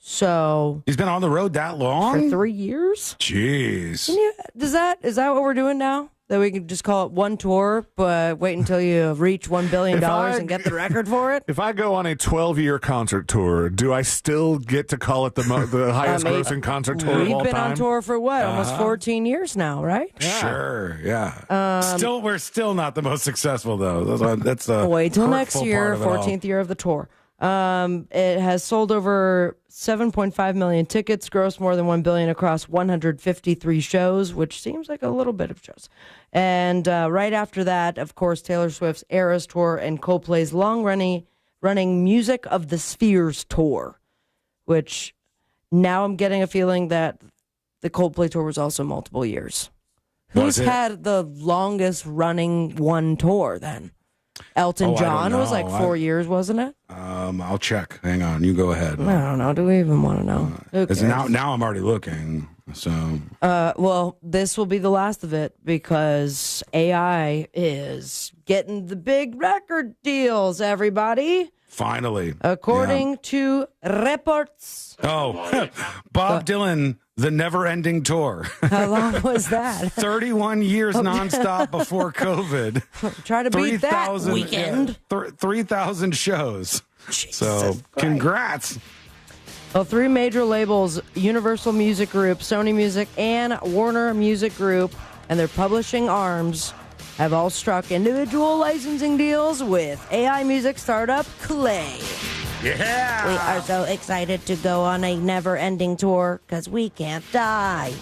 So he's been on the road that long? For 3 years? Jeez. Is that what we're doing now? That we can just call it one tour, but wait until you reach $1 billion and get the record for it? If I go on a 12-year concert tour, do I still get to call it the highest grossing concert tour of all time? We've been on tour for what? Almost 14 years now, right? Yeah. Sure, yeah. We're still not the most successful, though. That's wait till next hurtful year, part of it 14th year of the tour. It has sold over 7.5 million tickets, grossed more than $1 billion across 153 shows, which seems like a little bit of shows. And right after that, of course, Taylor Swift's Eras Tour and Coldplay's long-running Music of the Spheres Tour, which now I'm getting a feeling that the Coldplay tour was also multiple years. Who's had the longest running one tour then? Elton John was like 4 years, wasn't it? I'll check. Hang on. You go ahead. I don't know. Do we even want to know? Because now I'm already looking. So. Well, this will be the last of it because AI is getting the big record deals, everybody. Finally. According to reports. Oh, Bob Dylan, the never-ending tour. How long was that? 31 years nonstop before COVID. Try to beat that weekend. 3,000 shows. So, congrats. Well, 3 major labels, Universal Music Group, Sony Music, and Warner Music Group, and their publishing arms have all struck individual licensing deals with AI music startup Clay. Yeah! We are so excited to go on a never-ending tour because we can't die.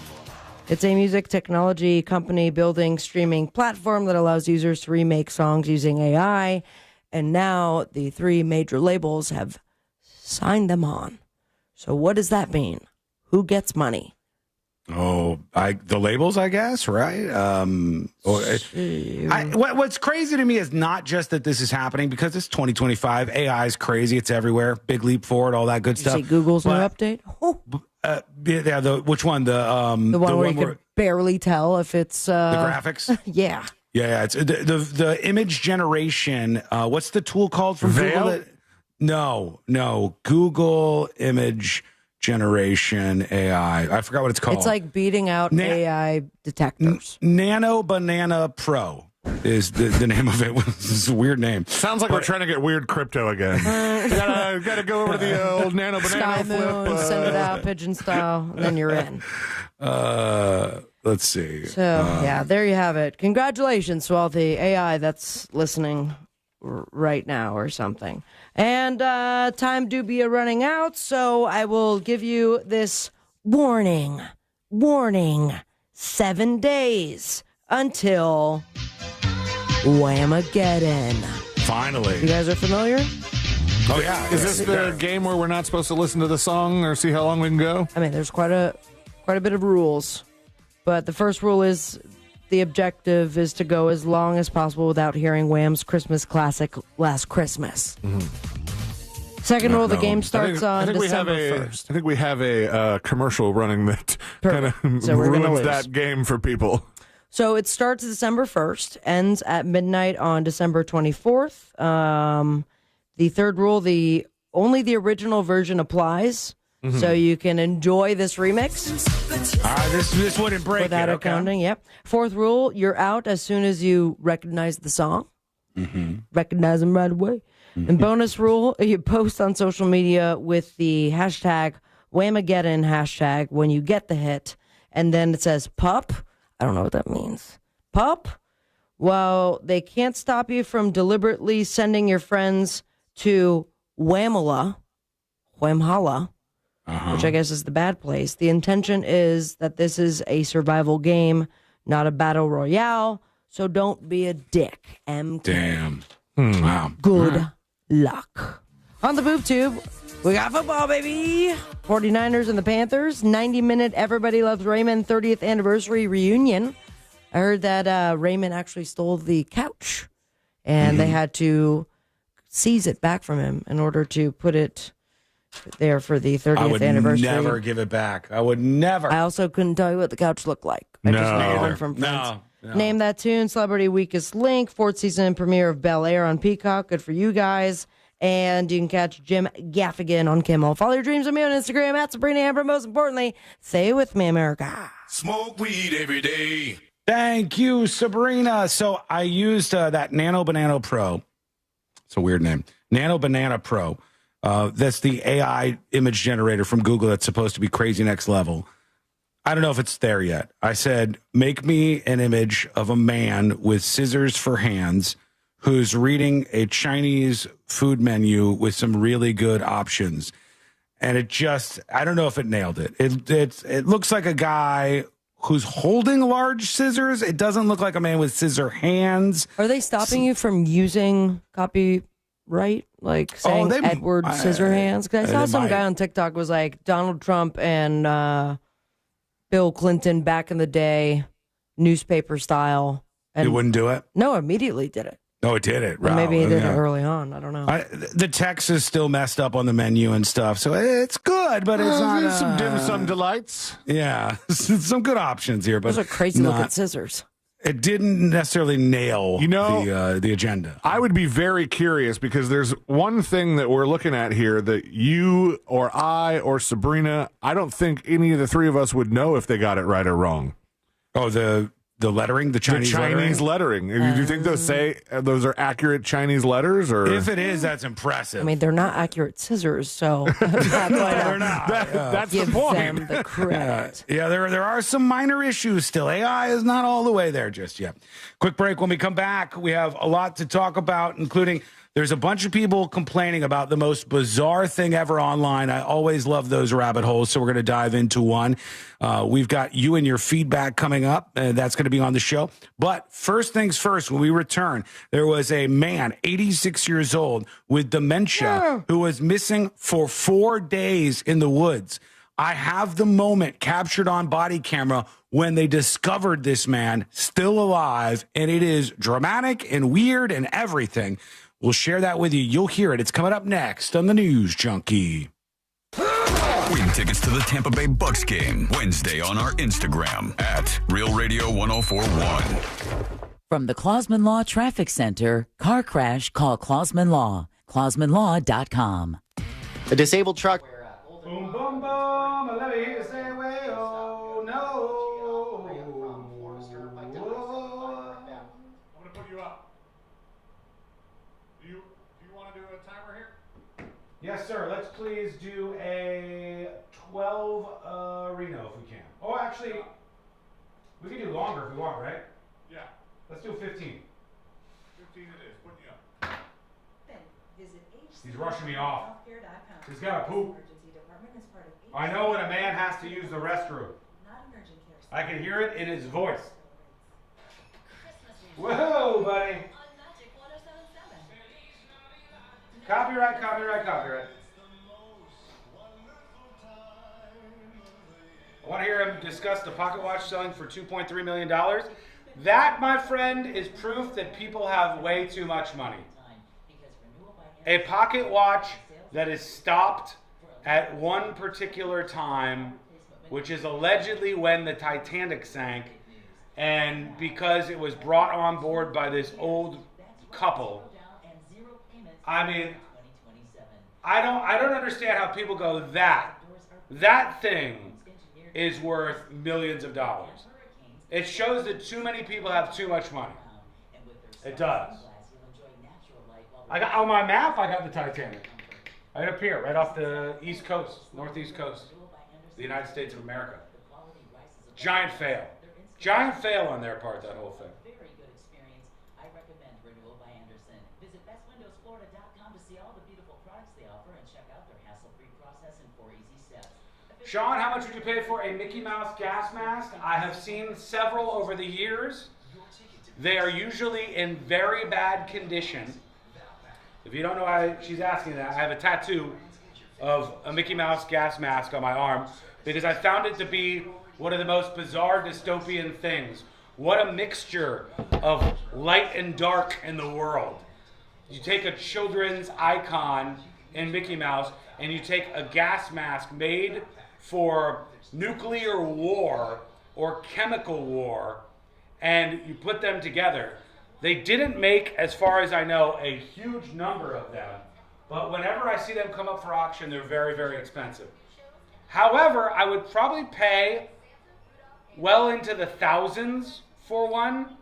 It's a music technology company building streaming platform that allows users to remake songs using AI, and now the 3 major labels have signed them on. So what does that mean? Who gets money? Oh, the labels, I guess, right? What's crazy to me is not just that this is happening because it's 2025. AI is crazy. It's everywhere. Big leap forward, all that good stuff. See Google's new update? Oh. Which one? The one where you could barely tell if it's... the graphics? Yeah. Yeah, it's the image generation. What's the tool called from Google? No. Google image generation AI. I forgot what it's called. It's like beating out AI detectors. Nano Banana Pro is the name of it. It's a weird name. Sounds like we're trying to get weird crypto again. gotta go over to the old Nano Banana Sky flip. Moon, send it out pigeon style, and then you're in. Let's see. So, yeah, there you have it. Congratulations to all the AI that's listening right now or something. And time do be running out, so I will give you this warning. 7 days until Whamageddon. Finally. You guys are familiar? Oh, yeah. Is this the game where we're not supposed to listen to the song or see how long we can go? I mean, there's quite a bit of rules. But the first rule is the objective is to go as long as possible without hearing Wham's Christmas classic Last Christmas. Mm-hmm. Second rule, the game starts on December 1st. I think we have a commercial running that kind of So ruins that game for people. So it starts December 1st, ends at midnight on December 24th. The third rule, only the original version applies, so you can enjoy this remix. This wouldn't break without it. accounting. Yep. Fourth rule, you're out as soon as you recognize the song. Recognize them right away. And bonus rule, you post on social media with the hashtag Whamageddon hashtag when you get the hit, and then it says pup. I don't know what that means. Pup? Well, they can't stop you from deliberately sending your friends to Whamala, which I guess is the bad place. The intention is that this is a survival game, not a battle royale, so don't be a dick, MK. Damn. Wow. Good luck. On the boob tube, we got football, baby. 49ers and the Panthers. 90-minute Everybody Loves Raymond 30th anniversary reunion. I heard that Raymond actually stole the couch, and they had to seize it back from him in order to put it there for the 30th anniversary. I would never give it back. I would never. I also couldn't tell you what the couch looked like. I just know one from friends. No. Name that tune, Celebrity Weakest Link, fourth season premiere of Bel Air on Peacock. Good for you guys. And you can catch Jim Gaffigan on Kimmel. Follow your dreams of me on Instagram at Sabrina Amber. Most importantly, say it with me, America. Smoke weed every day. Thank you, Sabrina. So I used that Nano Banana Pro. It's a weird name. Nano Banana Pro. That's the AI image generator from Google that's supposed to be crazy next level. I don't know if it's there yet. I said, make me an image of a man with scissors for hands who's reading a Chinese food menu with some really good options. And I don't know if it nailed it. It looks like a guy who's holding large scissors. It doesn't look like a man with scissor hands. Are they stopping you from using copyright? Like saying Edward Scissorhands? Because I saw some guy on TikTok was like Donald Trump and Bill Clinton back in the day, newspaper style. And it wouldn't do it? No, immediately did it. No, it did it. Well, maybe he did it early on. I don't know. The text is still messed up on the menu and stuff, so it's good, but it's not some dim sum delights. Yeah, some good options here, but those are crazy looking scissors. It didn't necessarily nail the agenda. I would be very curious because there's one thing that we're looking at here that you or I or Sabrina, I don't think any of the three of us would know if they got it right or wrong. Oh, the lettering, the Chinese lettering. Do you think those are accurate Chinese letters? Or if it is, that's impressive. I mean, they're not accurate scissors, so they're not. That's give the point. them the credit. Yeah, there are some minor issues still. AI is not all the way there just yet. Quick break. When we come back, we have a lot to talk about, including there's a bunch of people complaining about the most bizarre thing ever online. I always love those rabbit holes, so we're going to dive into one. We've got you and your feedback coming up, and that's going to be on the show. But first things first, when we return, there was a man, 86 years old, with dementia who was missing for 4 days in the woods. I have the moment captured on body camera when they discovered this man still alive, and it is dramatic and weird and everything. We'll share that with you. You'll hear it. It's coming up next on the News Junkie. Win tickets to the Tampa Bay Bucks game Wednesday on our Instagram at Real Radio 1041. From the Clausman Law Traffic Center, car crash, call Clausman Law. ClausmanLaw.com. A disabled truck. Boom, boom, boom. Let me hear you say, way, oh, no. I'm going to put you up. Do you want to do a timer here? Yes, sir. Let's please do a 12 Reno if we can. Oh, actually, we can do longer if we want, right? Yeah. Let's do 15. 15 it is. Putting you up. He's rushing me off. He's got to poop. I know when a man has to use the restroom. I can hear it in his voice. Whoa, buddy. Copyright. I want to hear him discuss the pocket watch selling for $2.3 million. That, my friend, is proof that people have way too much money. A pocket watch that is stopped at one particular time, which is allegedly when the Titanic sank, And because it was brought on board by this old couple, I mean, I don't understand how people go, that thing is worth millions of dollars. It shows that too many people have too much money. It does. I got on my map. I got the Titanic right up here, right off the East Coast, Northeast Coast, the United States of America. Giant fail. Giant fail on their part, that whole thing. Very good experience. I recommend Renewal by Anderson. Visit bestwindowsflorida.com to see all the beautiful products they offer and check out their hassle-free process and 4 easy steps. Sean, how much would you pay for a Mickey Mouse gas mask? I have seen several over the years. They are usually in very bad condition. If you don't know why she's asking that, I have a tattoo of a Mickey Mouse gas mask on my arm because I found it to be one of the most bizarre dystopian things. What a mixture of light and dark in the world. You take a children's icon in Mickey Mouse and you take a gas mask made for nuclear war or chemical war and you put them together. They didn't make, as far as I know, a huge number of them, but whenever I see them come up for auction, they're very, very expensive. However, I would probably pay well into the thousands for one,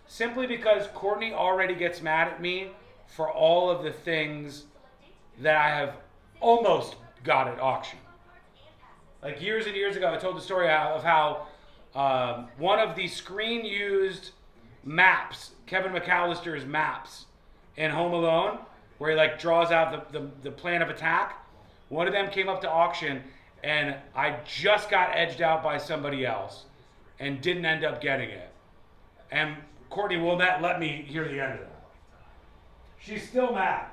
simply because Courtney already gets mad at me for all of the things that I have almost got at auction. Like years and years ago, I told the story of how one of the screen-used maps, Kevin McAllister's maps in Home Alone, where he like draws out the plan of attack, one of them came up to auction and I just got edged out by somebody else and didn't end up getting it. And Courtney will not let me hear the end of that. She's still mad.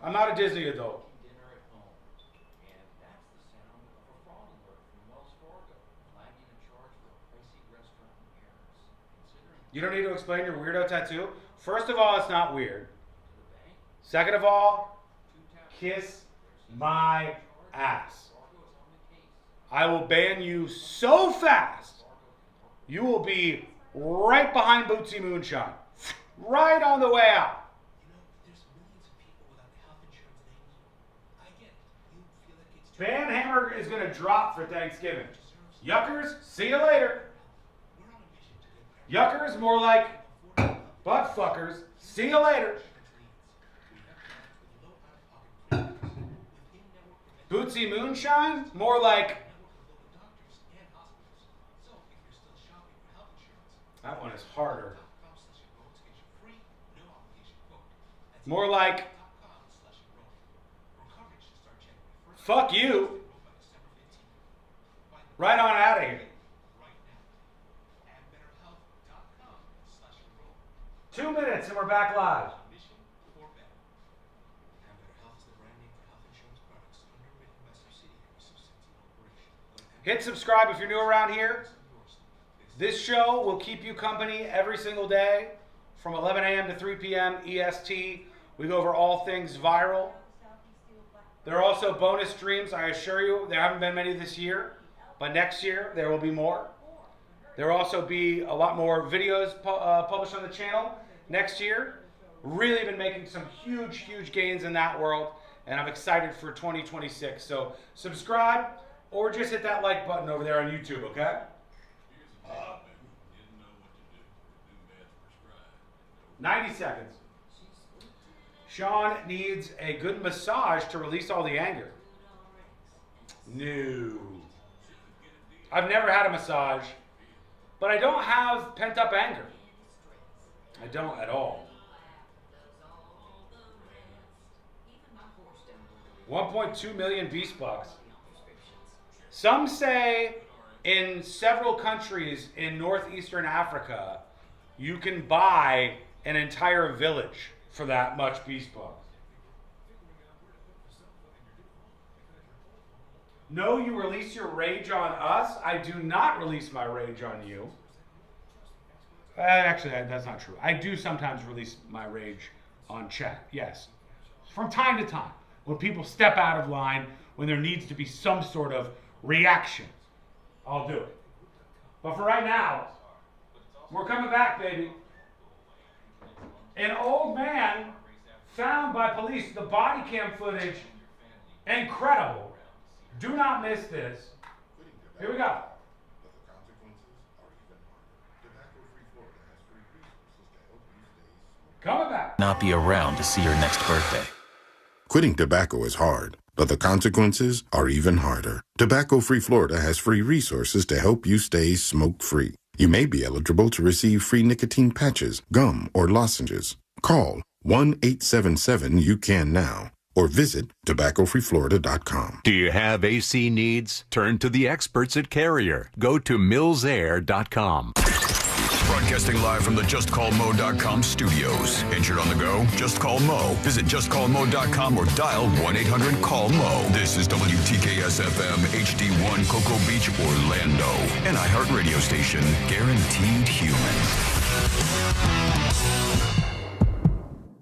I'm not a Disney adult. You don't need to explain your weirdo tattoo. First of all, it's not weird. Second of all, kiss my ass. I will ban you so fast, you will be right behind Bootsy Moonshine. Right on the way out. Van Hammer is going to drop for Thanksgiving. Yuckers, see you later. Yuckers, more like butt fuckers. See you later. Bootsy Moonshine, more like. That one is harder. More like. Fuck you. Right on out of here. 2 minutes and we're back live. Hit subscribe if you're new around here. This show will keep you company every single day from 11 a.m. to 3 p.m. EST. We go over all things viral. There are also bonus streams. I assure you, there haven't been many this year, but next year there will be more. There will also be a lot more videos published on the channel next year. Really been making some huge, huge gains in that world, and I'm excited for 2026. So subscribe or just hit that like button over there on YouTube, okay? 90 seconds. Sean needs a good massage to release all the anger. No. I've never had a massage, but I don't have pent-up anger. I don't at all. 1.2 million Beast Bucks. Some say in several countries in northeastern Africa, you can buy an entire village for that much Beast Bucks. No, you release your rage on us. I do not release my rage on you. Actually, that's not true. I do sometimes release my rage on chat. Yes, from time to time, when people step out of line, when there needs to be some sort of reaction, I'll do it. But for right now, we're coming back, baby. An old man found by police. The body cam footage, incredible. Do not miss this. Here we go. Coming back. Not be around to see your next birthday. Quitting tobacco is hard, but the consequences are even harder. Tobacco-Free Florida has free resources to help you stay smoke-free. You may be eligible to receive free nicotine patches, gum, or lozenges. Call 1-877-YOU-CAN now or visit tobaccofreeflorida.com. Do you have AC needs? Turn to the experts at Carrier. Go to millsair.com. Broadcasting live from the JustCallMo.com studios. Injured on the go? Just call Mo. Visit JustCallMo.com or dial 1-800-CALL-MO. This is WTKS-FM HD1 Cocoa Beach, Orlando. An iHeartRadio station. Guaranteed human.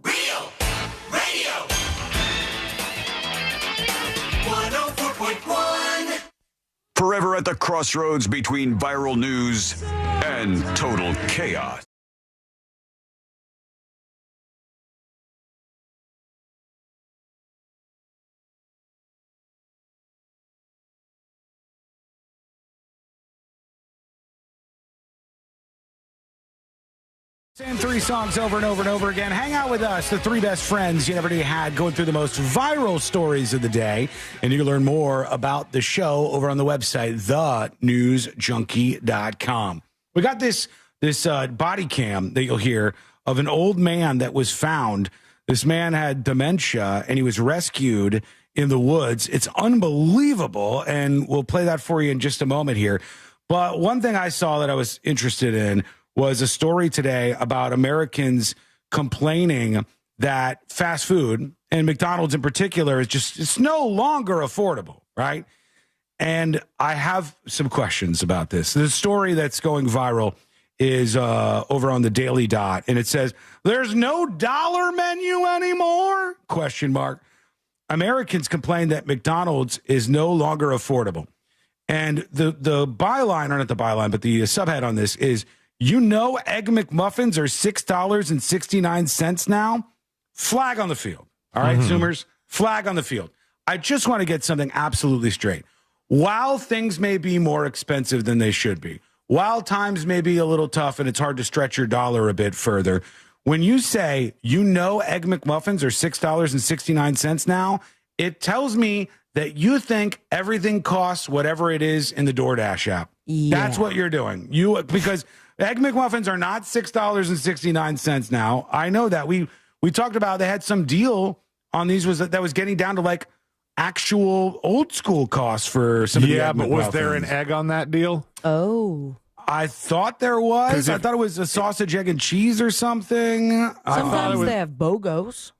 Real Radio 104.1. Forever at the crossroads between viral news and total chaos. Same three songs over and over and over again. Hang out with us, the three best friends you ever had, going through the most viral stories of the day. And you can learn more about the show over on the website, thenewsjunkie.com. We got this body cam that you'll hear of an old man that was found. This man had dementia, and he was rescued in the woods. It's unbelievable, and we'll play that for you in just a moment here. But one thing I saw that I was interested in was a story today about Americans complaining that fast food, and McDonald's in particular, it's no longer affordable, right? And I have some questions about this. The story that's going viral is over on the Daily Dot, and it says, "There's no dollar menu anymore?" ? Americans complain that McDonald's is no longer affordable. And the byline, or not the byline, but the subhead on this is, Egg McMuffins are $6.69 now? Flag on the field. All right, Zoomers, flag on the field. I just want to get something absolutely straight. While things may be more expensive than they should be, while times may be a little tough and it's hard to stretch your dollar a bit further, when you say, Egg McMuffins are $6.69 now, it tells me that you think everything costs whatever it is in the DoorDash app. Yeah. That's what you're doing. Because Egg McMuffins are not $6.69 now. I know that. We talked about they had some deal on these that was getting down to like actual old school costs for some of the Egg McMuffins. Yeah, but was there an egg on that deal? Oh. I thought there was. I thought it was a sausage, egg, and cheese or something. Sometimes they have BOGOs,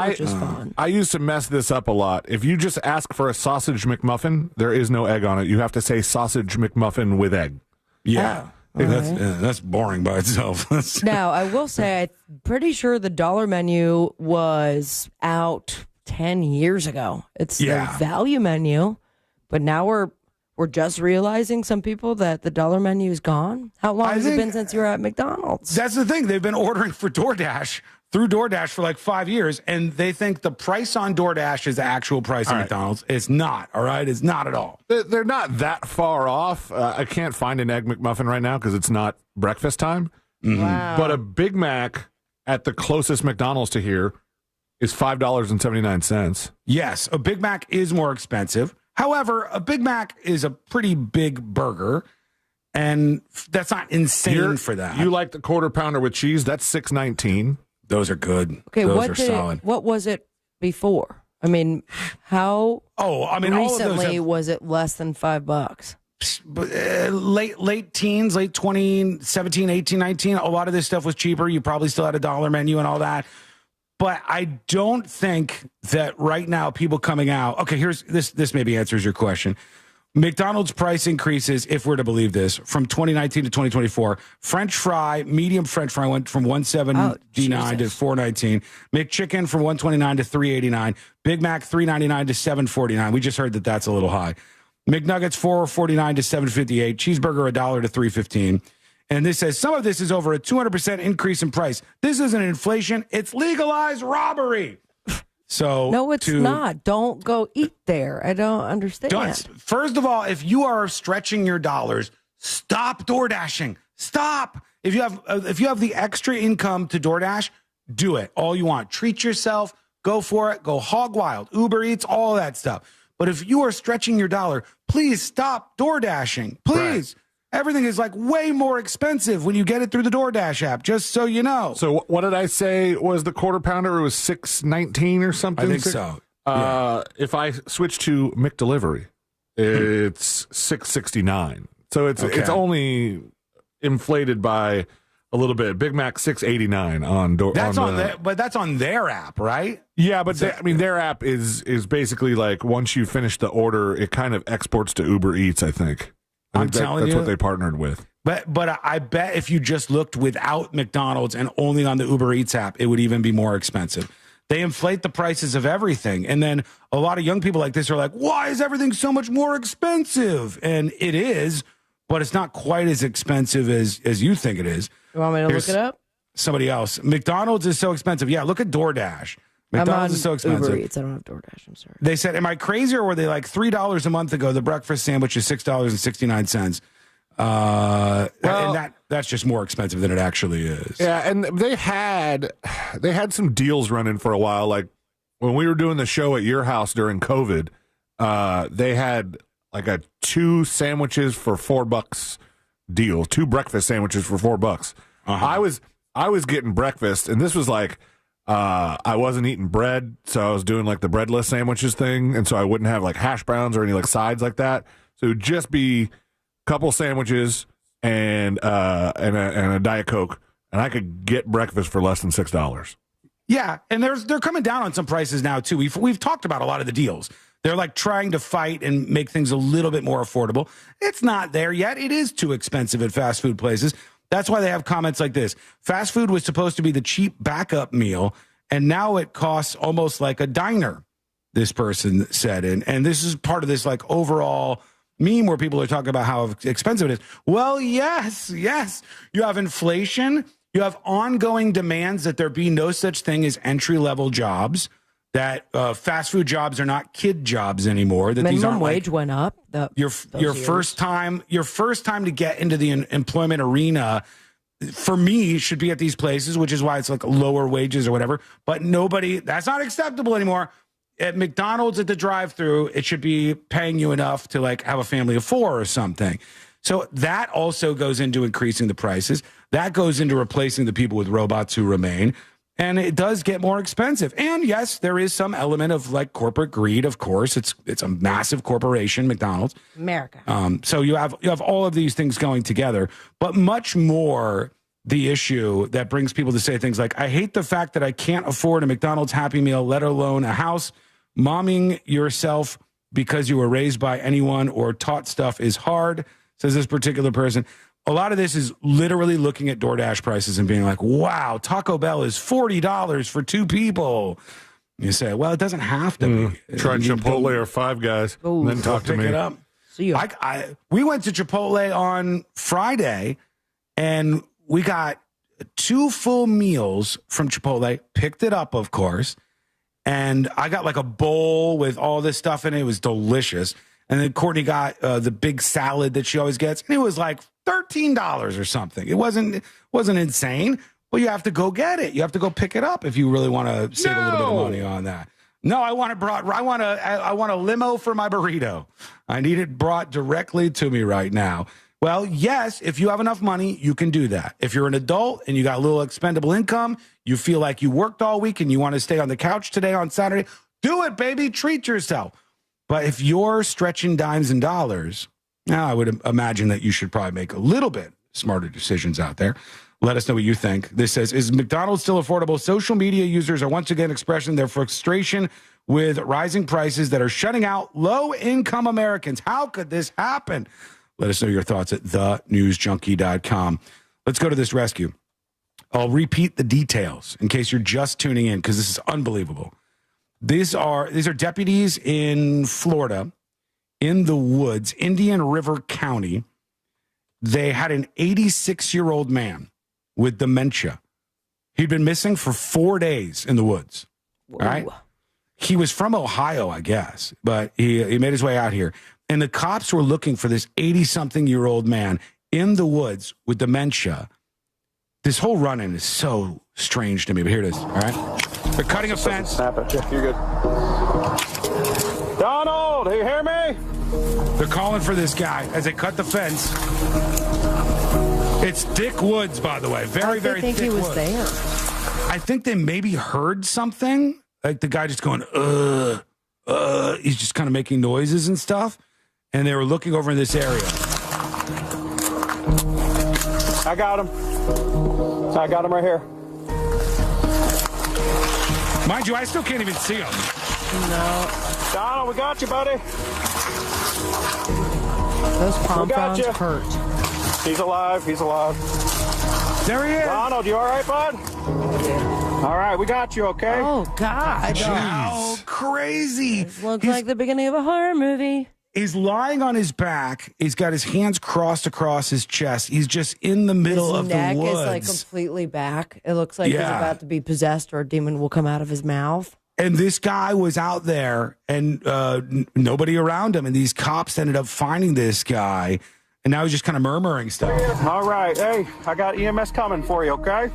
which is fun. I used to mess this up a lot. If you just ask for a sausage McMuffin, there is no egg on it. You have to say sausage McMuffin with egg. Yeah. That's boring by itself. Now, I will say, I'm pretty sure the dollar menu was out 10 years ago. It's the value menu, but now we're just realizing, some people, that the dollar menu is gone. How long has it been since you were at McDonald's? That's the thing. They've been ordering through DoorDash for like 5 years, and they think the price on DoorDash is the actual price at McDonald's. It's not, all right? It's not at all. They're not that far off. I can't find an Egg McMuffin right now because it's not breakfast time. Mm-hmm. Wow. But a Big Mac at the closest McDonald's to here is $5.79. Yes, a Big Mac is more expensive. However, a Big Mac is a pretty big burger, and that's not insane for that. You like the quarter pounder with cheese? That's $6.19. Those are good. Okay, those are solid. What was it before? I mean, how recently all was it less than $5? Late teens, late 2017, 18, 19. A lot of this stuff was cheaper. You probably still had a dollar menu and all that. But I don't think that right now people coming out. Okay, here's this. This maybe answers your question. McDonald's price increases, if we're to believe this, from 2019 to 2024. French fry, medium French fry went from $179 to $419. McChicken from $129 to $389. Big Mac $399 to $749. We just heard that that's a little high. McNuggets $449 to $758. Cheeseburger $1 to $315. And this says some of this is over a 200% increase in price. This isn't inflation; it's legalized robbery. So no, it's not. Don't go eat there. I don't understand. First of all, if you are stretching your dollars, stop door dashing. Stop. If you have the extra income to DoorDash, do it. All you want. Treat yourself. Go for it. Go hog wild. Uber Eats, all that stuff. But if you are stretching your dollar, please stop door dashing. Please. Right. Everything is like way more expensive when you get it through the DoorDash app, just so you know. So what did I say was the quarter pounder? It was $6.19 or something? I think so. Yeah. If I switch to McDelivery, it's $6.69. So it's only inflated by a little bit. Big Mac $6.89 on door. But that's on their app, right? Yeah, but their app is basically like once you finish the order, it kind of exports to Uber Eats, I think. I'm telling you, that's what they partnered with. But I bet if you just looked without McDonald's and only on the Uber Eats app, it would even be more expensive. They inflate the prices of everything. And then a lot of young people like this are like, why is everything so much more expensive? And it is, but it's not quite as expensive as you think it is. You want me to look it up? Somebody else. McDonald's is so expensive. Yeah, look at DoorDash. McDonald's is so expensive. Uber Eats. I don't have DoorDash. I'm sorry. They said, am I crazy or were they like $3 a month ago? The breakfast sandwich is $6.69. And that's just more expensive than it actually is. Yeah, and they had some deals running for a while. Like when we were doing the show at your house during COVID, they had like a 2 sandwiches for $4 deal, 2 breakfast sandwiches for $4. I was getting breakfast, and this was like. I wasn't eating bread, so I was doing like the breadless sandwiches thing, and so I wouldn't have like hash browns or any like sides like that. So it would just be a couple sandwiches and a Diet Coke, and I could get breakfast for less than $6. Yeah, and they're coming down on some prices now too. We've talked about a lot of the deals. They're like trying to fight and make things a little bit more affordable. It's not there yet. It is too expensive at fast food places. That's why they have comments like this. Fast food was supposed to be the cheap backup meal, and now it costs almost like a diner, this person said. And this is part of this like overall meme where people are talking about how expensive it is. Well, yes. You have inflation. You have ongoing demands that there be no such thing as entry-level jobs, that fast food jobs are not kid jobs anymore. That minimum wage went up. Your first time to get into the employment arena, for me, should be at these places, which is why it's like lower wages or whatever. But that's not acceptable anymore. At McDonald's at the drive-thru, it should be paying you enough to like have a family of 4 or something. So that also goes into increasing the prices. That goes into replacing the people with robots who remain. And it does get more expensive. And yes, there is some element of like corporate greed, of course. It's a massive corporation, McDonald's. America. So you have all of these things going together, but much more the issue that brings people to say things like, I hate the fact that I can't afford a McDonald's Happy Meal, let alone a house. Momming yourself because you were raised by anyone or taught stuff is hard, says this particular person. A lot of this is literally looking at DoorDash prices and being like, wow, Taco Bell is $40 for 2 people. You say, well, it doesn't have to be. Try Chipotle or Five Guys, and then talk to me. Pick it up. We went to Chipotle on Friday, and we got 2 full meals from Chipotle, picked it up, of course, and I got like a bowl with all this stuff in it. It was delicious. And then Courtney got the big salad that she always gets, and it was like $13 or something. It wasn't insane, but you have to go get it. You have to go pick it up if you really want to save a little bit of money on that. No, I want a limo for my burrito. I need it brought directly to me right now. Well, yes, if you have enough money, you can do that. If you're an adult and you got a little expendable income, you feel like you worked all week and you want to stay on the couch today on Saturday, do it, baby. Treat yourself. But if you're stretching dimes and dollars, now I would imagine that you should probably make a little bit smarter decisions out there. Let us know what you think. This says, is McDonald's still affordable? Social media users are once again expressing their frustration with rising prices that are shutting out low-income Americans. How could this happen? Let us know your thoughts at thenewsjunkie.com. Let's go to this rescue. I'll repeat the details in case you're just tuning in, because this is unbelievable. These are deputies in Florida, in the woods, Indian River County. They had an 86-year-old man with dementia. He'd been missing for 4 days in the woods. All right? He was from Ohio, I guess, but he made his way out here. And the cops were looking for this 80-something-year-old man in the woods with dementia. This whole run-in is so strange to me, but here it is, all right? They're cutting a fence. Snap it. You're good. Donald, do you hear me? They're calling for this guy as they cut the fence. It's thick woods, by the way. Very, very thick woods. I think he was there. I think they maybe heard something. Like the guy just going, he's just kind of making noises and stuff. And they were looking over in this area. I got him. I got him right here. Mind you, I still can't even see him. No. Donald, we got you, buddy. Those palm fronds hurt. He's alive. He's alive. There he is. Donald, you all right, bud? All right, we got you, okay? Oh, God. How crazy. This looks like the beginning of a horror movie. He's lying on his back. He's got his hands crossed across his chest. He's just in the middle of the woods. His neck is like completely back. It looks like he's about to be possessed or a demon will come out of his mouth. And this guy was out there and nobody around him. And these cops ended up finding this guy. And now he's just kind of murmuring stuff. All right. Hey, I got EMS coming for you, okay?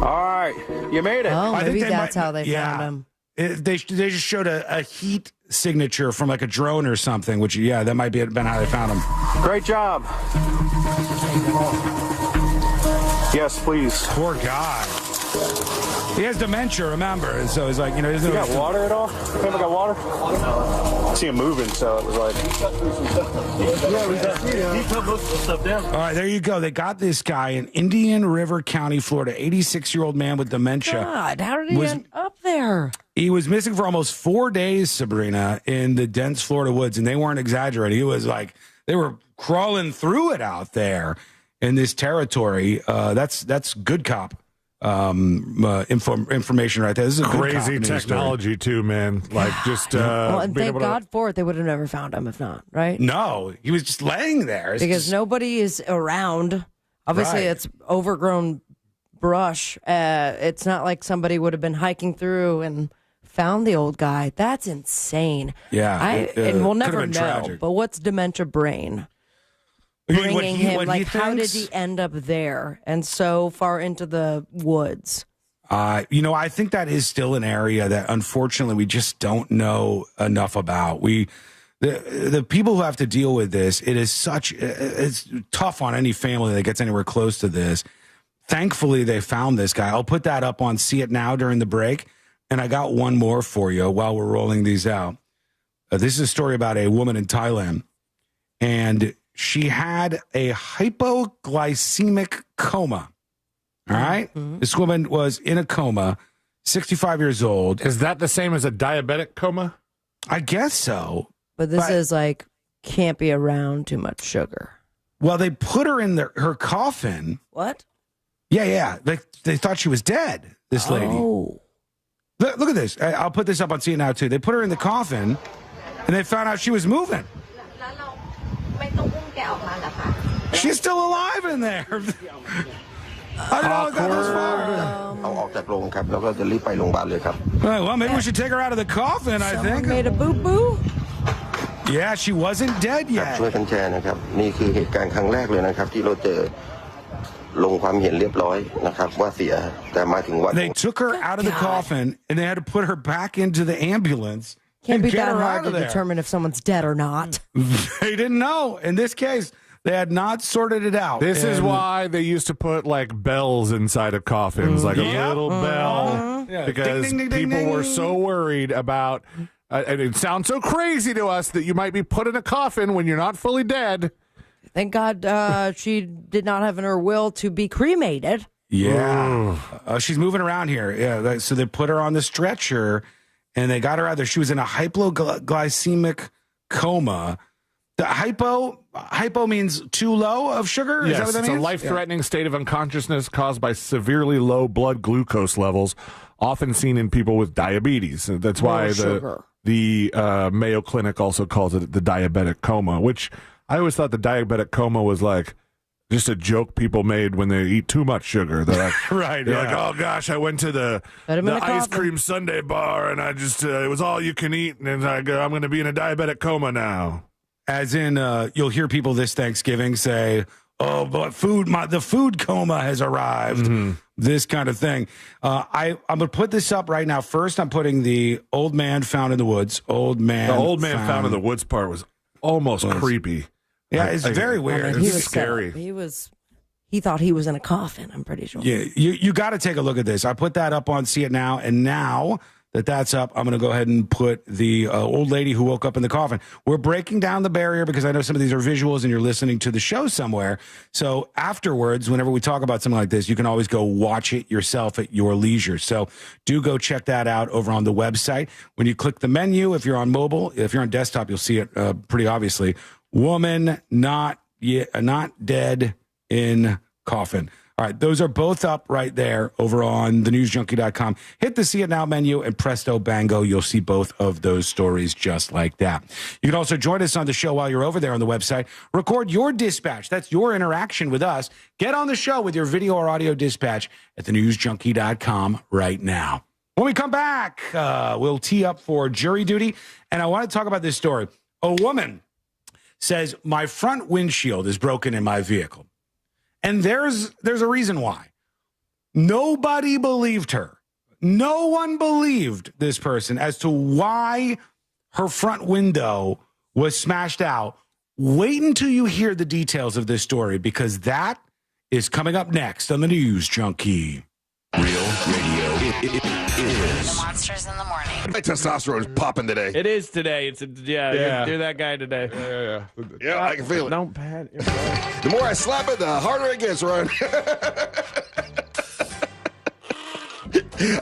All right. You made it. Oh, maybe that's how they found him. They just showed a heat signature from like a drone or something, which, that might be been how they found him. Great job. Yes, please. Poor guy. He has dementia, remember? And so he's like, you got water at all? You ever got water? I see him moving, so it was like. He put most of the stuff down. All right, there you go. They got this guy in Indian River County, Florida, 86-year-old man with dementia. God, how did he end up there? He was missing for almost 4 days, Sabrina, in the dense Florida woods, and they weren't exaggerating. He was like, they were crawling through it out there in this territory. That's good cop information right there. This is a crazy technology too, man. Like just well, and thank God for it. They would have never found him if not, right? No, he was just laying there because nobody is around. Obviously, it's overgrown brush. It's not like somebody would have been hiking through and found the old guy. That's insane. Yeah, and we'll never know. Tragic. But what's dementia brain? Bringing him, like, how did he end up there and so far into the woods? I think that is still an area that, unfortunately, we just don't know enough about. The people who have to deal with this, it's tough on any family that gets anywhere close to this. Thankfully, they found this guy. I'll put that up on See It Now during the break, and I got one more for you while we're rolling these out. This is a story about a woman in Thailand, and she had a hypoglycemic coma. All right? Mm-hmm. This woman was in a coma, 65 years old. Is that the same as a diabetic coma? I guess so. But this is like, can't be around too much sugar. Well, they put her in her coffin. What? Yeah. They thought she was dead, this lady. Oh. Look at this. I'll put this up on See It Now, too. They put her in the coffin, and they found out she was moving. She's still alive in there. I don't know if that was far. Well, maybe we should take her out of the coffin, I think. Made a boo-boo? Yeah, she wasn't dead yet. They took her out of the coffin, and they had to put her back into the ambulance. Can't be that hard to determine if someone's dead or not. They didn't know. In this case, they had not sorted it out. This is why they used to put like bells inside of coffins, like a little bell, because ding, ding, people ding. were so worried about. And it sounds so crazy to us that you might be put in a coffin when you're not fully dead. Thank God she did not have in her will to be cremated. Yeah. She's moving around here. Yeah. So they put her on the stretcher, and they got her out there. She was in a hypoglycemic coma. The hypo means too low of sugar? Is that Yes, what that it's means? a life-threatening state of unconsciousness caused by severely low blood glucose levels, often seen in people with diabetes. That's why the Mayo Clinic also calls it the diabetic coma, which I always thought the diabetic coma was like just a joke people made when they eat too much sugar. They're like, right, they're like, oh gosh, I went to the ice cream sundae bar and I just it was all you can eat, and I'm going to be in a diabetic coma now. As in, you'll hear people this Thanksgiving say, "Oh, but the food coma has arrived." This kind of thing. I'm going to put this up right now. First, I'm putting the old man found in the woods. The old man found in the woods part was almost creepy. Yeah, it's very weird. He was scary. He thought he was in a coffin, I'm pretty sure. Yeah, you got to take a look at this. I put that up on See It Now, and now that that's up, I'm going to go ahead and put the old lady who woke up in the coffin. We're breaking down the barrier because I know some of these are visuals and you're listening to the show somewhere. So afterwards, whenever we talk about something like this, you can always go watch it yourself at your leisure. So do go check that out over on the website. When you click the menu, if you're on mobile, if you're on desktop, you'll see it pretty obviously. Woman not dead in coffin. All right, those are both up right there over on thenewsjunkie.com. Hit the See It Now menu and presto bango, you'll see both of those stories just like that. You can also join us on the show while you're over there on the website. Record your dispatch. That's your interaction with us. Get on the show with your video or audio dispatch at thenewsjunkie.com right now. When we come back, we'll tee up for jury duty, and I want to talk about this story. A woman says, my front windshield is broken in my vehicle. And there's a reason why. Nobody believed her. No one believed this person as to why her front window was smashed out. Wait until you hear the details of this story, because that is coming up next on the News Junkie. Real radio. It is. Monsters in the morning. My testosterone is popping today. It is today. You're that guy today. Yeah, I can feel it. Don't pat. The more I slap it, the harder it gets, Ron.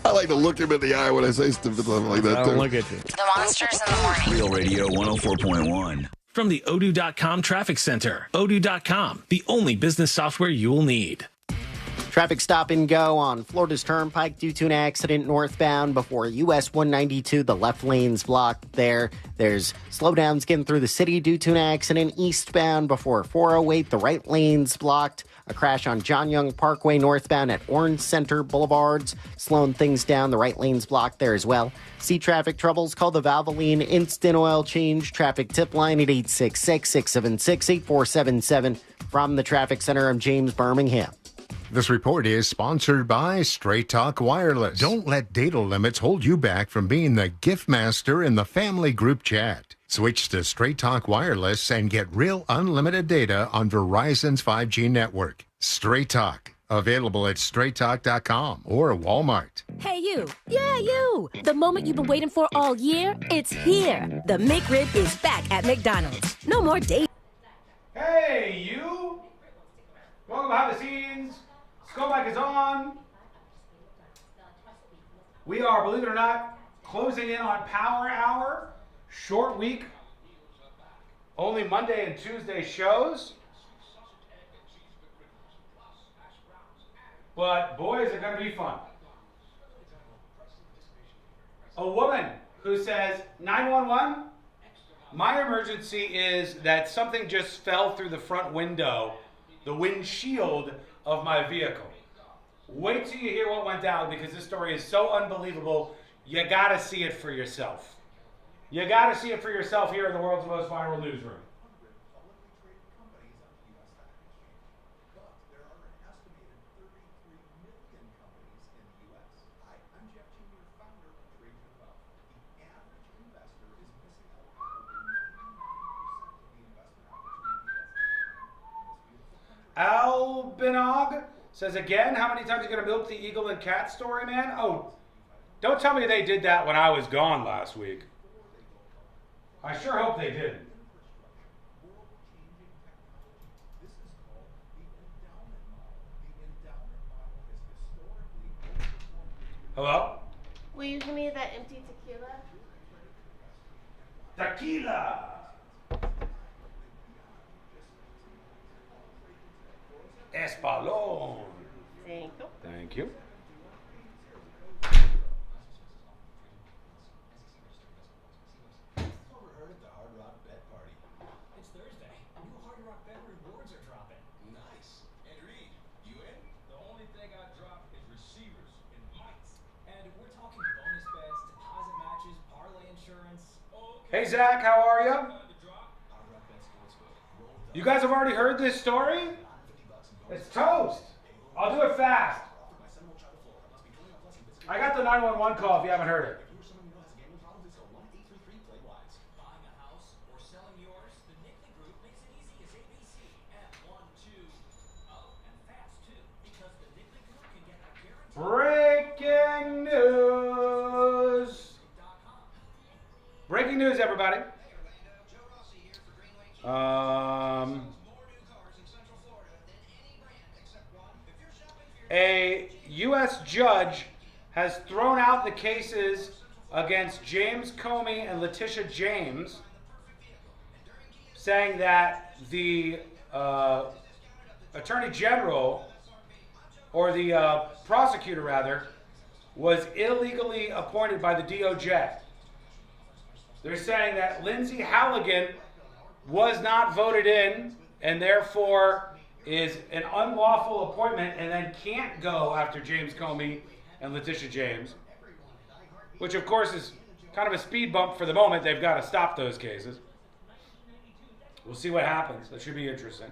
I like to look him in the eye when I say stuff like that, too. Look at you. The Monsters in the morning. Real radio 104.1. From the Odoo.com Traffic Center. Odoo.com, the only business software you will need. Traffic stop and go on Florida's Turnpike due to an accident northbound before US 192. The left lane's blocked there. There's slowdowns getting through the city due to an accident eastbound before 408. The right lane's blocked. A crash on John Young Parkway northbound at Orange Center Boulevards, slowing things down. The right lane's blocked there as well. See traffic troubles? Call the Valvoline Instant Oil Change traffic tip line at 866-676-8477. From the Traffic Center, I'm James Birmingham. This report is sponsored by Straight Talk Wireless. Don't let data limits hold you back from being the gift master in the family group chat. Switch to Straight Talk Wireless and get real unlimited data on Verizon's 5G network. Straight Talk, available at straighttalk.com or Walmart. Hey, you. Yeah, you. The moment you've been waiting for all year, it's here. The McRib is back at McDonald's. No more dating. Hey, you. Welcome behind the scenes. Scumbag is on. We are, believe it or not, closing in on Power Hour. Short week. Only Monday and Tuesday shows. But boy, is it going to be fun. A woman who says, 911, my emergency is that something just fell through the front window, the windshield of my vehicle. Wait till you hear what went down, because this story is so unbelievable. You got to see it for yourself. You got to see it for yourself here in the world's most viral newsroom. Albinog says again, how many times are you going to milk the eagle and cat story, man? Oh, don't tell me they did that when I was gone last week. I sure hope they didn't. Hello? Will you give me that empty tequila? Tequila. Espalón. Thank you. Thank you. Overheard at the Hard Rock Bet Party. It's Thursday. New Hard Rock Bet rewards are dropping. Nice. And Reed, you in? The only thing I drop is receivers and mics. And we're talking bonus bets, deposit matches, parlay insurance. Hey, Zach, how are you? You guys have already heard this story? It's toast. I'll do it fast. I got the 911 call if you haven't heard it. Breaking news. Breaking news, everybody. A U.S. judge has thrown out the cases against James Comey and Letitia James, saying that the Attorney General, or the prosecutor rather, was illegally appointed by the DOJ. They're saying that Lindsay Halligan was not voted in and therefore is an unlawful appointment and then can't go after James Comey and Letitia James, which of course is kind of a speed bump for the moment. They've got to stop those cases. We'll see what happens. That should be interesting.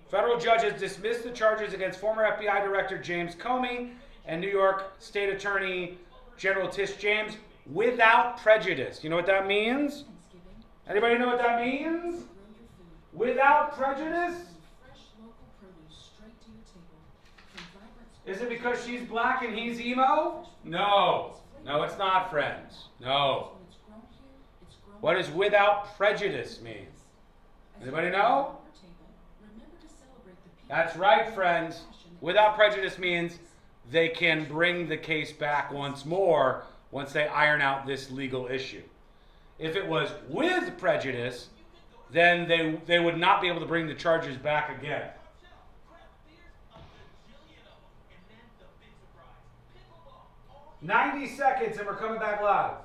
Federal judges dismissed the charges against former FBI Director James Comey and New York State Attorney General Tish James without prejudice. You know what that means? Anybody know what that means? Without prejudice? Is it because she's black and he's emo? No. No, it's not, friends. No. What does without prejudice mean? Anybody know? That's right, friends. Without prejudice means they can bring the case back once more once they iron out this legal issue. If it was with prejudice, then they would not be able to bring the charges back again. "90 seconds and we're coming back live."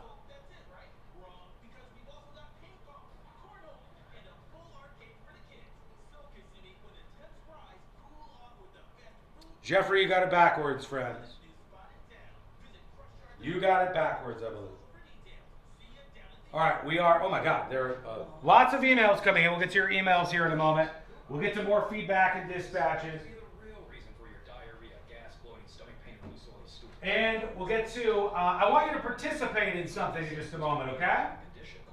Jeffrey, you got it backwards, friends. You got it backwards, I believe. All right, we are, oh my God, there are lots of emails coming in. We'll get to your emails here in a moment. We'll get to more feedback and dispatches. And we'll get to, I want you to participate in something in just a moment, okay?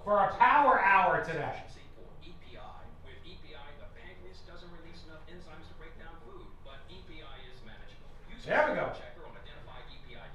For our power hour today. There we go.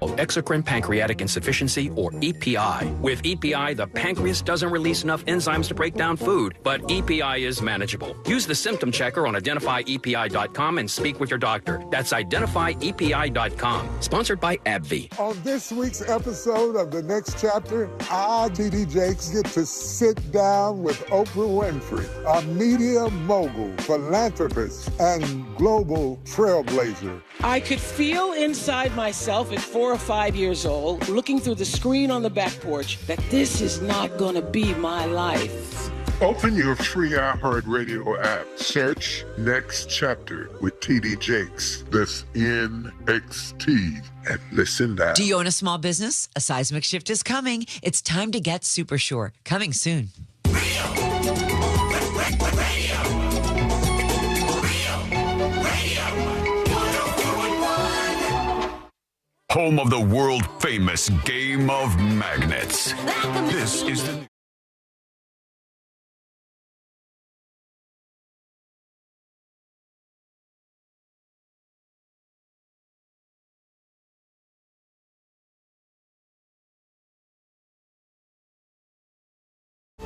Exocrine pancreatic insufficiency, or EPI. With EPI, the pancreas doesn't release enough enzymes to break down food, but EPI is manageable. Use the symptom checker on identifyepi.com and speak with your doctor. That's identifyepi.com. Sponsored by AbbVie. On this week's episode of The Next Chapter, I, T.D. Jakes, get to sit down with Oprah Winfrey, a media mogul, philanthropist, and global trailblazer. I could feel inside myself at 4 or 5 years old, looking through the screen on the back porch, that this is not going to be my life. Open your free iHeartRadio app. Search Next Chapter with T.D. Jakes. That's NXT. And listen now. Do you own a small business? A seismic shift is coming. It's time to get super sure. Coming soon. Home of the world famous game of magnets. This is the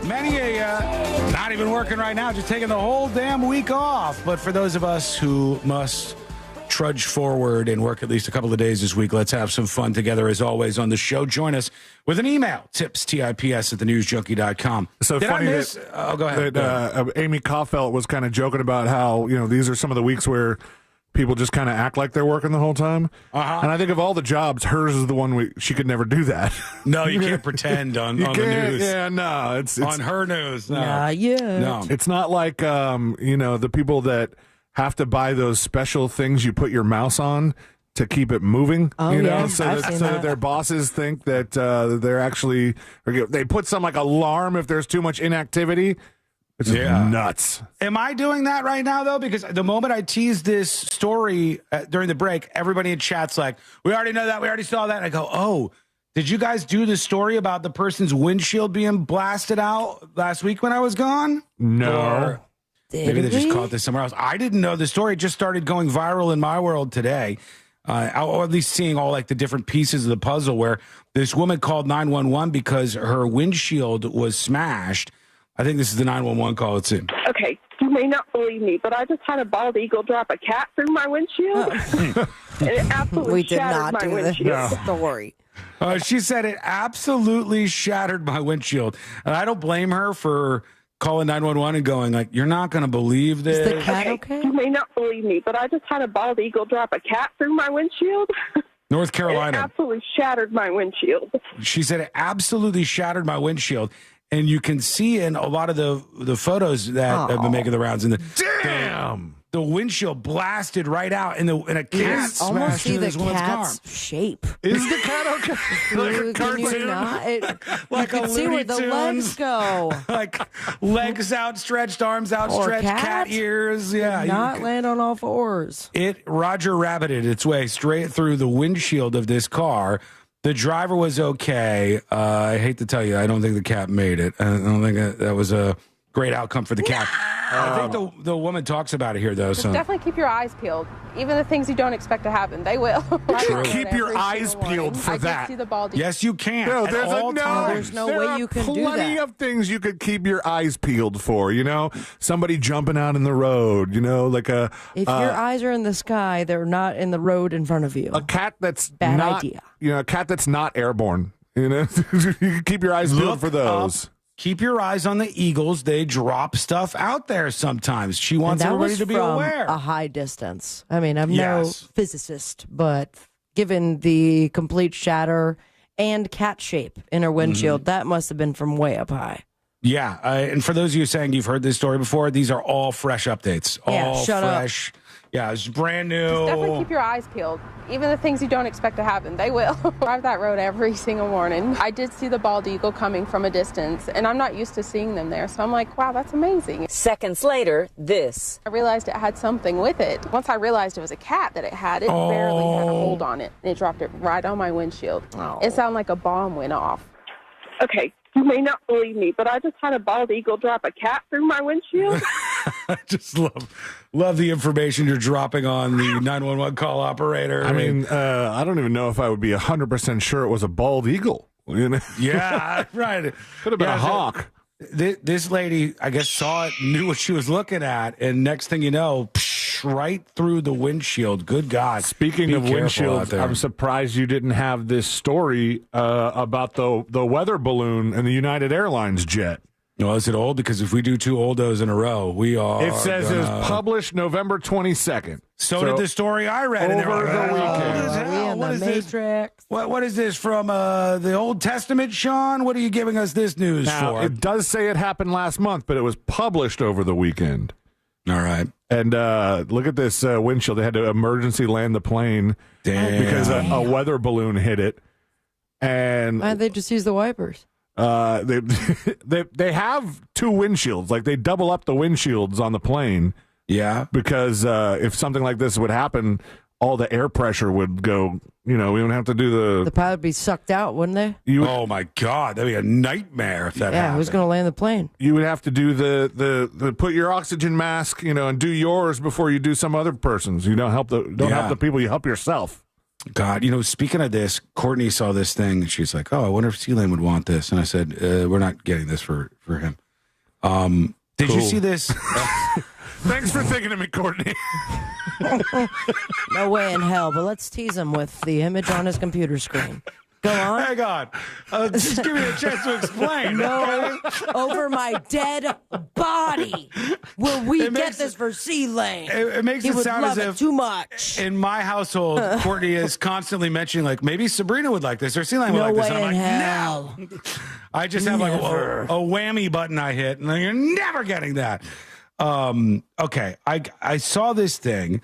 Many not even working right now, just taking the whole damn week off. But for those of us who must trudge forward and work at least a couple of days this week. Let's have some fun together as always on the show. Join us with an email, tips@thenewsjunkie.com. So Did funny I miss? that, go ahead. Amy Kaufelt was kind of joking about how, these are some of the weeks where people just kind of act like they're working the whole time. And I think of all the jobs, hers is the one she could never do that. No, you can't pretend on the news. Yeah, no. It's on her news. No. No. It's not like, the people that have to buy those special things you put your mouse on to keep it moving, so that their bosses think that they're actually, they put some like alarm if there's too much inactivity. It's just nuts. Am I doing that right now, though? Because the moment I teased this story during the break, everybody in chat's like, we already know that. We already saw that. And I go, oh, did you guys do the story about the person's windshield being blasted out last week when I was gone? No. Or maybe they just caught this somewhere else. I didn't know the story. It just started going viral in my world today. Or at least seeing all like the different pieces of the puzzle where this woman called 911 because her windshield was smashed. I think this is the 911 call. Let's see. Okay, you may not believe me, but I just had a bald eagle drop a cat through my windshield. And it absolutely We did shattered not my do windshield. this story. She said it absolutely shattered my windshield. And I don't blame her for calling 911 and going like, you're not going to believe this. Is the cat okay? You may not believe me, but I just had a bald eagle drop a cat through my windshield. North Carolina. It absolutely shattered my windshield. She said it absolutely shattered my windshield. And you can see in a lot of the photos that have been making the rounds. The windshield blasted right out, and a cat almost smashed see into the this woman's car. cat's shape. Is the cat okay? Like a cartoon? Like you a can see where the Looney legs Tunes. go. Like legs outstretched, arms outstretched, cat ears. Yeah, Not land on all fours. It Roger Rabbited its way straight through the windshield of this car. The driver was okay. I hate to tell you, I don't think the cat made it. I don't think that was a great outcome for the cat. I think the woman talks about it here, though. Just definitely keep your eyes peeled. Even the things you don't expect to happen, they will. True. Keep your eyes peeled for I that. did see the bald eagle. Yes, you can. No, At there's all times. There's no there way are you can do plenty that. of things you could keep your eyes peeled for. Somebody jumping out in the road. Like a. If your eyes are in the sky, they're not in the road in front of you. A cat that's Bad not, idea. A cat that's not airborne. You can keep your eyes peeled for those. Keep your eyes on the eagles. They drop stuff out there sometimes. She wants And that everybody was to be from aware. a high distance. I mean, I'm Yes. no physicist, but given the complete shatter and cat shape in her windshield, that must have been from way up high. Yeah, and for those of you saying you've heard this story before, these are all fresh updates. Yeah, all shut up. fresh. Yeah, it's brand new. Just definitely keep your eyes peeled. Even the things you don't expect to happen, they will. Drive that road every single morning. I did see the bald eagle coming from a distance, and I'm not used to seeing them there. So I'm like, wow, that's amazing. Seconds later, this. I realized it had something with it. Once I realized it was a cat that it had, it barely had a hold on it. And it dropped it right on my windshield. It sounded like a bomb went off. Okay, you may not believe me, but I just had a bald eagle drop a cat through my windshield. I just love the information you're dropping on the 911 call operator. I mean, I don't even know if I would be 100% sure it was a bald eagle. Yeah, right. Could have been a hawk. This lady, I guess, saw it, knew what she was looking at, and next thing you know, right through the windshield. Good God. Speaking of windshields, I'm surprised you didn't have this story about the weather balloon and the United Airlines jet. Well, is it old? Because if we do two oldos in a row, we are. It says it was published November 22nd. So did the story I read. Over the weekend. What is this? What is this from the Old Testament, Sean? What are you giving us this news Now, for? it does say it happened last month, but it was published over the weekend. All right. And look at this windshield. They had to emergency land the plane because a weather balloon hit it. And Why didn't they just use the wipers? They have two windshields. Like, they double up the windshields on the plane. Yeah. Because if something like this would happen, all the air pressure would go, we don't have to do The pilot would be sucked out, wouldn't they? Oh, my God. That'd be a nightmare if that happened. Yeah, who's going to land the plane? You would have to do the put your oxygen mask, and do yours before you do some other person's. You don't help help the people, you help yourself. God, speaking of this, Courtney saw this thing, and she's like, oh, I wonder if Sealand would want this. And I said, we're not getting this for him. Did you see this? Thanks for thinking of me, Courtney. No way in hell, but let's tease him with the image on his computer screen. Go on. Hang on. Just give me a chance to explain. No, over my dead body will we get this for C-Lane. It makes he it would sound love as it if too much. in my household, Courtney is constantly mentioning, like, maybe Sabrina would like this or C-Lane would No like this. way And I'm in like, hell. no. I just have like a whammy button I hit, and you're never getting that. Okay, I saw this thing,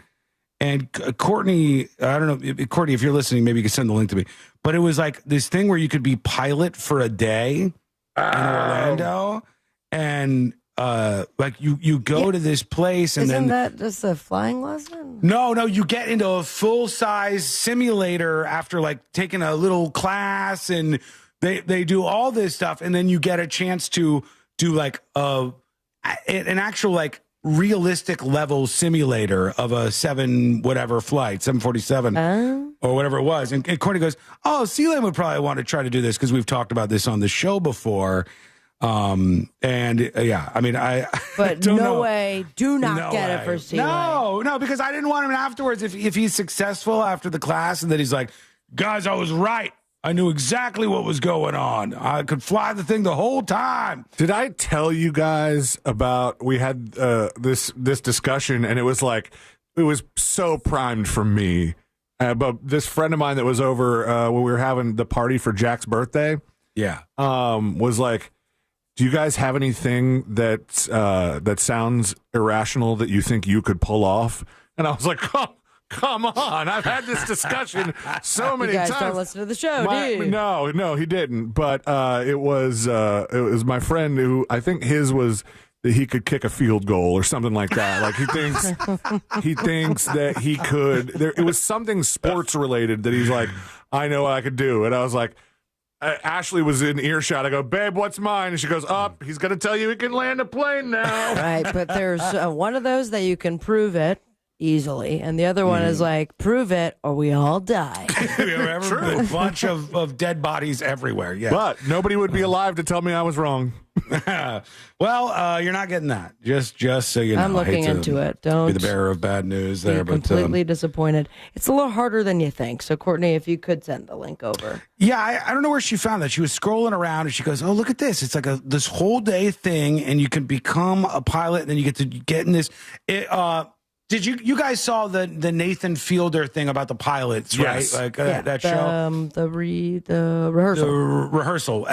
and Courtney, I don't know, Courtney, if you're listening, maybe you can send the link to me. But it was like this thing where you could be pilot for a day in Orlando, and like you go to this place, and Isn't then that just a flying lesson? no, you get into a full size simulator after like taking a little class, and they do all this stuff, and then you get a chance to do like an actual like realistic level simulator of a 747 or whatever it was. And Courtney goes, "Oh, C-Lane would probably want to try to do this because we've talked about this on the show before." Yeah, I mean, But don't no know. way, do not get it for C-Lane. No, because I didn't want him afterwards. If he's successful after the class, and then he's like, "Guys, I was right. I knew exactly what was going on. I could fly the thing the whole time." Did I tell you guys about we had this discussion, and it was so primed for me. But this friend of mine that was over when we were having the party for Jack's birthday, was like, "Do you guys have anything that sounds irrational that you think you could pull off?" And I was like, Come on, I've had this discussion so many times. You guys don't listen to the show, do you? No, he didn't. But it was my friend who I think his was that he could kick a field goal or something like that. Like he thinks that he could. It was something sports related that he's like, I know what I could do. And I was like, Ashley was in earshot. I go, "Babe, what's mine?" And she goes, "Up. He's going to tell you he can land a plane now." Right, but there's one of those that you can prove it easily, and the other one is like, prove it or we all die. A bunch of dead bodies everywhere. Yeah, but nobody would be alive to tell me I was wrong. Well, you're not getting that. Just so you know, I'm looking into it. Don't be the bearer of bad news there, be completely disappointed. It's a little harder than you think. So, Courtney, if you could send the link over. Yeah, I don't know where she found that. She was scrolling around and she goes, "Oh, look at this! It's like this whole day thing, and you can become a pilot, and then you get to get in this." Did you guys saw the Nathan Fielder thing about the pilots, right? Yes. Like that show, the rehearsal. the rehearsal.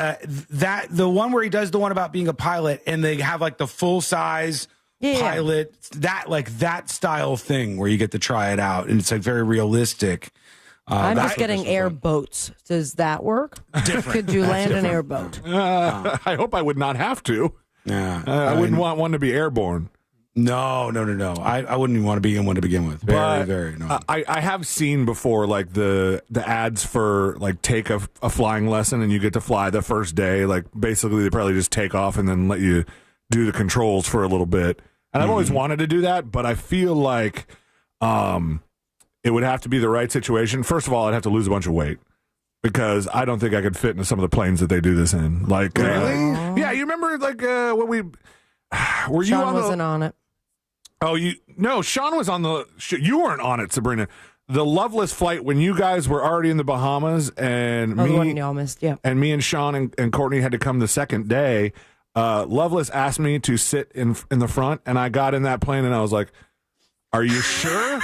That the one where he does the one about being a pilot, and they have like the full size pilot, that style thing where you get to try it out, and it's like very realistic. I'm just getting airboats. Does that work? Different. Could you land an airboat? I hope I would not have to. Yeah, I wouldn't want one to be airborne. No. I wouldn't even want to be in one to begin with. Very. No. I have seen before, like the ads for like take a flying lesson, and you get to fly the first day. Like basically, they probably just take off and then let you do the controls for a little bit. And I've always wanted to do that, but I feel like it would have to be the right situation. First of all, I'd have to lose a bunch of weight because I don't think I could fit into some of the planes that they do this in. Like, really? Yeah, you remember like when we were Sean you on wasn't on it. Oh, no, Sean was on the you weren't on it, Sabrina. The Loveless flight when you guys were already in the Bahamas, and the one y'all missed, yeah. And me and Sean and Courtney had to come the second day. Loveless asked me to sit in the front, and I got in that plane, and I was like, "Are you sure?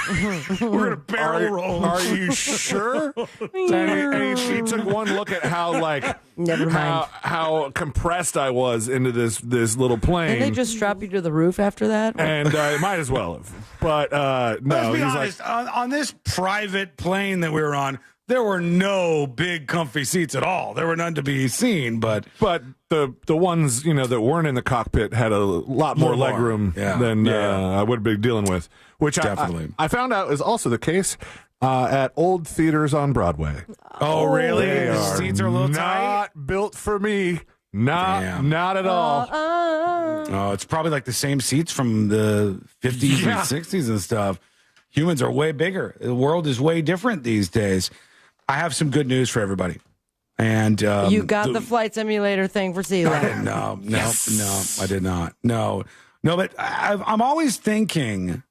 We're gonna barrel roll. Are you sure?" and he took one look at how never mind how compressed I was into this little plane. Did they just strap you to the roof after that? And might as well have. But no, let's be honest. On this private plane that we were on, there were no big comfy seats at all. There were none to be seen. But the ones that weren't in the cockpit had a lot more leg room than I would be dealing with. Which definitely I found out is also the case at old theaters on Broadway. Oh, really? The seats are a little not tight? built for me. Not at all. Oh, it's probably like the same seats from the 50s and 60s and stuff. Humans are way bigger. The world is way different these days. I have some good news for everybody. And you got the flight simulator thing for C-Lane. No, I did not. No, No, but I'm always thinking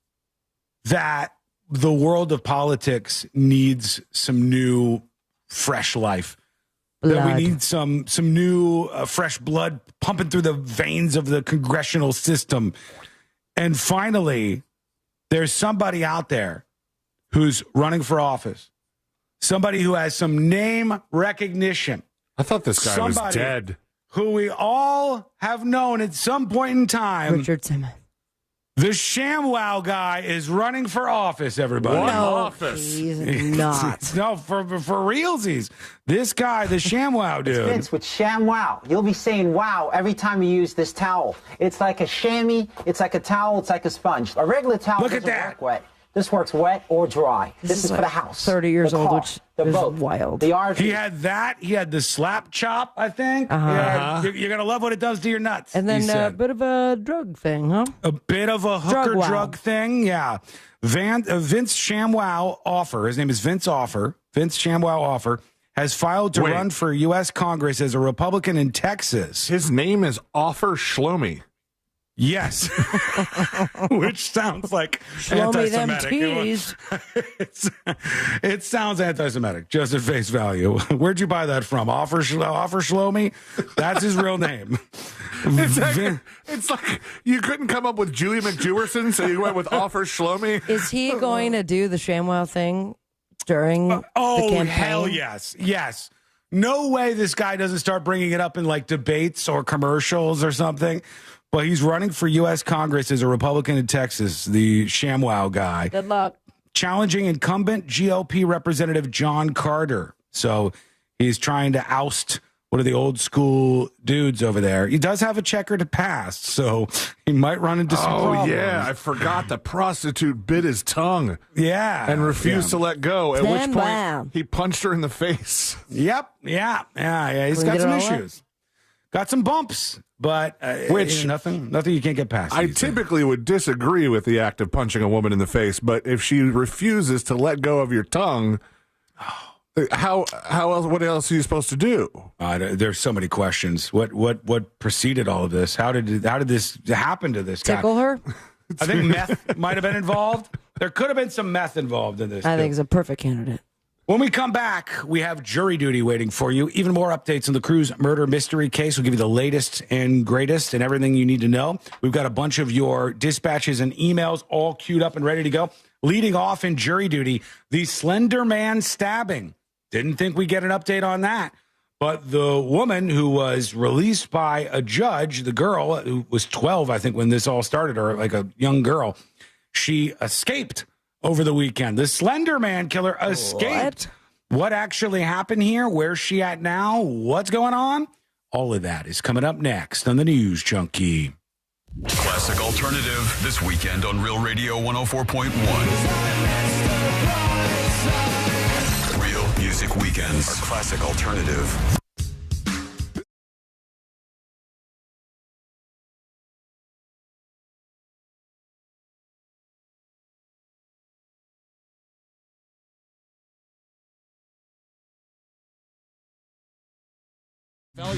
that the world of politics needs some new, fresh life. That we need some new, fresh blood pumping through the veins of the congressional system. And finally, there's somebody out there who's running for office. Somebody who has some name recognition. I thought this guy was dead. Who we all have known at some point in time. Richard Simmons. The ShamWow guy is running for office, everybody. What office? He's not. No, for realsies. This guy, the ShamWow dude. It's Vince with ShamWow. You'll be saying wow every time you use this towel. It's like a chamois, it's like a towel, it's like a sponge. A regular towel doesn't work wet. This works wet or dry. This is for the house. 30 years the old, car, which the is boat, wild. The RV. He had that. He had the slap chop, I think. Yeah, you're going to love what it does to your nuts. And then a bit of a drug thing, huh? A bit of a hooker drug thing, yeah. Vince ShamWow Offer, his name is Vince Offer, Vince ShamWow Offer, has filed to run for U.S. Congress as a Republican in Texas. His name is Offer Shlomi. Yes. Which sounds like anti-Semitic. It sounds anti-Semitic, just at face value. Where'd you buy that from? Offer Shlomi? That's his real name. It's like you couldn't come up with Julie McJewerson, so you went with Offer Shlomi. Is he going to do the ShamWow thing during the campaign? Hell yes. Yes. No way this guy doesn't start bringing it up in like debates or commercials or something. Well, he's running for U.S. Congress as a Republican in Texas, the ShamWow guy. Good luck. Challenging incumbent GOP Representative John Carter. So he's trying to oust one of the old school dudes over there. He does have a checkered past, so he might run into some problems. Oh, yeah. I forgot the prostitute bit his tongue. Yeah. And refused to let go, at which point he punched her in the face. Yep. Yeah. He's got some issues. Got some bumps. But nothing you can't get past. I typically would disagree with the act of punching a woman in the face, but if she refuses to let go of your tongue, how else? What else are you supposed to do? There's so many questions. What preceded all of this? How did this happen to this guy? Tickle her? I think meth might have been involved. There could have been some meth involved in this. I think he's a perfect candidate. When we come back, we have jury duty waiting for you. Even more updates on the Cruz murder mystery case. We'll give you the latest and greatest and everything you need to know. We've got a bunch of your dispatches and emails all queued up and ready to go. Leading off in jury duty, the Slender Man stabbing. Didn't think we'd get an update on that. But the woman who was released by a judge, the girl who was 12, I think, when this all started, or like a young girl, she escaped over the weekend. The Slender Man killer escaped. What actually happened here? Where's she at now? What's going on? All of that is coming up next on the News Junkie. Classic Alternative this weekend on Real Radio 104.1. Real Music Weekends are Classic Alternative.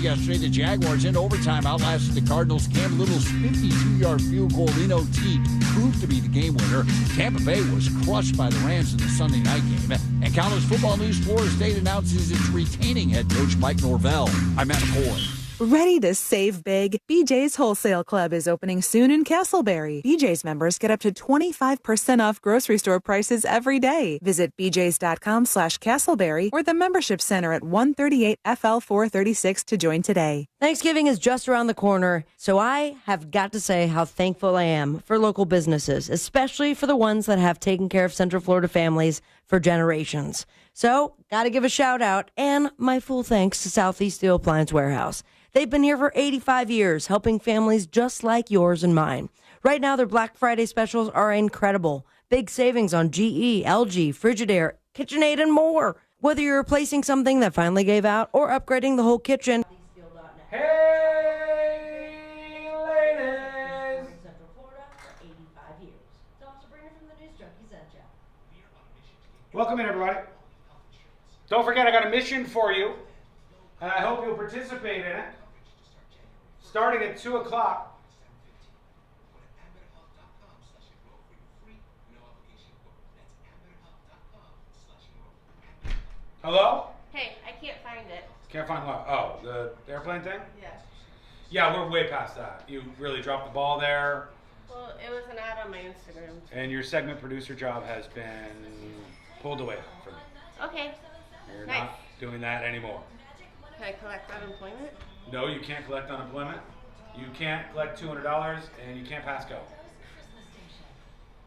Yesterday, the Jaguars in overtime outlasted the Cardinals. Cam Little's 52-yard field goal in OT proved to be the game winner. Tampa Bay was crushed by the Rams in the Sunday night game. And college football news, Florida State announces it's retaining head coach Mike Norvell. I'm Matt McCoy. Ready to save big? BJ's Wholesale Club is opening soon in Castleberry. BJ's members get up to 25% off grocery store prices every day. Visit bjs.com/Castleberry or the membership center at 138 FL 436 to join today. Thanksgiving is just around the corner, so I have got to say how thankful I am for local businesses, especially for the ones that have taken care of Central Florida families for generations. So, got to give a shout out and my full thanks to Southeast Steel Appliance Warehouse. They've been here for 85 years, helping families just like yours and mine. Right now, their Black Friday specials are incredible. Big savings on GE, LG, Frigidaire, KitchenAid, and more. Whether you're replacing something that finally gave out or upgrading the whole kitchen. Hey, ladies! Central Florida for 85 years. Tom Sabrina from the News Junkie sent you. Welcome in, everybody. Don't forget, I got a mission for you, and I hope you'll participate in it. Starting at 2 o'clock, Hello? Hey, I can't find it. Can't find what? Oh, the airplane thing? Yeah. Yeah, we're way past that. You really dropped the ball there. Well, it was an ad on my Instagram. And your segment producer job has been pulled away from you. Okay. You're Nice. not doing that anymore. Can I collect unemployment? No, you can't collect unemployment. You can't collect $200, and you can't pass go.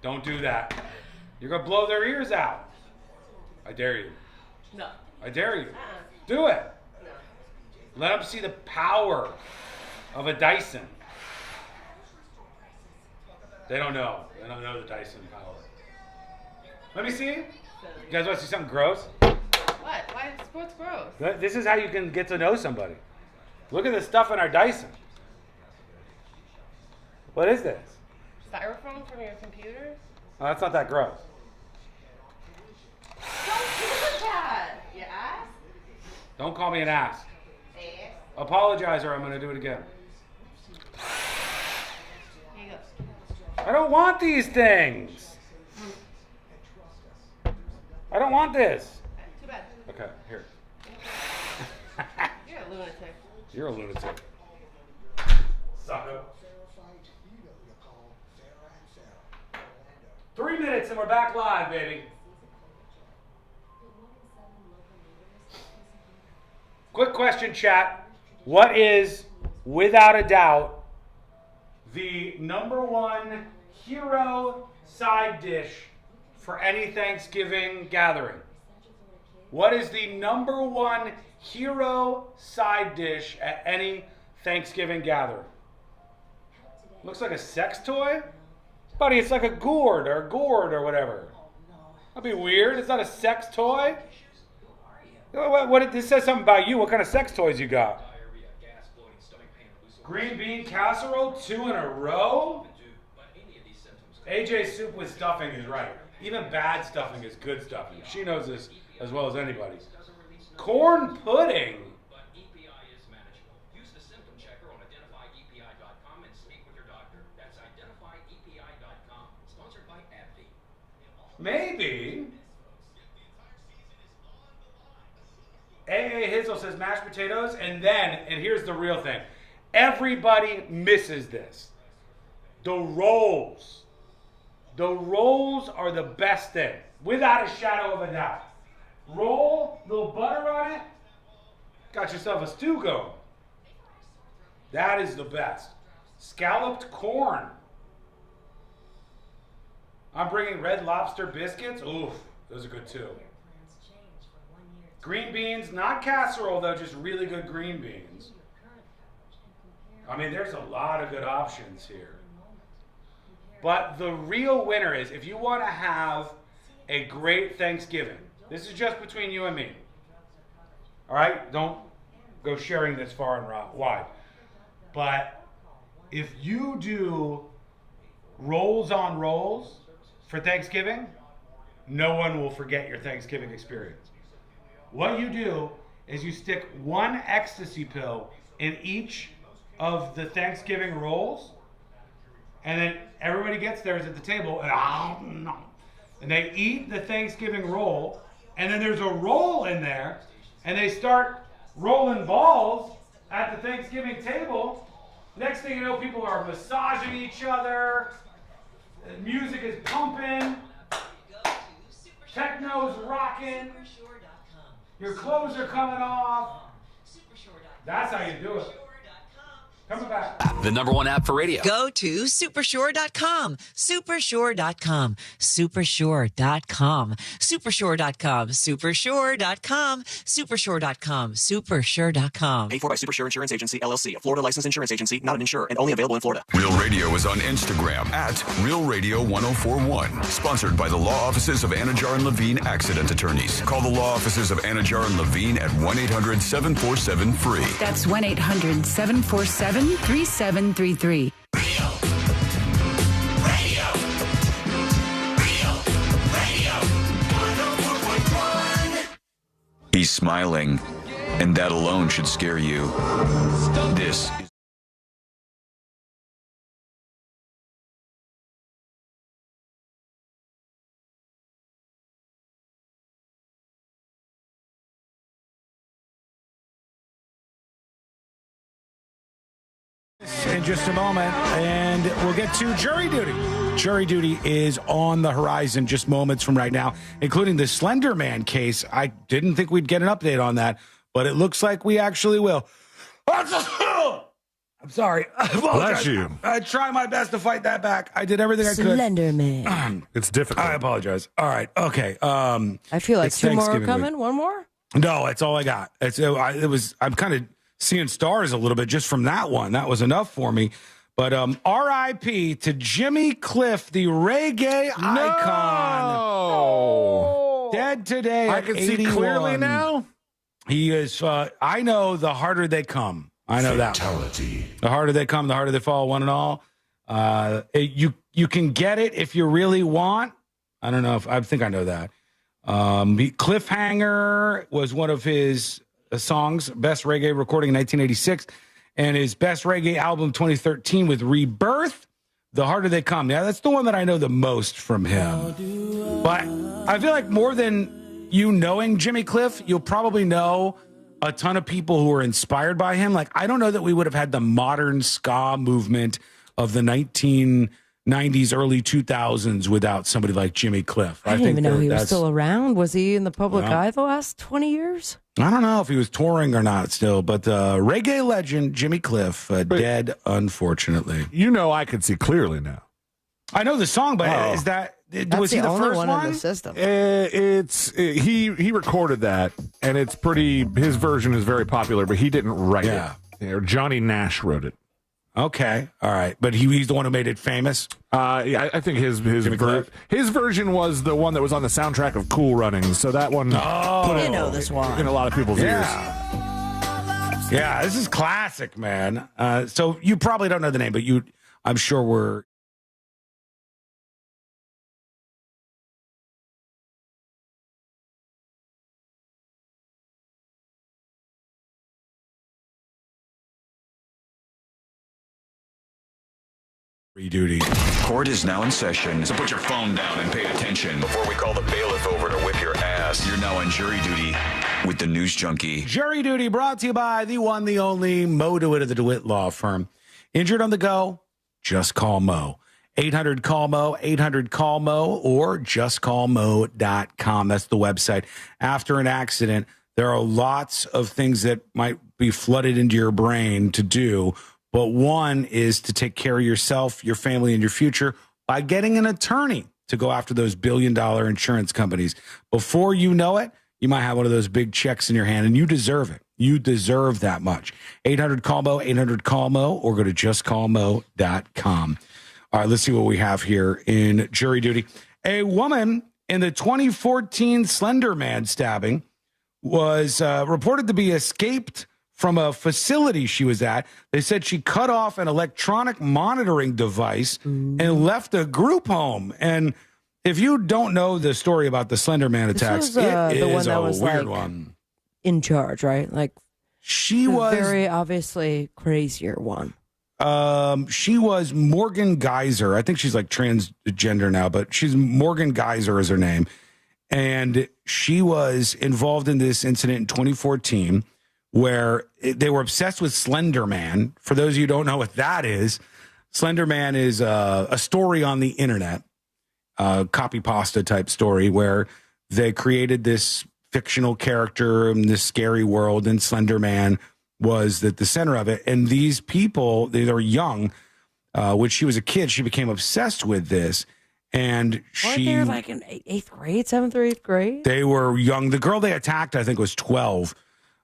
Don't do that. You're going to blow their ears out. I dare you. No. I dare you. Do it. No. Let them see the power of a Dyson. They don't know. They don't know the Dyson power. Let me see. You guys want to see something gross? What? Why is sports gross? This is how you can get to know somebody. Look at the stuff in our Dyson. What is this? Styrofoam from your computer? Oh, that's not that gross. Don't do that, you ass. Don't call me an ass. Ass. Apologize or I'm going to do it again. Here you go. I don't want these things. I don't want this. Too bad. Okay, here. You're a lunatic. You're a lunatic. Sucker. 3 minutes and we're back live, baby. Quick question, chat. What is, without a doubt, the #1 hero side dish for any Thanksgiving gathering? What is the #1 hero side dish at any Thanksgiving gathering? Looks like a sex toy? Buddy, it's like a gourd or whatever. That'd be weird. It's not a sex toy. This says something about you. What kind of sex toys you got? Green bean casserole, 2 in a row? AJ soup with stuffing is right. Even bad stuffing is good stuffing. She knows this as well as anybody. Corn pudding. Maybe. AA Hizzle says mashed potatoes, and here's the real thing. Everybody misses this. The rolls. The rolls are the best thing, without a shadow of a doubt. Roll, little butter on it, got yourself a stew going. That is the best. Scalloped corn. I'm bringing Red Lobster biscuits. Oof, those are good too. Green beans, not casserole though, just really good green beans. I mean, there's a lot of good options here. But the real winner is, if you want to have a great Thanksgiving, this is just between you and me. All right? Don't go sharing this far and wide. But if you do rolls on rolls for Thanksgiving, no one will forget your Thanksgiving experience. What you do is you stick 1 ecstasy pill in each of the Thanksgiving rolls, and then everybody gets theirs at the table, and they eat the Thanksgiving roll, and then there's a roll in there, and they start rolling balls at the Thanksgiving table. Next thing you know, people are massaging each other, the music is pumping, techno's rocking, your clothes are coming off. That's how you do it. Coming back. The #1 app for radio. Go to supersure.com. Supersure.com. Supersure.com. Supersure.com. Supersure.com. Supersure.com. Supersure.com. Paid for by Supersure Insurance Agency, LLC, a Florida licensed insurance agency, not an insurer, and only available in Florida. Real Radio is on Instagram at Real Radio 1041. Sponsored by the law offices of Anajar and Levine Accident Attorneys. Call the law offices of Anajar and Levine at 1-800-747-FREE. That's 1-800-747-3733. He's smiling, and that alone should scare you. This is us in just a moment, and we'll get to jury duty. Jury duty is on the horizon just moments from right now, including the Slender Man case. I didn't think we'd get an update on that, but it looks like we actually will. I'm sorry. Bless you. I try my best to fight that back. I did everything I could. Slender Man. It's difficult. I apologize. All right. Okay. I feel like two more are coming. One more? No, that's all I got. I'm kind of seeing stars a little bit just from that one. That was enough for me. But R.I.P. to Jimmy Cliff, the reggae icon. No. Dead today. I can see clearly now. He is. I know the harder they come. I know Fatality. that. The harder they come, the harder they fall, one and all. You can get it if you really want. I don't know if I think I know that. Cliffhanger was one of his songs, best reggae recording in 1986, and his best reggae album 2013 with Rebirth. The harder they come. Yeah, that's the one that I know the most from him. But I feel like more than you knowing Jimmy Cliff, you'll probably know a ton of people who were inspired by him. Like, I don't know that we would have had the modern ska movement of the 1990s, early 2000s without somebody like Jimmy Cliff. I didn't even know he was still around. Was he in the public eye the last 20 years? I don't know if he was touring or not still, but reggae legend Jimmy Cliff, dead, unfortunately. You know, I can see clearly now. I know the song, but is that... was he the only first one in the system? He recorded that, and it's pretty. His version is very popular, but he didn't write it. Or Johnny Nash wrote it. Okay, all right, but he's the one who made it famous. Yeah, I think his version was the one that was on the soundtrack of Cool Runnings. So that one put you know this one in a lot of people's ears. Yeah, this is classic, man. So you probably don't know the name, but I'm sure we're. Duty. Court is now in session, so put your phone down and pay attention before we call the bailiff over to whip your ass. You're now on jury duty with the News Junkie. Jury duty brought to you by the one, the only Mo DeWitt of the DeWitt Law Firm. Injured on the go? Just call Mo. 800-CALL-MO, 800-CALL-MO, or justcallmo.com. That's the website. After an accident, there are lots of things that might be flooded into your brain to do. But one is to take care of yourself, your family, and your future by getting an attorney to go after those billion-dollar insurance companies. Before you know it, you might have one of those big checks in your hand, and you deserve it. You deserve that much. 800-CALL-MO, 800-CALL-MO, or go to justcallmo.com. All right, let's see what we have here in jury duty. A woman in the 2014 Slender Man stabbing was reported to be escaped from a facility she was at. They said she cut off an electronic monitoring device and left a group home. And if you don't know the story about the Slender Man attacks, it the one is that a was weird like one. in charge, right? Like she was very obviously crazier one. She was Morgan Geyser. I think she's like transgender now, but she's Morgan Geyser is her name. And she was involved in this incident in 2014 where they were obsessed with Slender Man. For those of you who don't know what that is, Slender Man is a story on the internet, copy pasta type story where they created this fictional character in this scary world, and Slender Man was at the center of it. And these people, they were young. When she was a kid, she became obsessed with this. And they were like in 8th grade, 7th or 8th grade? They were young. The girl they attacked, I think, was 12.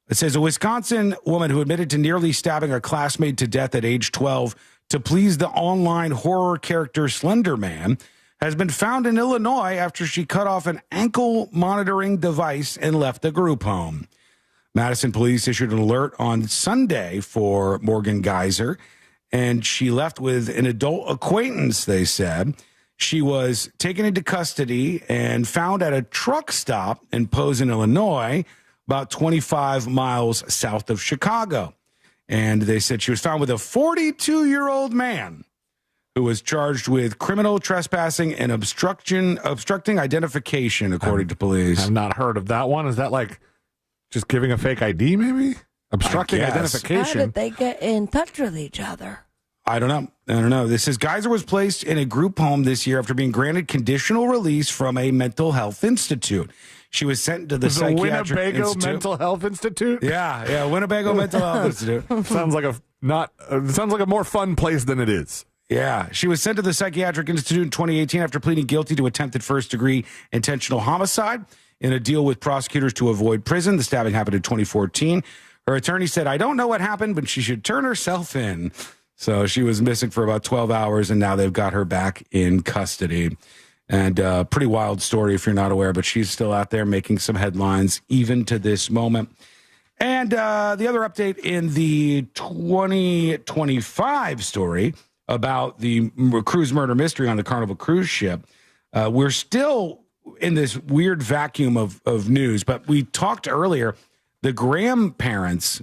It says a Wisconsin woman who admitted to nearly stabbing a classmate to death at age 12 to please the online horror character Slender Man has been found in Illinois after she cut off an ankle monitoring device and left a group home. Madison police issued an alert on Sunday for Morgan Geyser, and she left with an adult acquaintance, they said. She was taken into custody and found at a truck stop in Posen, Illinois, about 25 miles south of Chicago. And they said she was found with a 42-year-old man who was charged with criminal trespassing and obstructing identification, according to police. I've not heard of that one. Is that like just giving a fake ID, maybe? Obstructing identification. How did they get in touch with each other? I don't know. This says Geyser was placed in a group home this year after being granted conditional release from a mental health institute. She was sent to the psychiatric Winnebago institute. Mental Health Institute. Yeah, Winnebago Mental Health Institute. Sounds like a more fun place than it is. Yeah, she was sent to the Psychiatric Institute in 2018 after pleading guilty to attempted first-degree intentional homicide in a deal with prosecutors to avoid prison. The stabbing happened in 2014. Her attorney said, "I don't know what happened, but she should turn herself in." So she was missing for about 12 hours, and now they've got her back in custody. And pretty wild story if you're not aware, but she's still out there making some headlines even to this moment. And the other update in the 2025 story about the cruise murder mystery on the Carnival cruise ship, we're still in this weird vacuum of news, but we talked earlier, the grandparents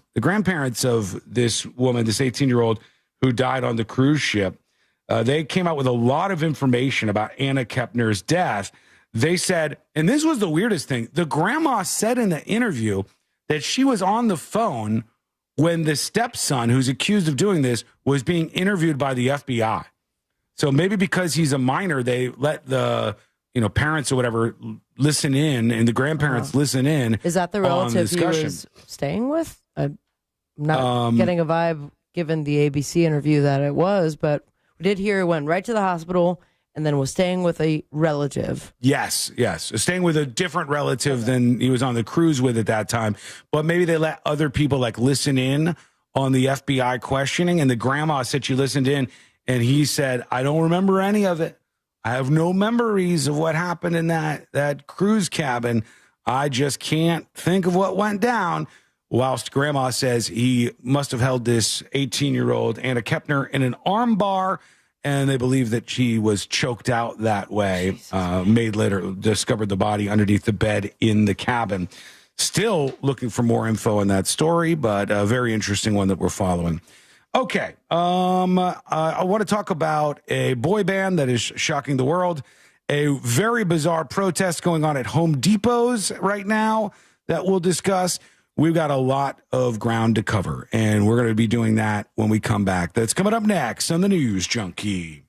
of this woman, this 18-year-old who died on the cruise ship, they came out with a lot of information about Anna Kepner's death. They said, and this was the weirdest thing, the grandma said in the interview that she was on the phone when the stepson, who's accused of doing this, was being interviewed by the FBI. So maybe because he's a minor, they let the parents or whatever listen in, and the grandparents listen in. Is that the relative he was staying with? I'm not getting a vibe given the ABC interview that it was, but we did hear he went right to the hospital and then was staying with a relative. Yes. Staying with a different relative than he was on the cruise with at that time. But maybe they let other people listen in on the FBI questioning. And the grandma said she listened in and he said, "I don't remember any of it. I have no memories of what happened in that cruise cabin. I just can't think of what went down." Whilst grandma says he must have held this 18-year-old Anna Kepner in an arm bar, and they believe that she was choked out that way. Maid later discovered the body underneath the bed in the cabin. Still looking for more info on that story, but a very interesting one that we're following. Okay, I want to talk about a boy band that is shocking the world. A very bizarre protest going on at Home Depots right now that we'll discuss. We've got a lot of ground to cover, and we're going to be doing that when we come back. That's coming up next on the News Junkie.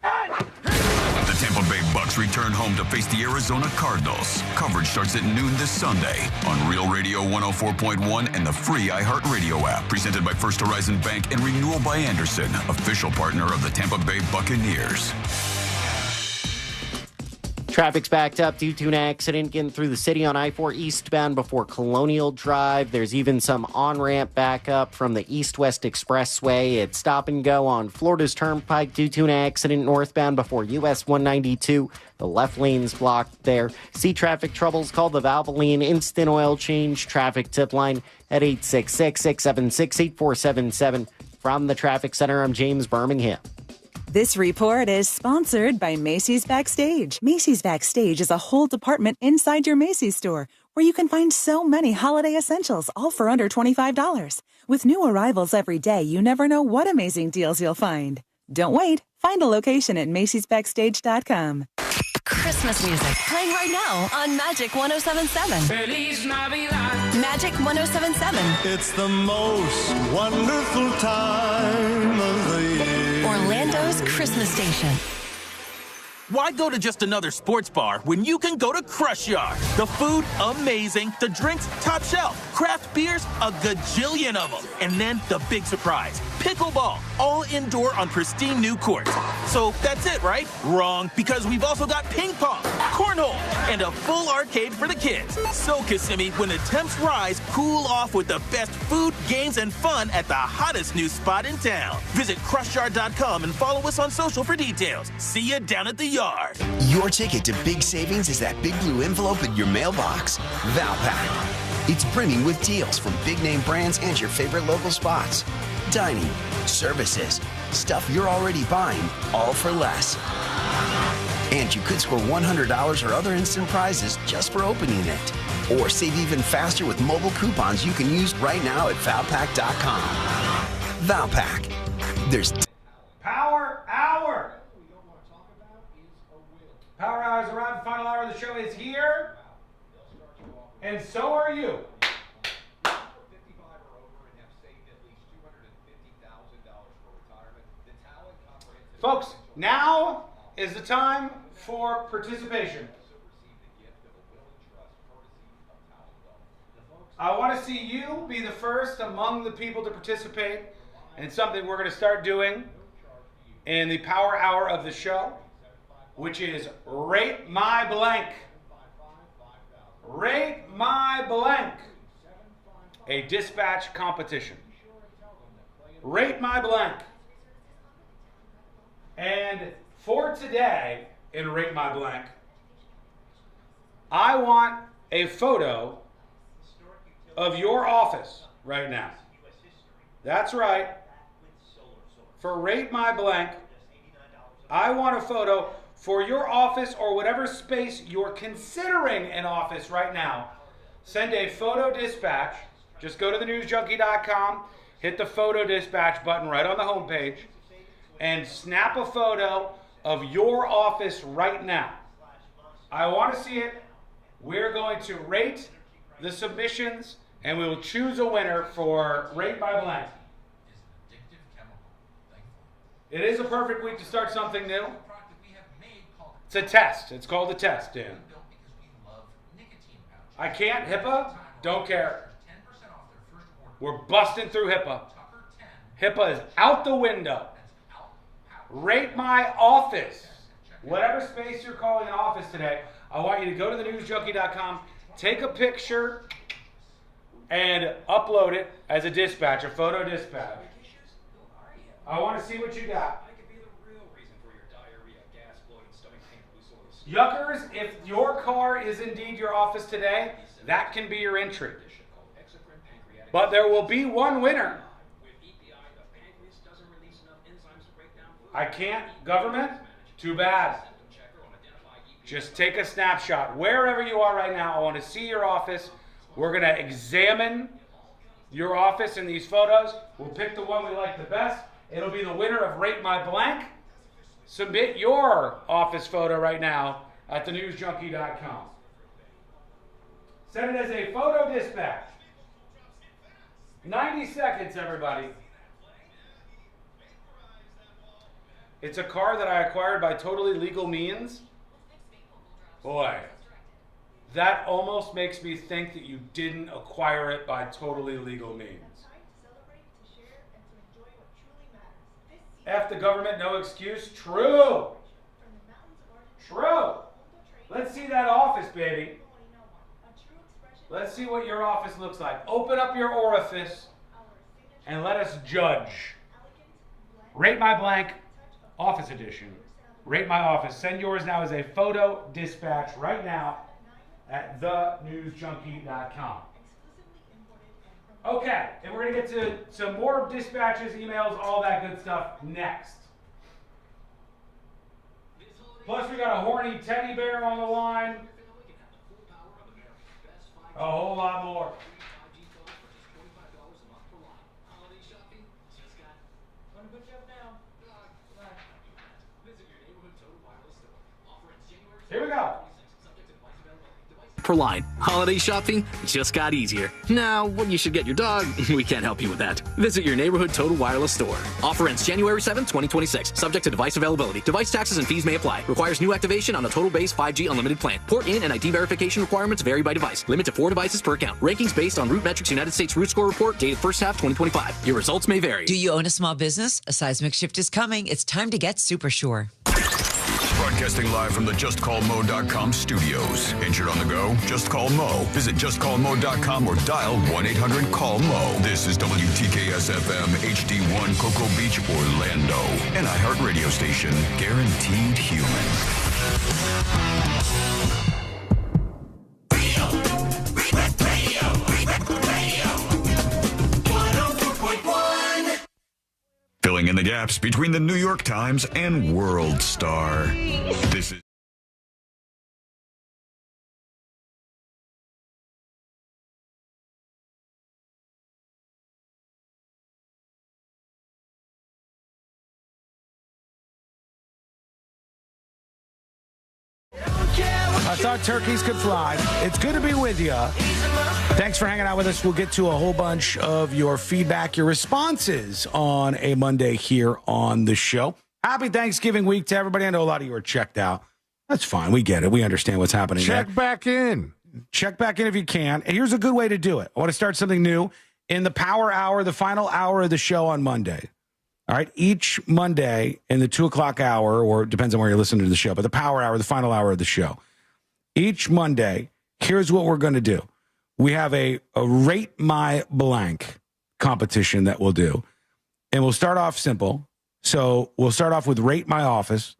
The Tampa Bay Bucks return home to face the Arizona Cardinals. Coverage starts at noon this Sunday on Real Radio 104.1 and the free iHeartRadio app. Presented by First Horizon Bank and Renewal by Anderson, official partner of the Tampa Bay Buccaneers. Traffic's backed up due to an accident getting through the city on I-4 eastbound before Colonial Drive. There's even some on-ramp backup from the East-West Expressway. It's stop and go on Florida's Turnpike due to an accident northbound before US 192. The left lane's blocked there. See traffic troubles, call the Valvoline Instant Oil Change traffic tip line at 866-676-8477. From the Traffic Center, I'm James Birmingham. This report is sponsored by Macy's Backstage. Macy's Backstage is a whole department inside your Macy's store where you can find so many holiday essentials, all for under $25. With new arrivals every day, you never know what amazing deals you'll find. Don't wait. Find a location at Macy'sBackstage.com. Christmas music playing right now on Magic 107.7. Feliz Navidad. Magic 107.7. It's the most wonderful time of the year. Orlando's Christmas station. Why go to just another sports bar when you can go to Crush Yard? The food, amazing. The drinks, top shelf. Craft beers, a gajillion of them. And then the big surprise, pickleball, all indoor on pristine new courts. So that's it, right? Wrong, because we've also got ping pong, cornhole, and a full arcade for the kids. So, Kissimmee, when the temps rise, cool off with the best food, games, and fun at the hottest new spot in town. Visit CrushYard.com and follow us on social for details. See you down at the yard. Your ticket to big savings is that big blue envelope in your mailbox. Valpak. It's brimming with deals from big name brands and your favorite local spots. Dining, services, stuff you're already buying, all for less. And you could score $100 or other instant prizes just for opening it. Or save even faster with mobile coupons you can use right now at Valpak.com. Valpak. There's Power Hour. Power Hour is around. Final hour of the show is here. And so are you. Folks, now is the time for participation. I want to see you be the first among the people to participate in something we're going to start doing in the power hour of the show, which is Rate My Blank. Rate My Blank. A dispatch competition. Rate My Blank. And for today, in Rate My Blank, I want a photo of your office right now. That's right. For Rate My Blank, I want a photo for your office or whatever space you're considering an office right now. Send a photo dispatch. Just go to thenewsjunkie.com, hit the photo dispatch button right on the homepage, and snap a photo of your office right now. I want to see it. We're going to rate the submissions, and we will choose a winner for Rate My Blank. It is a perfect week to start something new. It's a test. It's called a test, Dan. I can't. HIPAA? Don't care. We're busting through HIPAA. HIPAA is out the window. Rate My Office. Whatever space you're calling an office today, I want you to go to thenewsjunkie.com, take a picture, and upload it as a dispatch, a photo dispatch. I want to see what you got. Yuckers, if your car is indeed your office today, that can be your entry. But there will be one winner. I can't. Government? Too bad. Just take a snapshot. Wherever you are right now, I want to see your office. We're going to examine your office in these photos. We'll pick the one we like the best. It'll be the winner of Rate My Blank. Submit your office photo right now at thenewsjunkie.com. Send it as a photo dispatch. 90 seconds, everybody. It's a car that I acquired by totally legal means. Boy, that almost makes me think that you didn't acquire it by totally legal means. F the government, no excuse. True. True. Let's see that office, baby. Let's see what your office looks like. Open up your orifice and let us judge. Rate My Blank, Office Edition. Rate My Office. Send yours now as a photo dispatch right now at thenewsjunkie.com. Okay, and we're going to get to some more dispatches, emails, all that good stuff next. Plus, we got a horny teddy bear on the line. A whole lot more. Here we go. Per line. Holiday shopping just got easier. Now, what you should get your dog, we can't help you with that. Visit your neighborhood Total Wireless store. Offer ends January 7, 2026. Subject to device availability. Device taxes and fees may apply. Requires new activation on a Total Base 5G unlimited plan. Port in and ID verification requirements vary by device. Limit to 4 devices per account. Rankings based on Root Metrics United States Root Score Report dated first half 2025. Your results may vary. Do you own a small business? A seismic shift is coming. It's time to get super sure. Broadcasting live from the JustCallMo.com studios. Injured on the go? Just call Mo. Visit JustCallMo.com or dial 1-800-CALL-MO. This is WTKS-FM HD1 Cocoa Beach, Orlando. An iHeartRadio station. Guaranteed human. Filling in the gaps between the New York Times and World Star. This is I thought turkeys could fly. It's good to be with you. Thanks for hanging out with us. We'll get to a whole bunch of your feedback, your responses on a Monday here on the show. Happy Thanksgiving week to everybody. I know a lot of you are checked out. That's fine. We get it. We understand what's happening. Check back in. Check back in if you can. And here's a good way to do it. I want to start something new in the power hour, the final hour of the show on Monday. All right. Each Monday in the 2 o'clock hour, or it depends on where you're listening to the show, but the power hour, the final hour of the show. Each Monday, here's what we're going to do. We have a Rate My Blank competition that we'll do. And we'll start off simple. So we'll start off with Rate My Office.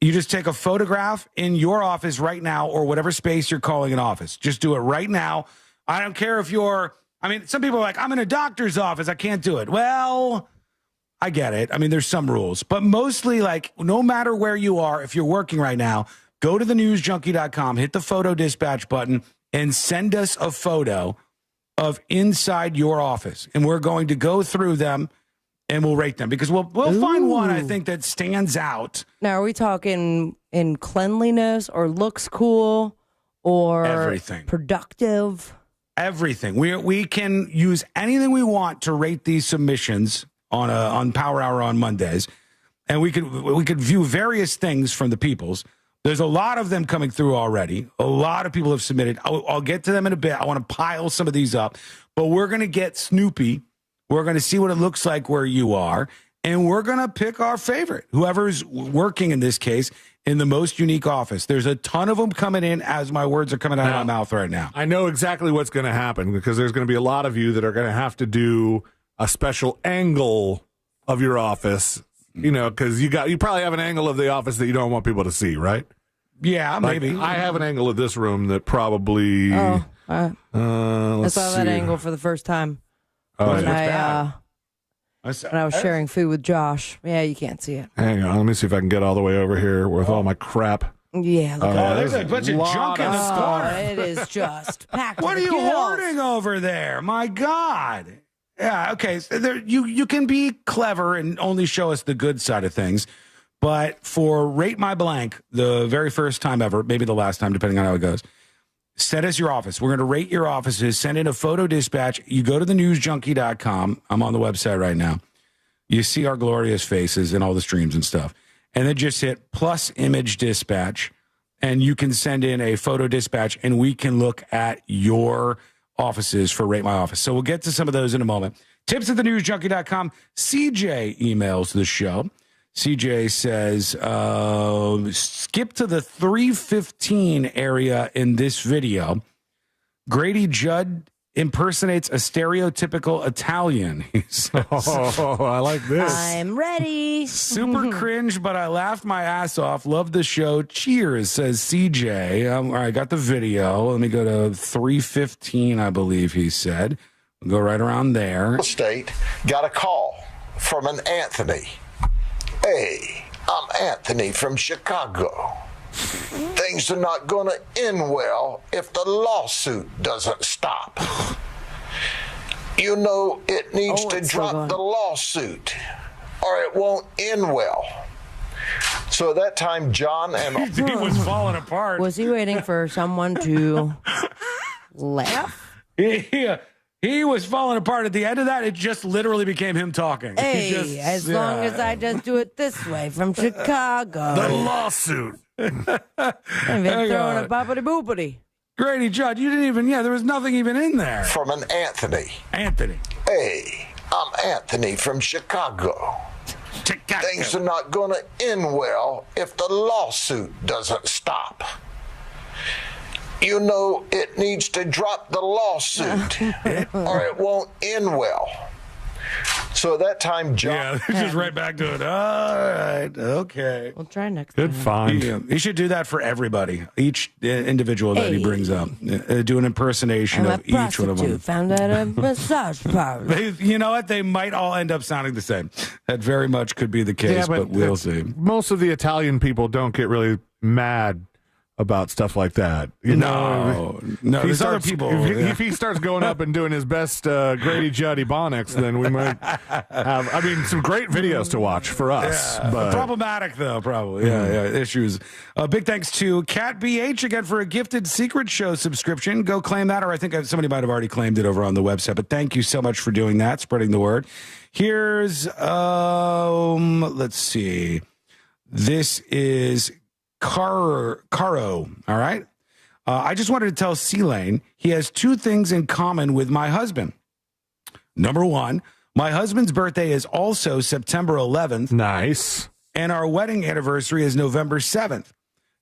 You just take a photograph in your office right now or whatever space you're calling an office. Just do it right now. I don't care if some people are like, I'm in a doctor's office. I can't do it. Well, I get it. I mean, there's some rules. But mostly, like, no matter where you are, if you're working right now, go to thenewsjunkie.com, hit the photo dispatch button, and send us a photo of inside your office. And we're going to go through them. And we'll rate them because we'll find one, I think, that stands out. Now, are we talking in cleanliness or looks cool or everything productive? Everything. We can use anything we want to rate these submissions on Power Hour on Mondays, and we could view various things from the people's. There's a lot of them coming through already. A lot of people have submitted. I'll get to them in a bit. I want to pile some of these up, but we're going to get Snoopy. We're going to see what it looks like where you are, and we're going to pick our favorite, whoever's working in this case in the most unique office. There's a ton of them coming in as my words are coming out of my mouth right now. I know exactly what's going to happen because there's going to be a lot of you that are going to have to do a special angle of your office, because you probably have an angle of the office that you don't want people to see, right? Yeah, maybe. I have an angle of this room that probably. I let's saw see. that angle for the first time. When I was sharing food with Josh. Yeah, you can't see it. Hang on, let me see if I can get all the way over here with all my crap. Yeah, look there's a bunch of junk in the corner. It is just packed. What are you hoarding over there? My God. Yeah, okay. So you can be clever and only show us the good side of things. But for Rate My Blank, the very first time ever, maybe the last time, depending on how it goes, send us your office. We're going to rate your offices. Send in a photo dispatch. You go to thenewsjunkie.com. I'm on the website right now. You see our glorious faces and all the streams and stuff. And then just hit plus image dispatch. And you can send in a photo dispatch, and we can look at your offices for Rate My Office. So we'll get to some of those in a moment. Tips at thenewsjunkie.com. CJ emails the show. CJ says, skip to the 315 area in this video. Grady Judd impersonates a stereotypical Italian. He says, I like this. I'm ready. Super cringe, but I laughed my ass off. Love the show. Cheers, says CJ. I got the video. Let me go to 315, I believe he said. We'll go right around there. State got a call from an Anthony. Hey, I'm Anthony from Chicago. Things are not going to end well if the lawsuit doesn't stop. It needs to drop the lawsuit or it won't end well. So at that time, John and... He was falling apart. Was he waiting for someone to laugh? Yeah. He was falling apart. At the end of that, it just literally became him talking. Hey, as long as I just do it this way from Chicago. The lawsuit. I've been throwing a boppity boopity. Grady Judd, you didn't even, there was nothing even in there. From an Anthony. Anthony. Hey, I'm Anthony from Chicago. Things are not going to end well if the lawsuit doesn't stop. It needs to drop the lawsuit or it won't end well. So at that time, John... Yeah, just right back to it. All right, okay. We'll try next time. Good find. He should do that for everybody, each individual that he brings up. Do an impersonation of each one of them. Found out a massage parlor. You know what? They might all end up sounding the same. That very much could be the case, but we'll see. Most of the Italian people don't get really mad about stuff like that. No, there's other people. If he starts going up and doing his best Grady Judd Ebonics, then we might have, some great videos to watch for us. Yeah. But problematic, though, probably. Yeah, issues. Big thanks to Cat BH again for a gifted Secret Show subscription. Go claim that, or I think somebody might have already claimed it over on the website. But thank you so much for doing that, spreading the word. Here's, let's see. This is Caro. All right. I just wanted to tell C-Lane he has two things in common with my husband. Number one, my husband's birthday is also September 11th. Nice. And our wedding anniversary is November 7th.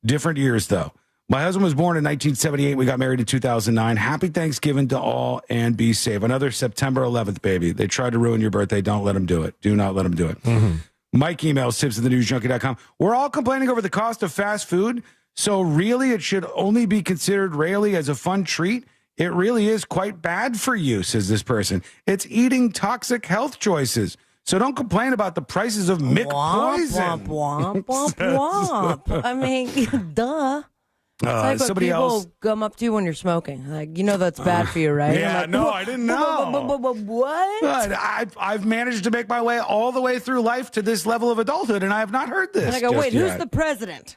Different years, though. My husband was born in 1978. We got married in 2009. Happy Thanksgiving to all and be safe. Another September 11th, baby. They tried to ruin your birthday. Don't let them do it. Do not let them do it. Mm-hmm. Mike emails tips@thenewsjunkie.com. We're all complaining over the cost of fast food. So really, it should only be considered rarely as a fun treat. It really is quite bad for you, says this person. It's eating toxic health choices. So don't complain about the prices of Mick Poison. Womp, womp, womp, womp. I mean, duh. It's like somebody people else come up to you when you're smoking. Like, you know that's bad for you, right? Yeah, like, no, I didn't know. What? But I've managed to make my way all the way through life to this level of adulthood, and I have not heard this. And I go, wait, yet. who's the president?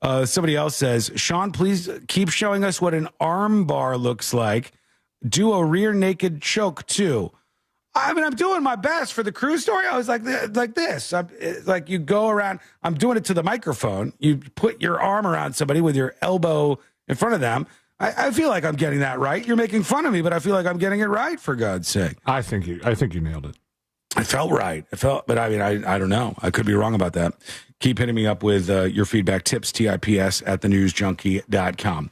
Somebody else says, Sean, please keep showing us what an arm bar looks like. Do a rear naked choke, too. I mean, I'm doing my best for the crew story. I was like this. Like you go around. I'm doing it to the microphone. You put your arm around somebody with your elbow in front of them. I feel like I'm getting that right. You're making fun of me, but I feel like I'm getting it right, for God's sake. I think you nailed it. I felt right. But I mean, I don't know. I could be wrong about that. Keep hitting me up with your feedback, tips, TIPS @thenewsjunkie.com.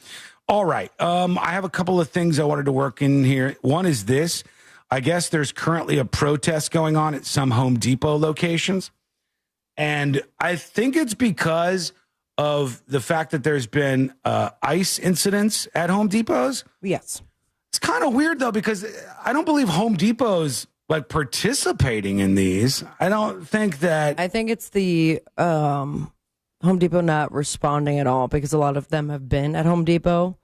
All right. I have a couple of things I wanted to work in here. One is this. I guess there's currently a protest going on at some Home Depot locations. And I think it's because of the fact that there's been ice incidents at Home Depots. Yes. It's kind of weird, though, because I don't believe Home Depot's like participating in these. I don't think that. I think it's the Home Depot not responding at all because a lot of them have been at Home Depot.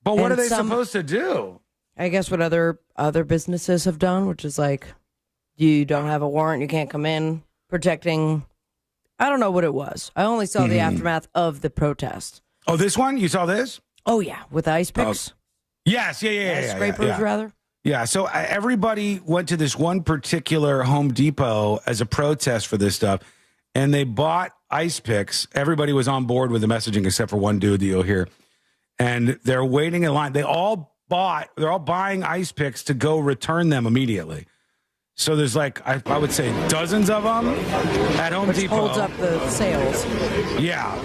But what are they supposed to do? I guess what other businesses have done, which is like, you don't have a warrant, you can't come in, protecting. I don't know what it was. I only saw the aftermath of the protest. Oh, this one? You saw this? Oh, yeah, with ice picks. Yes, yeah. Scrapers, rather. Yeah, so everybody went to this one particular Home Depot as a protest for this stuff, and they bought ice picks. Everybody was on board with the messaging except for one dude that you'll hear. And they're waiting in line. They're all buying ice picks to go return them immediately. So there's like, I would say dozens of them at Home Depot. Holds up the sales. Yeah.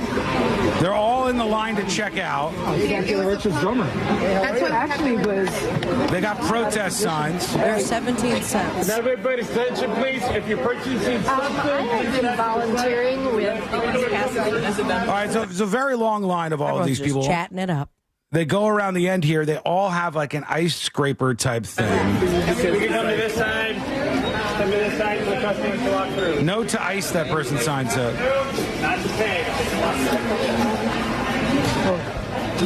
They're all in the line to check out. That's what actually was. They got protest signs. They're 17 cents. Everybody's attention, please. If you're purchasing something, I've been volunteering with All right, so there's a very long line of all of these people. Chatting it up. They go around the end here. They all have like an ice scraper type thing. We can come to this side. Come to this side for the customers to walk through. No to ice, that person signs up. Not to pay.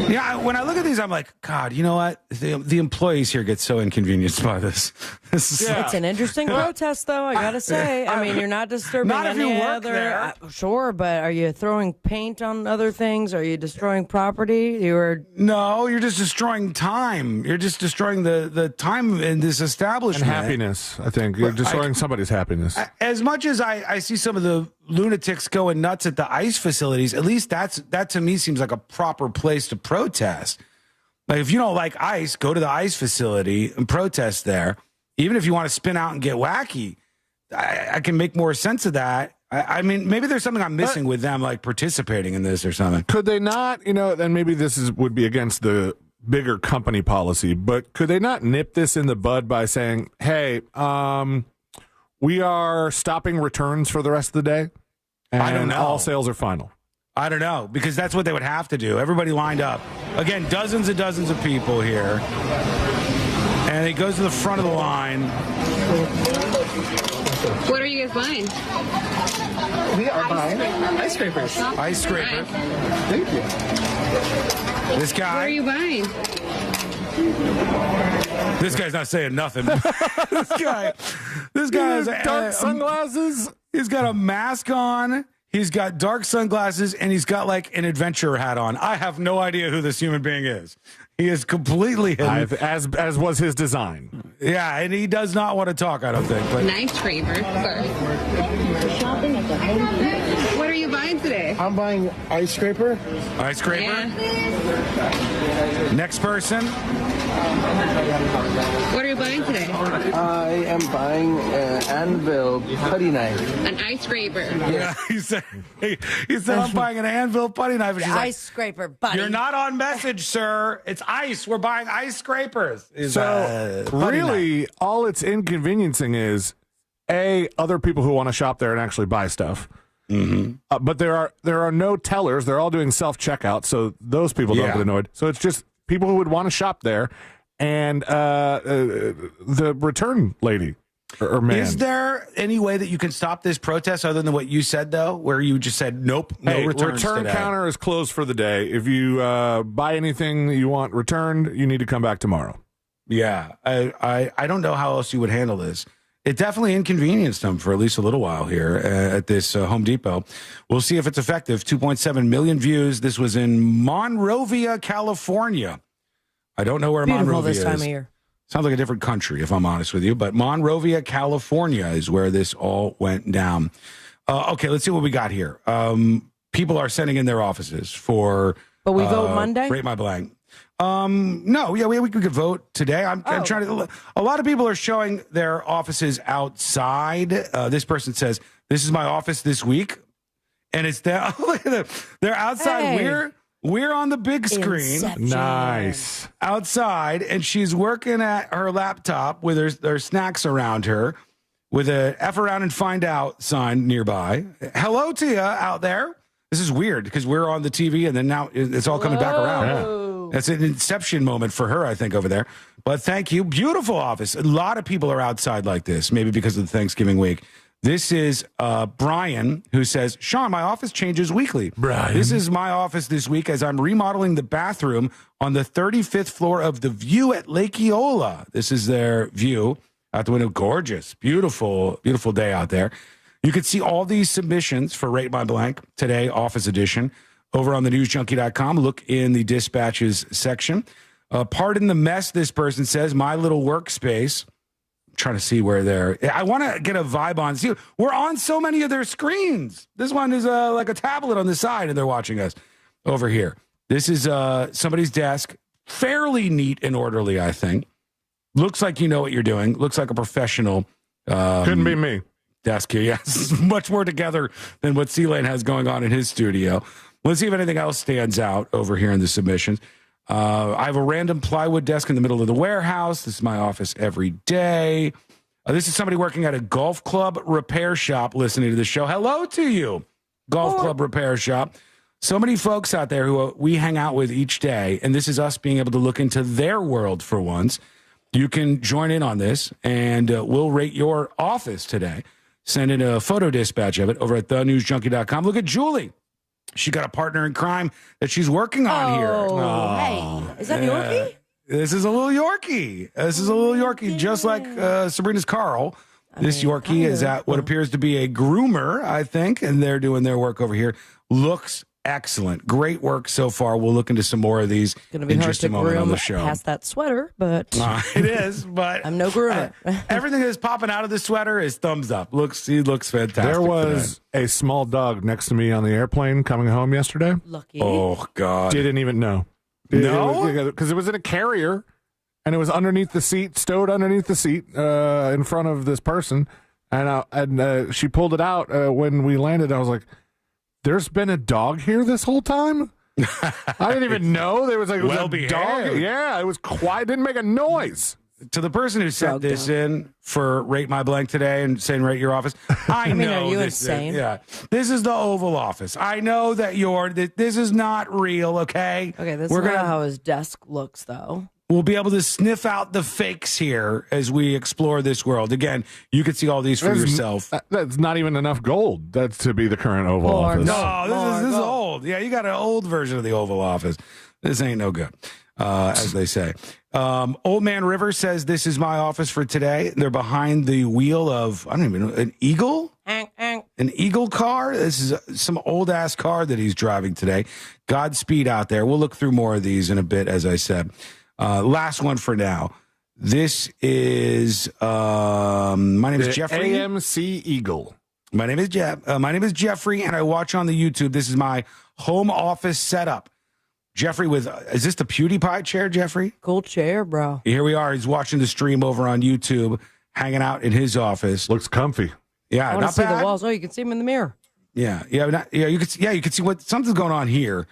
Yeah, when I look at these, I'm like, God, you know what? The employees here get so inconvenienced by this. It's an interesting protest, though, I gotta say. I mean, you're not disturbing not if you any work other. there. Sure, but are you throwing paint on other things? Are you destroying property? No, you're just destroying time. You're just destroying the time in this establishment. And happiness, I think. You're destroying somebody's happiness. As much as I see some of the lunatics going nuts at the ice facilities, at least that to me seems like a proper place to protest. Like, if you don't like ice, go to the ice facility and protest there. Even if you want to spin out and get wacky, I can make more sense of that. I mean, maybe there's something I'm missing with them, like participating in this or something. Could they not, and maybe this would be against the bigger company policy, but could they not nip this in the bud by saying, hey, we are stopping returns for the rest of the day, and I don't know. All sales are final? I don't know, because that's what they would have to do. Everybody lined up. Again, dozens and dozens of people here. And he goes to the front of the line. What are you guys buying? We are buying ice scrapers. Ice scraper. Thank you. This guy. What are you buying? This guy's not saying nothing. This guy has dark sunglasses. He's got a mask on. He's got dark sunglasses, and he's got like an adventure hat on. I have no idea who this human being is. He is completely hidden. As was his design. Yeah, and he does not want to talk, I don't think. But Nice scraper. Shopping at the Home Depot. What are you I'm buying ice scraper. Ice scraper? Yeah. Next person. What are you buying today? I am buying an anvil putty knife. An ice scraper. Yeah, he said I'm buying an anvil putty knife. And she's Ice scraper, buddy. You're not on message, sir. It's ice. We're buying ice scrapers. So really, all it's inconveniencing is other people who want to shop there and actually buy stuff. Mm-hmm. But there are no tellers. They're all doing self checkout, so those people don't get annoyed. So it's just people who would want to shop there, and the return lady or man. Is there any way that you can stop this protest other than what you said, though, where you just said, nope, no returns return today? counter is closed for the day. If you buy anything that you want returned, you need to come back tomorrow. Yeah, I don't know how else you would handle this. It definitely inconvenienced them for at least a little while here at this Home Depot. We'll see if it's effective. 2.7 million views. This was in Monrovia, California. I don't know where Monrovia this time of year. Sounds like a different country, if I'm honest with you. But Monrovia, California is where this all went down. Okay, let's see what we got here. People are sending in their offices for... But we vote Monday? Rate My Blank. No, yeah, we could vote today. I'm trying to. A lot of people are showing their offices outside. This person says, "This is my office this week," and it's there. Look at them. They're outside. Hey. We're on the big screen. Inception. Nice. Outside, and she's working at her laptop with her snacks around her, with a F around and find out sign nearby. Hello to you out there. This is weird because we're on the TV, and then now it's all coming back around. Yeah. That's an inception moment for her, I think, over there. But thank you. Beautiful office. A lot of people are outside like this, maybe because of the Thanksgiving week. This is Brian, who says, Sean, my office changes weekly. Brian. This is my office this week as I'm remodeling the bathroom on the 35th floor of the View at Lake Eola. This is their view out the window. Gorgeous. Beautiful, beautiful day out there. You can see all these submissions for Rate My Blank today, Office Edition, over on the newsjunkie.com. Look in the dispatches section. Pardon the mess, this person says. My little workspace. I'm trying to see where they're. I want to get a vibe on. See, we're on so many of their screens. This one is like a tablet on the side, and they're watching us over here. This is somebody's desk. Fairly neat and orderly, I think. Looks like you know what you're doing. Looks like a professional. Couldn't be me. Desk here, yes. Much more together than what C-Lane has going on in his studio. Let's see if anything else stands out over here in the submissions. I have a random plywood desk in the middle of the warehouse. This is my office every day. This is somebody working at a golf club repair shop listening to the show. Hello to you, golf club repair shop. So many folks out there who we hang out with each day, and this is us being able to look into their world for once. You can join in on this, and we'll rate your office today. Send in a photo dispatch of it over at thenewsjunkie.com. Look at Julie. She got a partner in crime that she's working on here. Oh, hey. Is that Yorkie? This is a little Yorkie. Just like Sabrina's Carl. This Yorkie is at what appears to be a groomer, I think, and they're doing their work over here. Looks excellent. Great work so far. We'll look into some more of these Going to be hard to moment on groom the show. past that sweater, but It is, but I'm no groomer. Everything that's popping out of the sweater is thumbs up. He looks fantastic. There was a small dog next to me on the airplane coming home yesterday. Lucky. Oh, God. Didn't even know. No? Because it was in a carrier, and it was underneath the seat, stowed underneath the seat in front of this person. And she pulled it out when we landed. I was like, there's been a dog here this whole time? I didn't even know there was like a dog. Yeah, it was quiet. Didn't make a noise. To the person who sent this in for Rate My Blank today and saying rate your office, I mean, know are you this. insane? This is the Oval Office. I know that this is not real. Okay. Okay, that's not how his desk looks, though. We'll be able to sniff out the fakes here as we explore this world. Again, you can see all these for yourself. That's not even enough gold. That's to be the current Oval Office. No, this is old. Yeah, you got an old version of the Oval Office. This ain't no good, as they say. Old Man River says, this is my office for today. They're behind the wheel of, I don't even know, an Eagle? An Eagle car? This is some old-ass car that he's driving today. Godspeed out there. We'll look through more of these in a bit, as I said. Last one for now. This is, my name is Jeffrey. AMC Eagle. My name is Jeff. My name is Jeffrey, and I watch on the YouTube. This is my home office setup. Jeffrey is this the PewDiePie chair, Jeffrey? Cool chair, bro. Here we are. He's watching the stream over on YouTube, hanging out in his office. Looks comfy. Yeah, I want not to see bad. the walls. Oh, you can see them in the mirror. Yeah, you can see what something's going on here.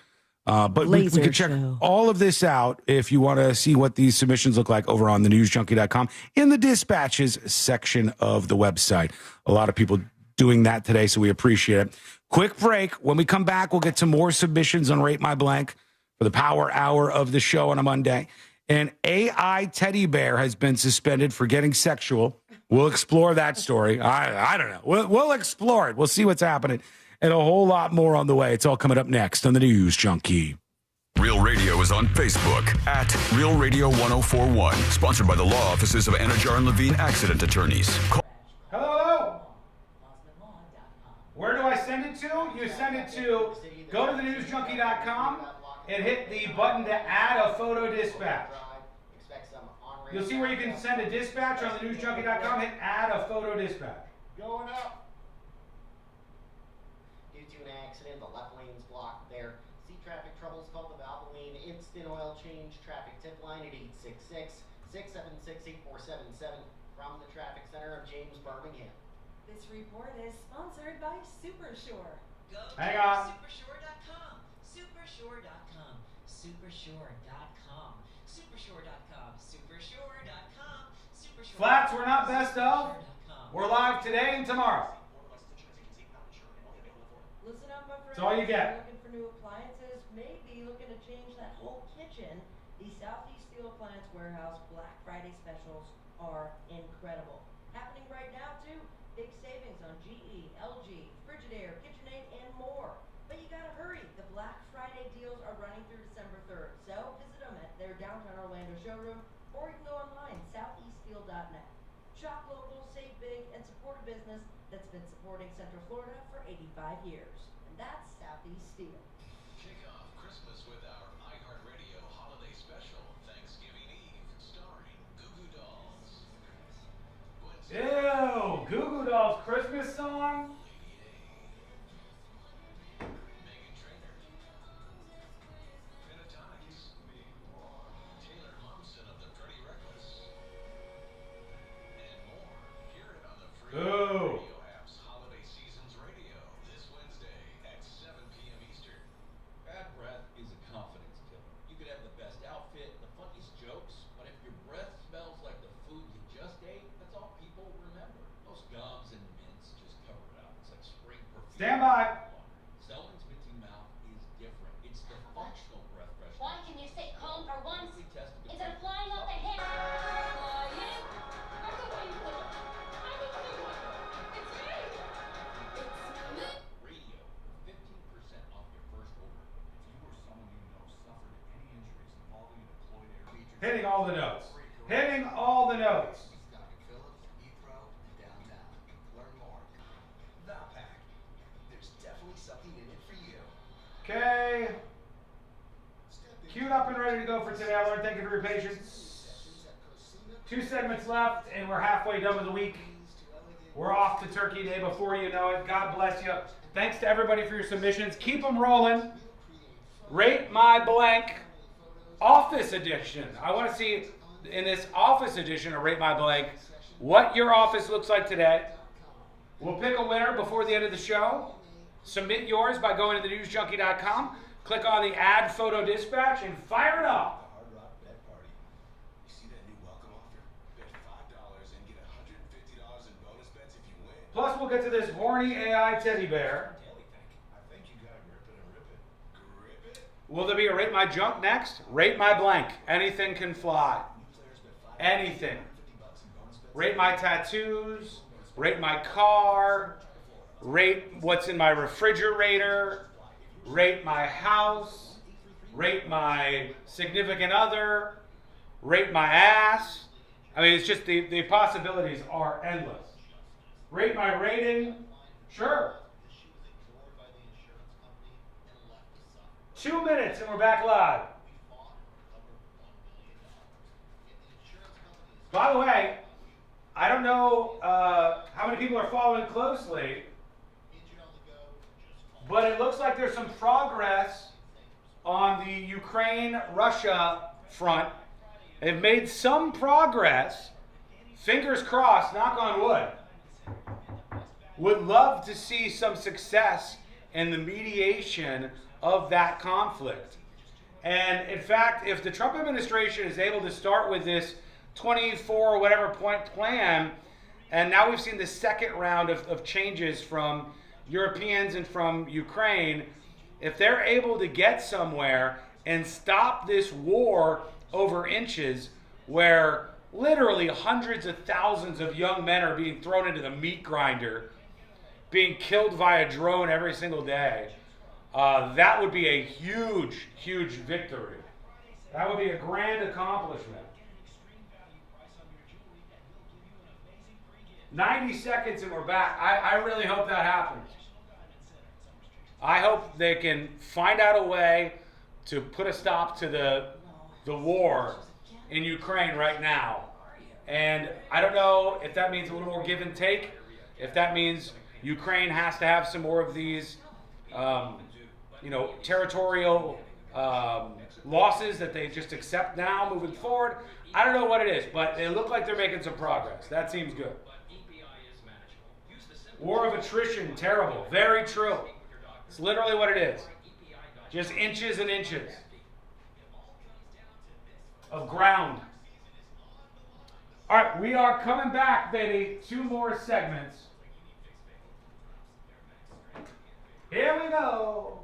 But we can check all of this out if you want to see what these submissions look like over on thenewsjunkie.com in the dispatches section of the website. A lot of people doing that today, so we appreciate it. Quick break. When we come back, we'll get to more submissions on Rate My Blank for the power hour of the show on a Monday. An AI teddy bear has been suspended for getting sexual. We'll explore that story. I don't know. We'll explore it. We'll see what's happening. And a whole lot more on the way. It's all coming up next on the News Junkie. Real Radio is on Facebook at Real Radio 1041. Sponsored by the law offices of Anajar and Levine Accident Attorneys. Hello? Where do I send it to? You send it to go to thenewsjunkie.com and hit the button to add a photo dispatch. You'll see where you can send a dispatch on thenewsjunkie.com. Hit add a photo dispatch. Going up. Due to an accident, the left lane's blocked there. See traffic troubles, call the Valvoline Instant Oil Change traffic tip line at 866-676-8477 from the traffic center of James, Birmingham. This report is sponsored by Supershore. Go Hang to on. Supershore.com. Supershore.com. Supershore.com. Supershore.com. Supershore.com. Supershore. Flats, we're not best of. We're live today and tomorrow. Listen up, my friends. That's all you get. Looking for new appliances? Maybe looking to change that whole kitchen? The Southeast Steel Appliance Warehouse Black Friday specials are incredible. Happening right now, too. Big savings on GE, LG, Frigidaire, KitchenAid, and more. But you gotta hurry. The Black Friday deals are running through December 3rd. So visit them at their downtown Orlando showroom, or you can go online, southeaststeel.net. Shop local, save big, and support a business that's been supporting Central Florida for 85 years. And that's Southeast Steel. Kick off Christmas with our iHeartRadio holiday special, Thanksgiving Eve, starring Goo Goo Dolls. Ew, Goo Goo Dolls Christmas song? Ooh. Holiday Seasons Radio this Wednesday at 7 p.m. Eastern. Bad breath is a confidence killer. You could have the best outfit, the funniest jokes, but if your breath smells like the food you just ate, that's all people remember. Most gums and mints just cover it up. It's like spring perfume. Stand by. Selwyn's Minty Mouth is different. It's the functional breath freshener. Why can you say calm for once Tested to instead of flying off the handle? Radio, 15% off your first order. If you or someone you know suffered any injuries involving a deployed air feature. Hitting all the notes. Hitting all the notes. Learn more. Valpak. There's definitely something in it for you. Okay. Queued up and ready to go for today, Lord. Thank you for your patience. 2 segments left, and we're halfway done with the week. We're off to Turkey Day before you know it. God bless you. Thanks to everybody for your submissions. Keep them rolling. Rate My Blank Office Edition. I want to see in this Office Edition of Rate My Blank what your office looks like today. We'll pick a winner before the end of the show. Submit yours by going to thenewsjunkie.com. Click on the Add Photo Dispatch and fire it up. Plus, we'll get to this horny AI teddy bear. Will there be a Rate My Junk next? Rate My Blank. Anything can fly. Anything. Rate my tattoos. Rate my car. Rate what's in my refrigerator. Rate my house. Rate my significant other. Rate my ass. I mean, it's just the possibilities are endless. Rate my rating. Sure. 2 minutes and we're back live. By the way, I don't know how many people are following closely, but it looks like there's some progress on the Ukraine-Russia front. They've made some progress. Fingers crossed, knock on wood. Would love to see some success in the mediation of that conflict. And in fact, if the Trump administration is able to start with this 24 whatever point plan, and now we've seen the second round of changes from Europeans and from Ukraine, if they're able to get somewhere and stop this war over inches where literally hundreds of thousands of young men are being thrown into the meat grinder, being killed via drone every single day, that would be a huge, huge victory. That would be a grand accomplishment. 90 seconds and we're back. I really hope that happens. I hope they can find out a way to put a stop to the war in Ukraine right now. And I don't know if that means a little more give and take, if that means Ukraine has to have some more of these territorial losses that they just accept now moving forward. I don't know what it is, but they look like they're making some progress. That seems good. War of attrition, terrible. Very true. It's literally what it is. Just inches and inches of ground. All right, we are coming back, baby. 2 more segments. Here we go.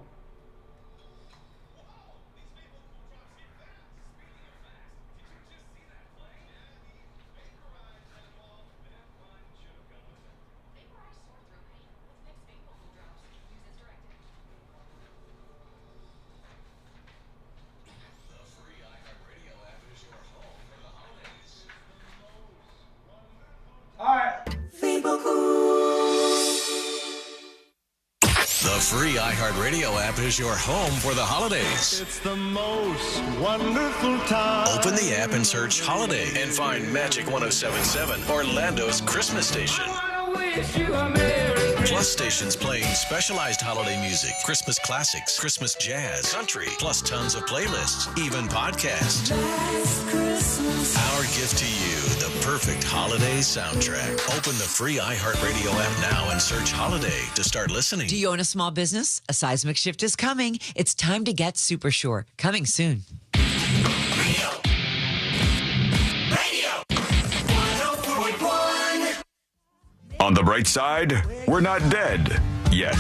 The free iHeartRadio app is your home for the holidays. It's the most wonderful time. Open the app and search Holiday and find Magic 107.7, Orlando's Christmas station. Plus stations playing specialized holiday music, Christmas classics, Christmas jazz, country, plus tons of playlists, even podcasts. Our gift to you, the perfect holiday soundtrack. Open the free iHeartRadio app now and search Holiday to start listening. Do you own a small business? A seismic shift is coming. It's time to get super sure. Coming soon. On the bright side, we're not dead yet.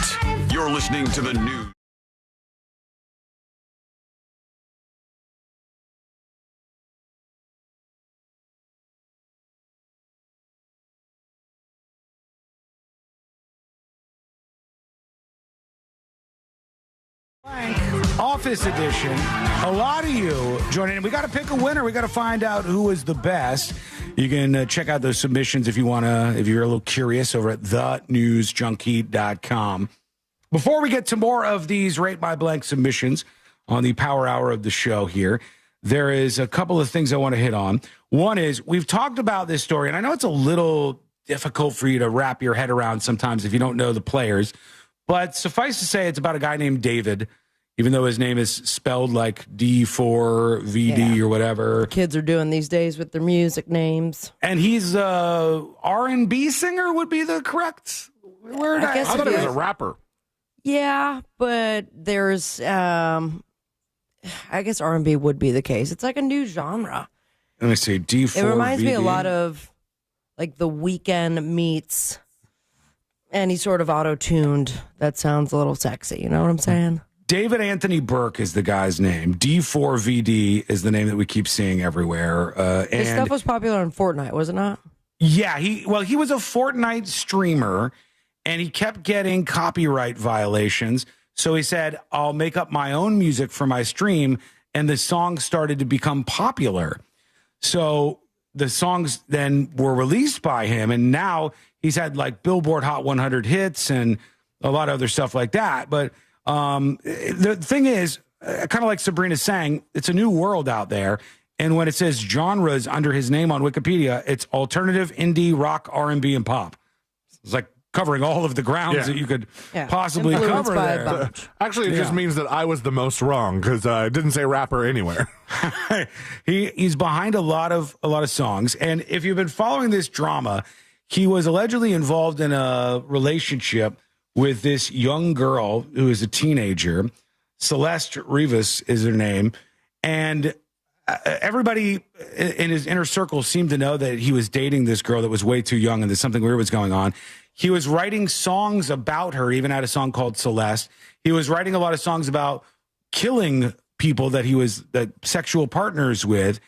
You're listening to the news. Office edition. A lot of you joining in. We got to pick a winner. We got to find out who is the best. You can check out those submissions if you want to, if you're a little curious, over at thenewsjunkie.com. Before we get to more of these Rate My Blank submissions on the power hour of the show here, there is a couple of things I want to hit on. One is, we've talked about this story, and I know it's a little difficult for you to wrap your head around sometimes if you don't know the players, but suffice to say, it's about a guy named David, even though his name is spelled like D4VD or whatever. Kids are doing these days with their music names. And he's a R&B singer would be the correct word. I guess I thought he was a rapper. Yeah, but there's, I guess R&B would be the case. It's like a new genre. Let me see, D4VD. It reminds me a lot of like The Weeknd meets, and he's sort of auto-tuned. That sounds a little sexy. You know what I'm saying? David Anthony Burke is the guy's name. D4VD is the name that we keep seeing everywhere. His stuff was popular on Fortnite, was it not? Yeah, he was a Fortnite streamer, and he kept getting copyright violations. So he said, I'll make up my own music for my stream, and the songs started to become popular. So the songs then were released by him, and now he's had like Billboard Hot 100 hits and a lot of other stuff like that. But the thing is, kind of like Sabrina's saying, it's a new world out there. And when it says genres under his name on Wikipedia, it's alternative, indie, rock, R&B, and pop. It's like covering all of the grounds that you could possibly cover there. Actually, it just means that I was the most wrong because I didn't say rapper anywhere. He's behind a lot of songs, and if you've been following this drama, he was allegedly involved in a relationship with this young girl who is a teenager. Celeste Rivas is her name, and everybody in his inner circle seemed to know that he was dating this girl that was way too young and that something weird was going on. He was writing songs about her, even had a song called Celeste. He was writing a lot of songs about killing people that he was sexual partners with.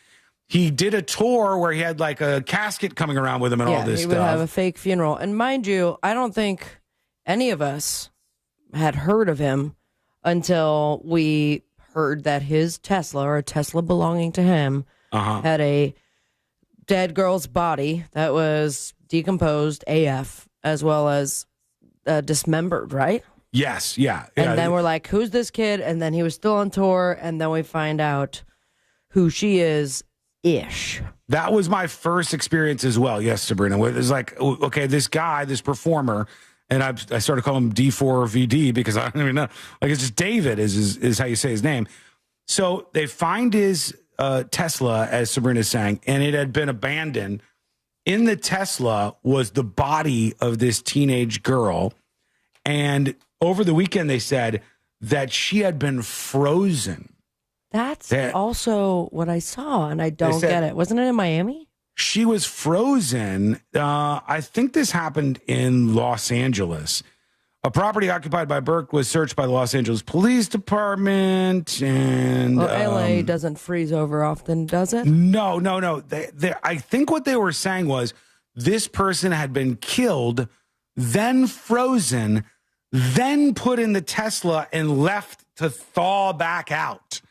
He did a tour where he had like a casket coming around with him and all this stuff. He would have a fake funeral. And mind you, I don't think any of us had heard of him until we heard that his Tesla, or a Tesla belonging to him, had a dead girl's body that was decomposed AF, as well as dismembered, right? Yes, yeah. And then we're like, who's this kid? And then he was still on tour, and then we find out who she is-ish. That was my first experience as well. Yes, Sabrina. It was like, okay, this guy, this performer, and I started calling him D4VD because I don't even know. Like, it's just David is how you say his name. So they find his Tesla, as Sabrina is saying, and it had been abandoned. In the Tesla was the body of this teenage girl. And over the weekend, they said that she had been frozen. That's also what I saw, and I don't get it. Wasn't it in Miami? She was frozen. I think this happened in Los Angeles. A property occupied by Burke was searched by the Los Angeles Police Department. And LA doesn't freeze over often, does it? No. I think what they were saying was this person had been killed, then frozen, then put in the Tesla and left to thaw back out.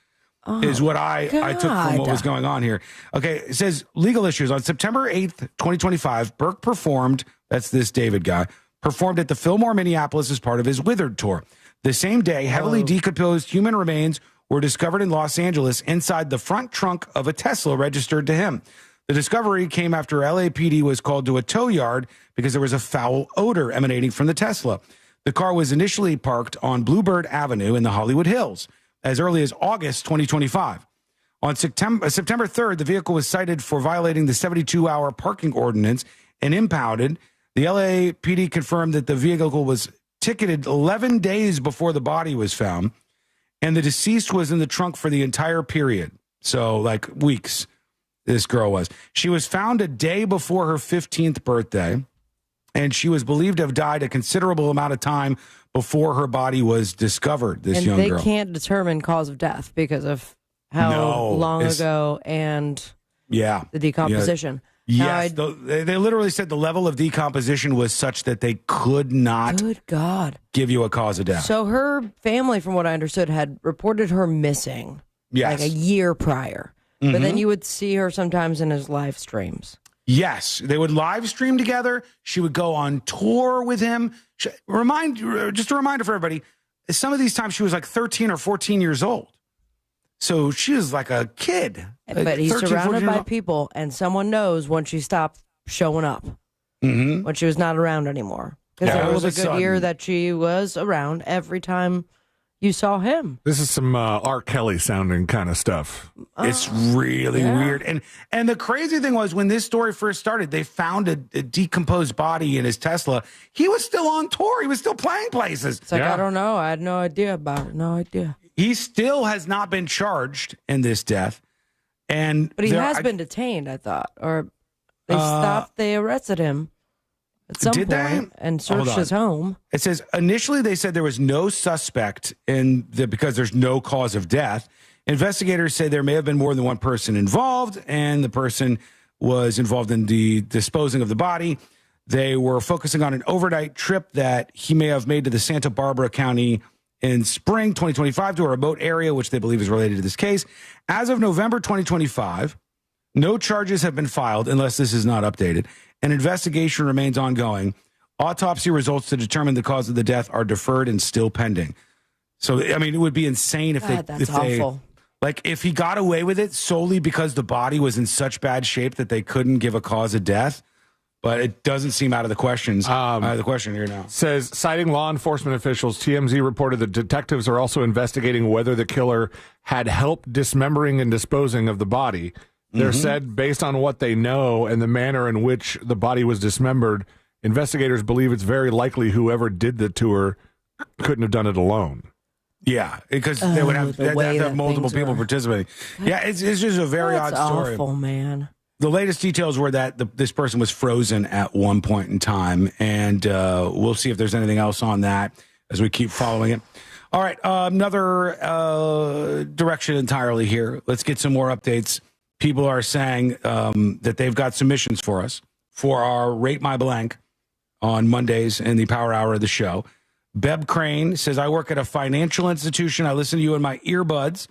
Is what I took from what was going on here. Okay, it says legal issues. On September 8th, 2025, Burke performed, that's this David guy, performed at the Fillmore, Minneapolis as part of his Withered tour. The same day, heavily decomposed human remains were discovered in Los Angeles inside the front trunk of a Tesla registered to him. The discovery came after LAPD was called to a tow yard because there was a foul odor emanating from the Tesla. The car was initially parked on Bluebird Avenue in the Hollywood Hills as early as August 2025. On September 3rd, the vehicle was cited for violating the 72-hour parking ordinance and impounded. The LAPD confirmed that the vehicle was ticketed 11 days before the body was found, and the deceased was in the trunk for the entire period. So, like, weeks, this girl was. She was found a day before her 15th birthday, and she was believed to have died a considerable amount of time before her body was discovered, this young girl. And they can't determine cause of death because of how long ago and the decomposition. Yes, they literally said the level of decomposition was such that they could not give you a cause of death. So her family, from what I understood, had reported her missing like a year prior. But then you would see her sometimes in his live streams. Yes, they would live stream together. She would go on tour with him. Just a reminder for everybody, some of these times she was like 13 or 14 years old. So she was like a kid. But he's surrounded by people, and someone knows when she stopped showing up, when she was not around anymore. Because there was a good year that she was around every time you saw him. This is some R. Kelly sounding kind of stuff. It's really weird. And the crazy thing was, when this story first started, they found a decomposed body in his Tesla. He was still on tour. He was still playing places. It's like, I don't know. I had no idea about it. No idea. He still has not been charged in this death. But he has been detained, I thought. Or they arrested him at some point and searched his home. It says, initially they said there was no suspect because there's no cause of death. Investigators say there may have been more than one person involved, and the person was involved in the disposing of the body. They were focusing on an overnight trip that he may have made to the Santa Barbara County in spring 2025 to a remote area, which they believe is related to this case. As of November 2025, no charges have been filed unless this is not updated. An investigation remains ongoing. Autopsy results to determine the cause of the death are deferred and still pending. So, I mean, it would be insane if that's awful. If he got away with it solely because the body was in such bad shape that they couldn't give a cause of death. but it doesn't seem out of the question here now. Says, citing law enforcement officials, TMZ reported that detectives are also investigating whether the killer had help dismembering and disposing of the body. They're said, based on what they know and the manner in which the body was dismembered, investigators believe it's very likely whoever did the tour couldn't have done it alone. Yeah, because they would have, multiple people participating. Yeah, it's just a very odd story. Awful, man. The latest details were that this person was frozen at one point in time, and we'll see if there's anything else on that as we keep following it. All right, another direction entirely here. Let's get some more updates. People are saying that they've got submissions for us for our Rate My Blank on Mondays in the Power Hour of the show. Beb Crane says, I work at a financial institution. I listen to you in my earbuds.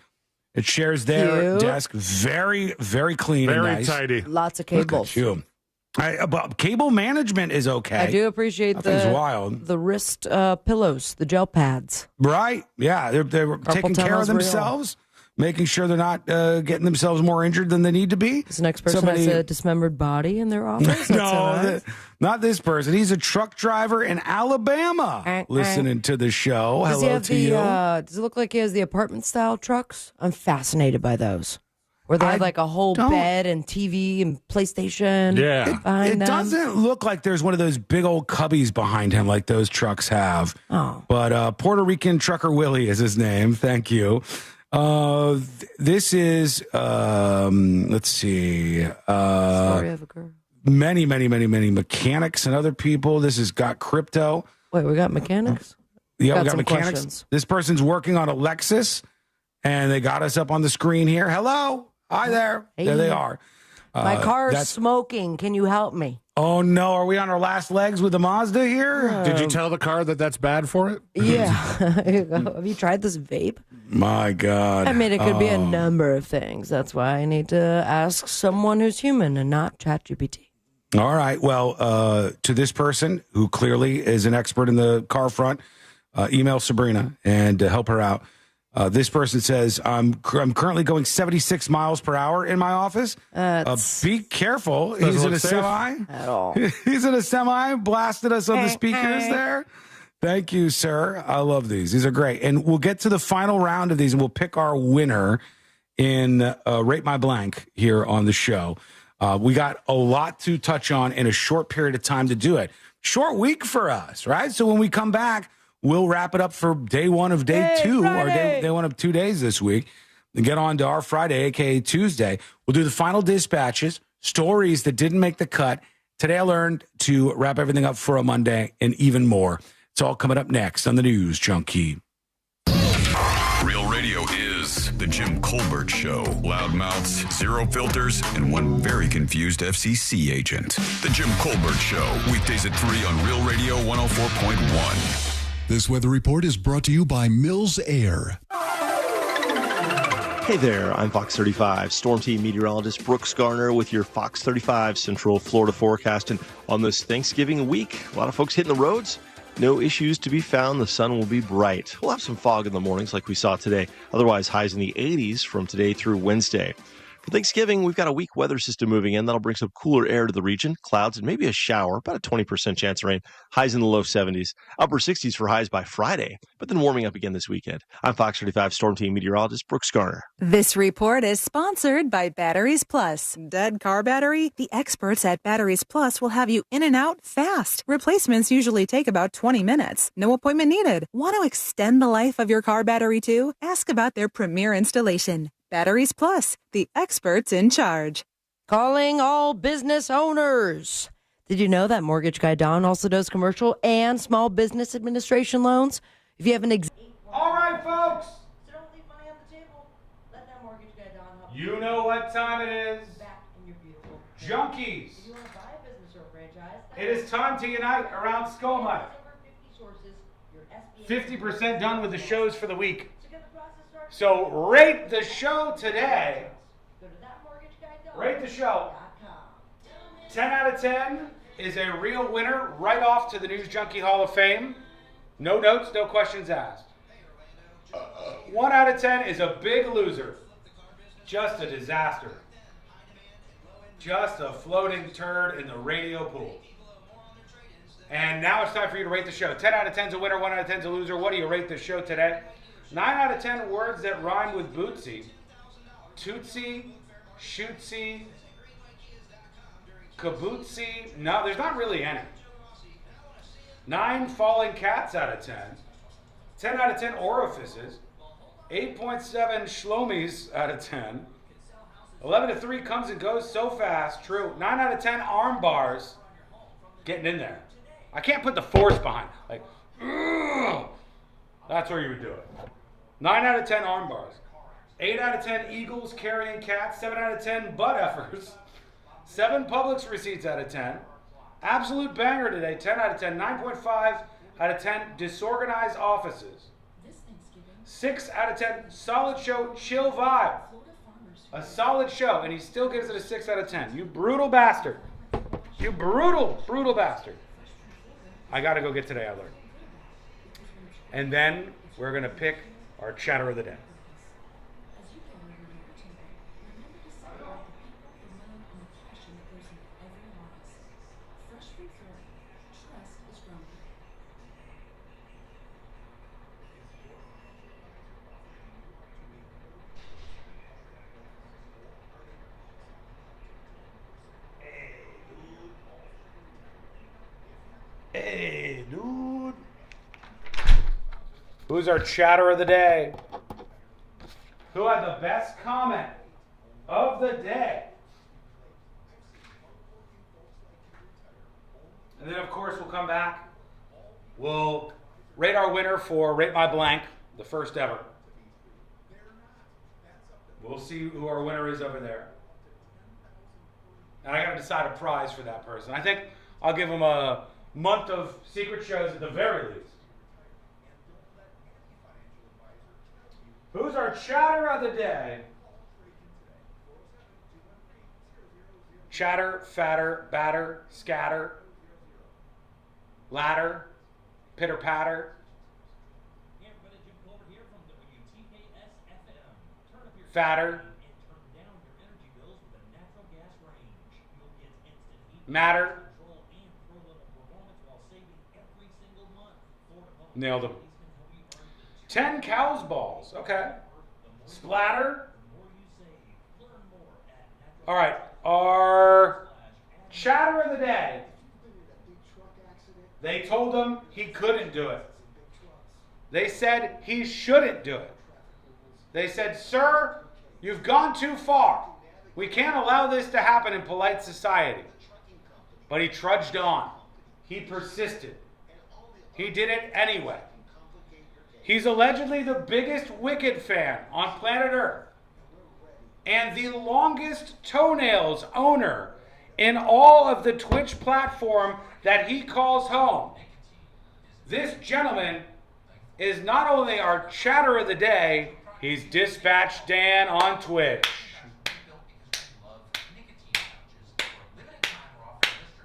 It shares their desk. Very, very clean and nice. Very tidy. Lots of cables. But cable management is okay. I do appreciate the wrist pillows, the gel pads. Right. Yeah. They're taking care of themselves, making sure they're not getting themselves more injured than they need to be. This next person has a dismembered body in their office? Not this person. He's a truck driver in Alabama listening to the show. Hello to you. Does it look like he has the apartment-style trucks? I'm fascinated by those. Where they have like a whole bed and TV and PlayStation behind them. It doesn't look like there's one of those big old cubbies behind him like those trucks have. Oh. But Puerto Rican Trucker Willie is his name. Thank you. This is, let's see. Story of a girl. Many mechanics and other people. This has got crypto. Wait, we got mechanics? Yeah, we got mechanics. Questions. This person's working on a Lexus, and they got us up on the screen here. Hello. Hi there. Hey. There they are. My car's smoking. Can you help me? Oh, no. Are we on our last legs with the Mazda here? Did you tell the car that that's bad for it? Yeah. Have you tried this vape? My God. I mean, it could be a number of things. That's why I need to ask someone who's human and not ChatGPT. All right. Well, to this person who clearly is an expert in the car front, email Sabrina and help her out. This person says, I'm currently going 76 miles per hour in my office. Be careful. He's in a semi. At all. He's in a semi, blasted us on the speakers there. Thank you, sir. I love these. These are great. And we'll get to the final round of these, and we'll pick our winner in Rate My Blank here on the show. We got a lot to touch on in a short period of time to do it. Short week for us, right? So when we come back, we'll wrap it up for day one of day two, or day one of 2 days this week, and get on to our Friday, a.k.a. Tuesday. We'll do the final dispatches, stories that didn't make the cut. Today I learned to wrap everything up for a Monday and even more. It's all coming up next on the News Junkie. Real radio is The Jim Colbert Show. Loudmouths, zero filters, and one very confused FCC agent. The Jim Colbert Show, weekdays at 3 on Real Radio 104.1. This weather report is brought to you by Mills Air. Hey there, I'm Fox 35 Storm Team meteorologist Brooks Garner with your Fox 35 Central Florida forecast. And on this Thanksgiving week, a lot of folks hitting the roads. No issues to be found. The sun will be bright. We'll have some fog in the mornings like we saw today. Otherwise, highs in the 80s from today through Wednesday. For Thanksgiving, we've got a weak weather system moving in. That'll bring some cooler air to the region. Clouds and maybe a shower, about a 20% chance of rain. Highs in the low 70s. Upper 60s for highs by Friday, but then warming up again this weekend. I'm Fox 35 Storm Team meteorologist Brooks Garner. This report is sponsored by Batteries Plus. Dead car battery? The experts at Batteries Plus will have you in and out fast. Replacements usually take about 20 minutes. No appointment needed. Want to extend the life of your car battery too? Ask about their premier installation. Batteries Plus, the experts in charge. Calling all business owners. Did you know that Mortgage Guy Don also does commercial and small business administration loans? If you have an All right, folks. So don't leave money on the table. Let that Mortgage Guy Don help You know what time it is. back in your beautiful Junkies. If you want to buy a business or a franchise, It is time to unite around Skull Mike. over 50 sources, your SBA 50% done with the shows for the week. So rate the show today. Rate the show. 10 out of 10 is a real winner right off to the News Junkie Hall of Fame. No notes, no questions asked. 1 out of 10 is a big loser. Just a disaster. Just a floating turd in the radio pool. And now it's time for you to rate the show. 10 out of 10's a winner, 1 out of 10's a loser. What do you rate the show today? 9 out of 10 words that rhyme with bootsy. Tootsie, shootsy, kabootsy. No, there's not really any. 9 falling cats out of 10. 10 out of 10 orifices. 8.7 shlomies out of 10. 11 to 3 comes and goes so fast. True. 9 out of 10 arm bars. Getting in there. I can't put the force behind. Like, ugh. That's where you would do it. 9 out of 10 arm bars. 8 out of 10 eagles carrying cats. 7 out of 10 butt effers. 7 Publix receipts out of 10. Absolute banger today. 10 out of 10. 9.5 out of 10 disorganized offices. 6 out of 10 solid show, chill vibe. A solid show, and he still gives it a 6 out of 10. You brutal bastard. You brutal, brutal bastard. I got to go get Today I Learned. And then we're going to pick our chatter of the day. Hey, dude. Who's our chatter of the day? Who had the best comment of the day? And then, of course, we'll come back. We'll rate our winner for Rate My Blank, the first ever. We'll see who our winner is over there. And I got to decide a prize for that person. I think I'll give him a month of secret shows at the very least. Who's our chatter of the day? Chatter, fatter, batter, scatter, ladder, pitter patter. Fatter. Matter. Nailed him. 10 cow's balls. Okay. Splatter. All right. Our chatter of the day. They told him he couldn't do it. They said he shouldn't do it. They said, sir, you've gone too far. We can't allow this to happen in polite society. But he trudged on. He persisted. He did it anyway. He's allegedly the biggest Wicked fan on planet Earth and the longest toenails owner in all of the Twitch platform that he calls home. This gentleman is not only our chatter of the day, he's Dispatch Dan on Twitch.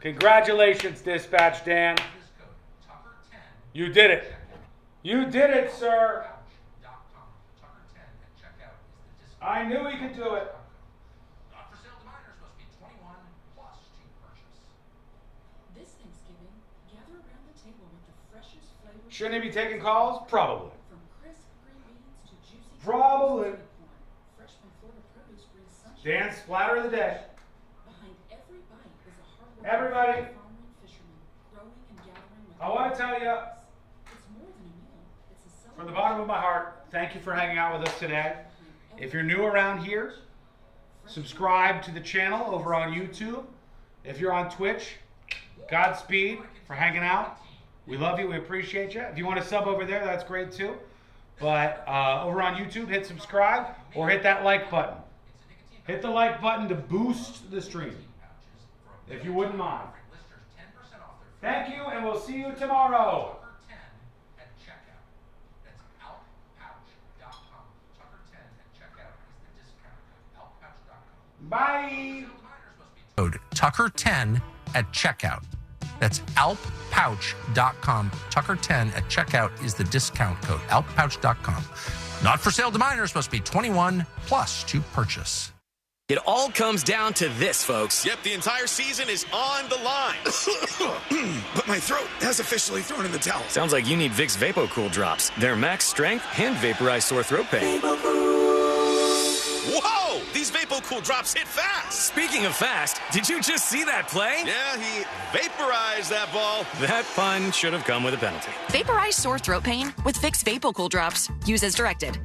Congratulations, Dispatch Dan. You did it. You did it, sir. I knew he could do it. Not for sale to minors must be 21 plus to purchase. This Thanksgiving, gather around the table with the freshest flavors. Shouldn't he be taking calls? Probably. From crisp green beans to juicy Probably. fresh from Florida produce brings sunshine. Dan Splatter of the day. Behind every bite is a hard Everybody. farmer and fisherman growing and gathering with I want to tell you, It's more than a meal. It's a from the bottom of my heart, thank you for hanging out with us today. If you're new around here, subscribe to the channel over on YouTube. If you're on Twitch, Godspeed for hanging out. We love you. We appreciate you. If you want to sub over there, that's great too. But over on YouTube, hit subscribe or hit that like button. Hit the like button to boost the stream, if you wouldn't mind. Thank you, and we'll see you tomorrow. Bye. Code Tucker10 at checkout. That's alppouch.com. Tucker10 at checkout is the discount code. alppouch.com. Not for sale to minors, must be 21 plus to purchase. It all comes down to this, folks. Yep, the entire season is on the line. But my throat has officially thrown in the towel. Sounds like you need Vicks VapoCool drops. They're max strength and vaporize sore throat pain. Whoa! These VapoCool drops hit fast. Speaking of fast, did you just see that play? Yeah, he vaporized that ball. That pun should have come with a penalty. Vaporize sore throat pain with Vicks VapoCool drops. Use as directed.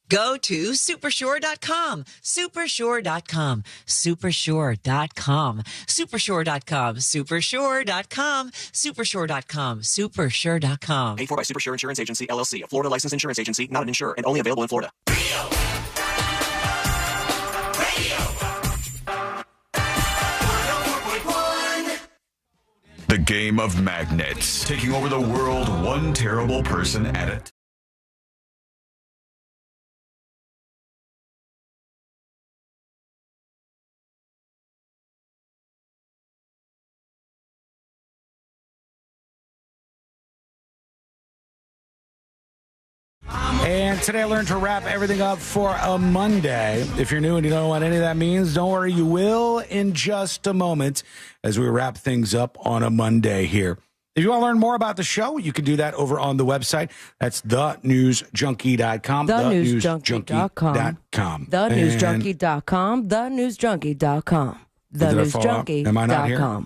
Go to supersure.com, supersure.com, supersure.com, supersure.com, supersure.com, supersure.com, supersure.com. Paid for by Supersure Insurance Agency, LLC, a Florida licensed insurance agency, not an insurer, and only available in Florida. The game of magnets, taking over the world one terrible person at it. And today I learned to wrap everything up for a Monday. If you're new and you don't know what any of that means, don't worry, you will in just a moment as we wrap things up on a Monday here. If you want to learn more about the show, you can do that over on the website. That's thenewsjunkie.com. Thenewsjunkie.com. Thenewsjunkie.com. Thenewsjunkie.com. Thenewsjunkie.com. Am I not here? Oh,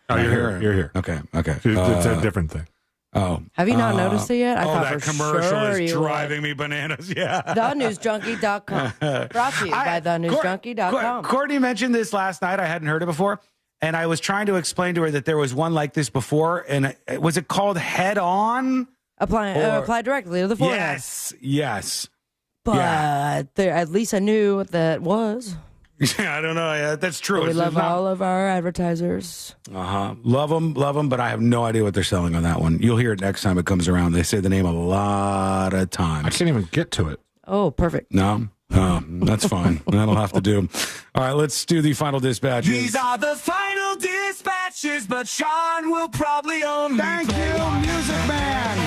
you're here. You're here. Okay. It's a different thing. Oh. Have you not noticed it yet? I thought that for commercial sure is you driving me bananas. Yeah. Thenewsjunkie.com. Brought to you by thenewsjunkie.com. Courtney mentioned this last night. I hadn't heard it before. And I was trying to explain to her that there was one like this before. And was it called Head On? Apply directly to the forehead. Yes. But at least I knew what that was. Yeah, I don't know. Yeah, that's true. We love all of our advertisers. Love them, but I have no idea what they're selling on that one. You'll hear it next time it comes around. They say the name a lot of times. I can't even get to it. Oh, perfect. No? Oh, that's fine. That'll have to do. All right, let's do the final dispatches. These are the final dispatches, but Sean will probably own. Thank you, Music Man.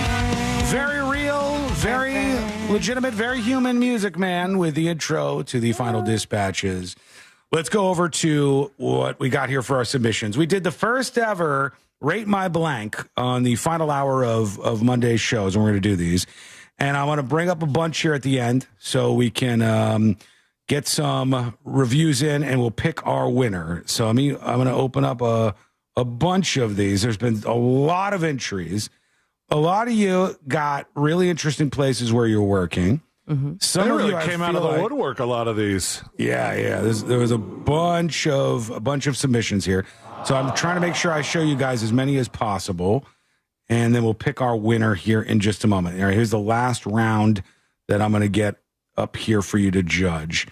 Very real, very legitimate, very human Music Man with the intro to the final dispatches. Let's go over to what we got here for our submissions. We did the first ever Rate My Blank on the final hour of Monday's shows, and we're going to do these. And I want to bring up a bunch here at the end so we can get some reviews in, and we'll pick our winner. So I'm going to open up a bunch of these. There's been a lot of entries. A lot of you got really interesting places where you're working. Mm-hmm. Some they of really you came out of the woodwork. A lot of these. Yeah. There was a bunch of submissions here, so I'm trying to make sure I show you guys as many as possible, and then we'll pick our winner here in just a moment. All right, here's the last round that I'm going to get up here for you to judge,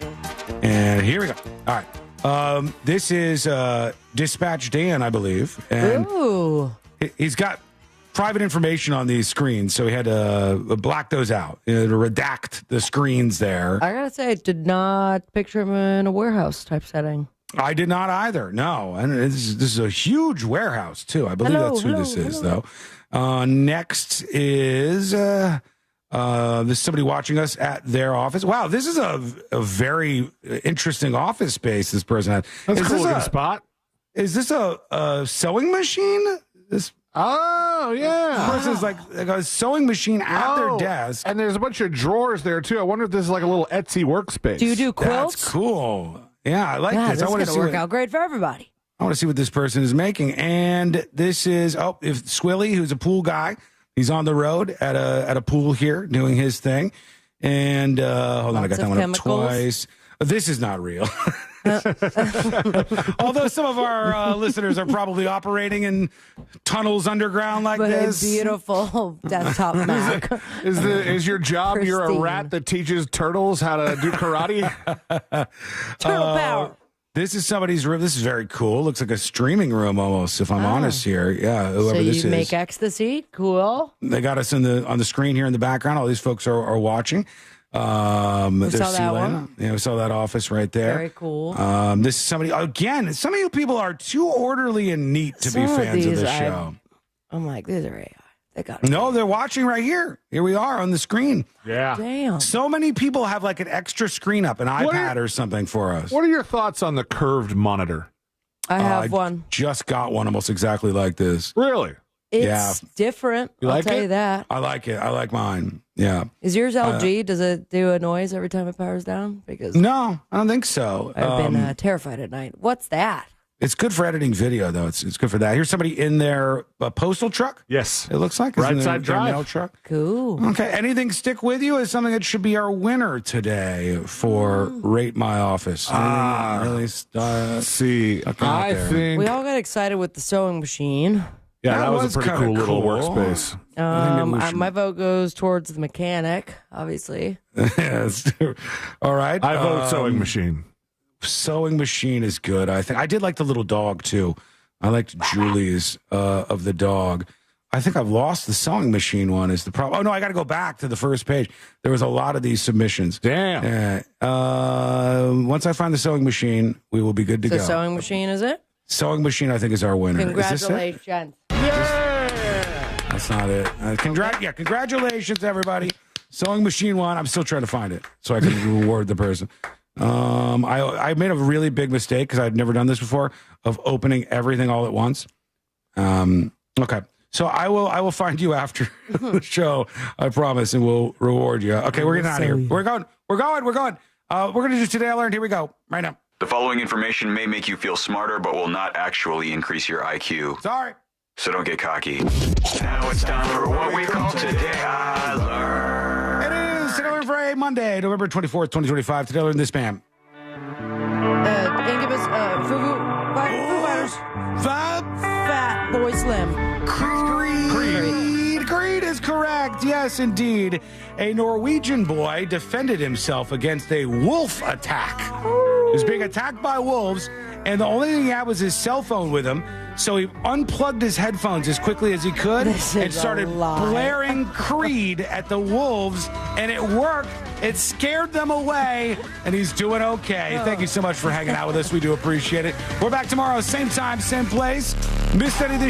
and here we go. All right, this is Dispatch Dan, I believe, and he's got private information on these screens, so we had to black those out, to redact the screens there. I gotta say, I did not picture him in a warehouse type setting. I did not either, no. And this is a huge warehouse, too. I believe that's who this is, though. Next is this is somebody watching us at their office. Wow, this is a very interesting office space this person has. That's a cool looking spot. Is this a sewing machine? Oh, yeah. This person's like a sewing machine at their desk. And there's a bunch of drawers there, too. I wonder if this is like a little Etsy workspace. Do you do quilts? That's cool. Yeah, I like this. I want to work out great for everybody. I want to see what this person is making. And this is, if Swilly, who's a pool guy, he's on the road at a pool here doing his thing. And hold on, I got that one up twice. This is not real. Although some of our listeners are probably operating in tunnels underground like this. A beautiful desktop Mac. Is your job you're a rat that teaches turtles how to do karate? Turtle power. This is somebody's room. This is very cool. Looks like a streaming room almost, if I'm honest here. Yeah, whoever this is. So you make ecstasy? Cool. They got us on the screen here in the background. All these folks are watching. We saw that one. Yeah, we saw that office right there. Very cool. This is somebody, again, some of you people are too orderly and neat to be fans of the show. I'm like, these are AI. They got No, they're watching right here. Here we are on the screen. Yeah. Damn. So many people have like an extra screen up, an iPad or something for us. What are your thoughts on the curved monitor? I have one. Just got one almost exactly like this. Really? It's different. I'll tell you that. I like it. I like mine. Yeah. Is yours LG? Does it do a noise every time it powers down? Because No, I don't think so. I've been terrified at night. What's that? It's good for editing video, though. It's good for that. Here's somebody in their postal truck. Yes. It looks like. Right side drive. Mail truck. Cool. Okay. Anything stick with you is something that should be our winner today for Rate My Office. Really see, I think We all got excited with the sewing machine. Yeah, that was a pretty cool little workspace. My vote goes towards the mechanic, obviously. Yes. All right. I vote sewing machine. Sewing machine is good. I think I did like the little dog too. I liked Julie's of the dog. I think I've lost the sewing machine one is the problem. Oh no, I got to go back to the first page. There was a lot of these submissions. Damn. Once I find the sewing machine, we will be good to So go. sewing machine, is it? Sewing machine, I think, is our winner. Congratulations. That's not it. Congratulations, everybody. Sewing machine one. I'm still trying to find it so I can reward the person. I made a really big mistake because I'd never done this before of opening everything all at once. Okay. So I will find you after the show, I promise, and we'll reward you. Okay, we're getting out of here. We're going. We're going to do Today I Learned. Here we go. Right now. The following information may make you feel smarter, but will not actually increase your IQ. Sorry. So don't get cocky. Now it's time for what we call Today I Learned. It is Today I Learned for a Monday, November 24th, 2025. Today I Learned this, ma'am. Incubus, Foo Fighters. Fat Boy Slim. Creed is correct. Yes, indeed. A Norwegian boy defended himself against a wolf attack. He was being attacked by wolves, and the only thing he had was his cell phone with him. So he unplugged his headphones as quickly as he could and started blaring Creed at the wolves, and it worked. It scared them away, and he's doing okay. Thank you so much for hanging out with us. We do appreciate it. We're back tomorrow, same time, same place. Missed any of this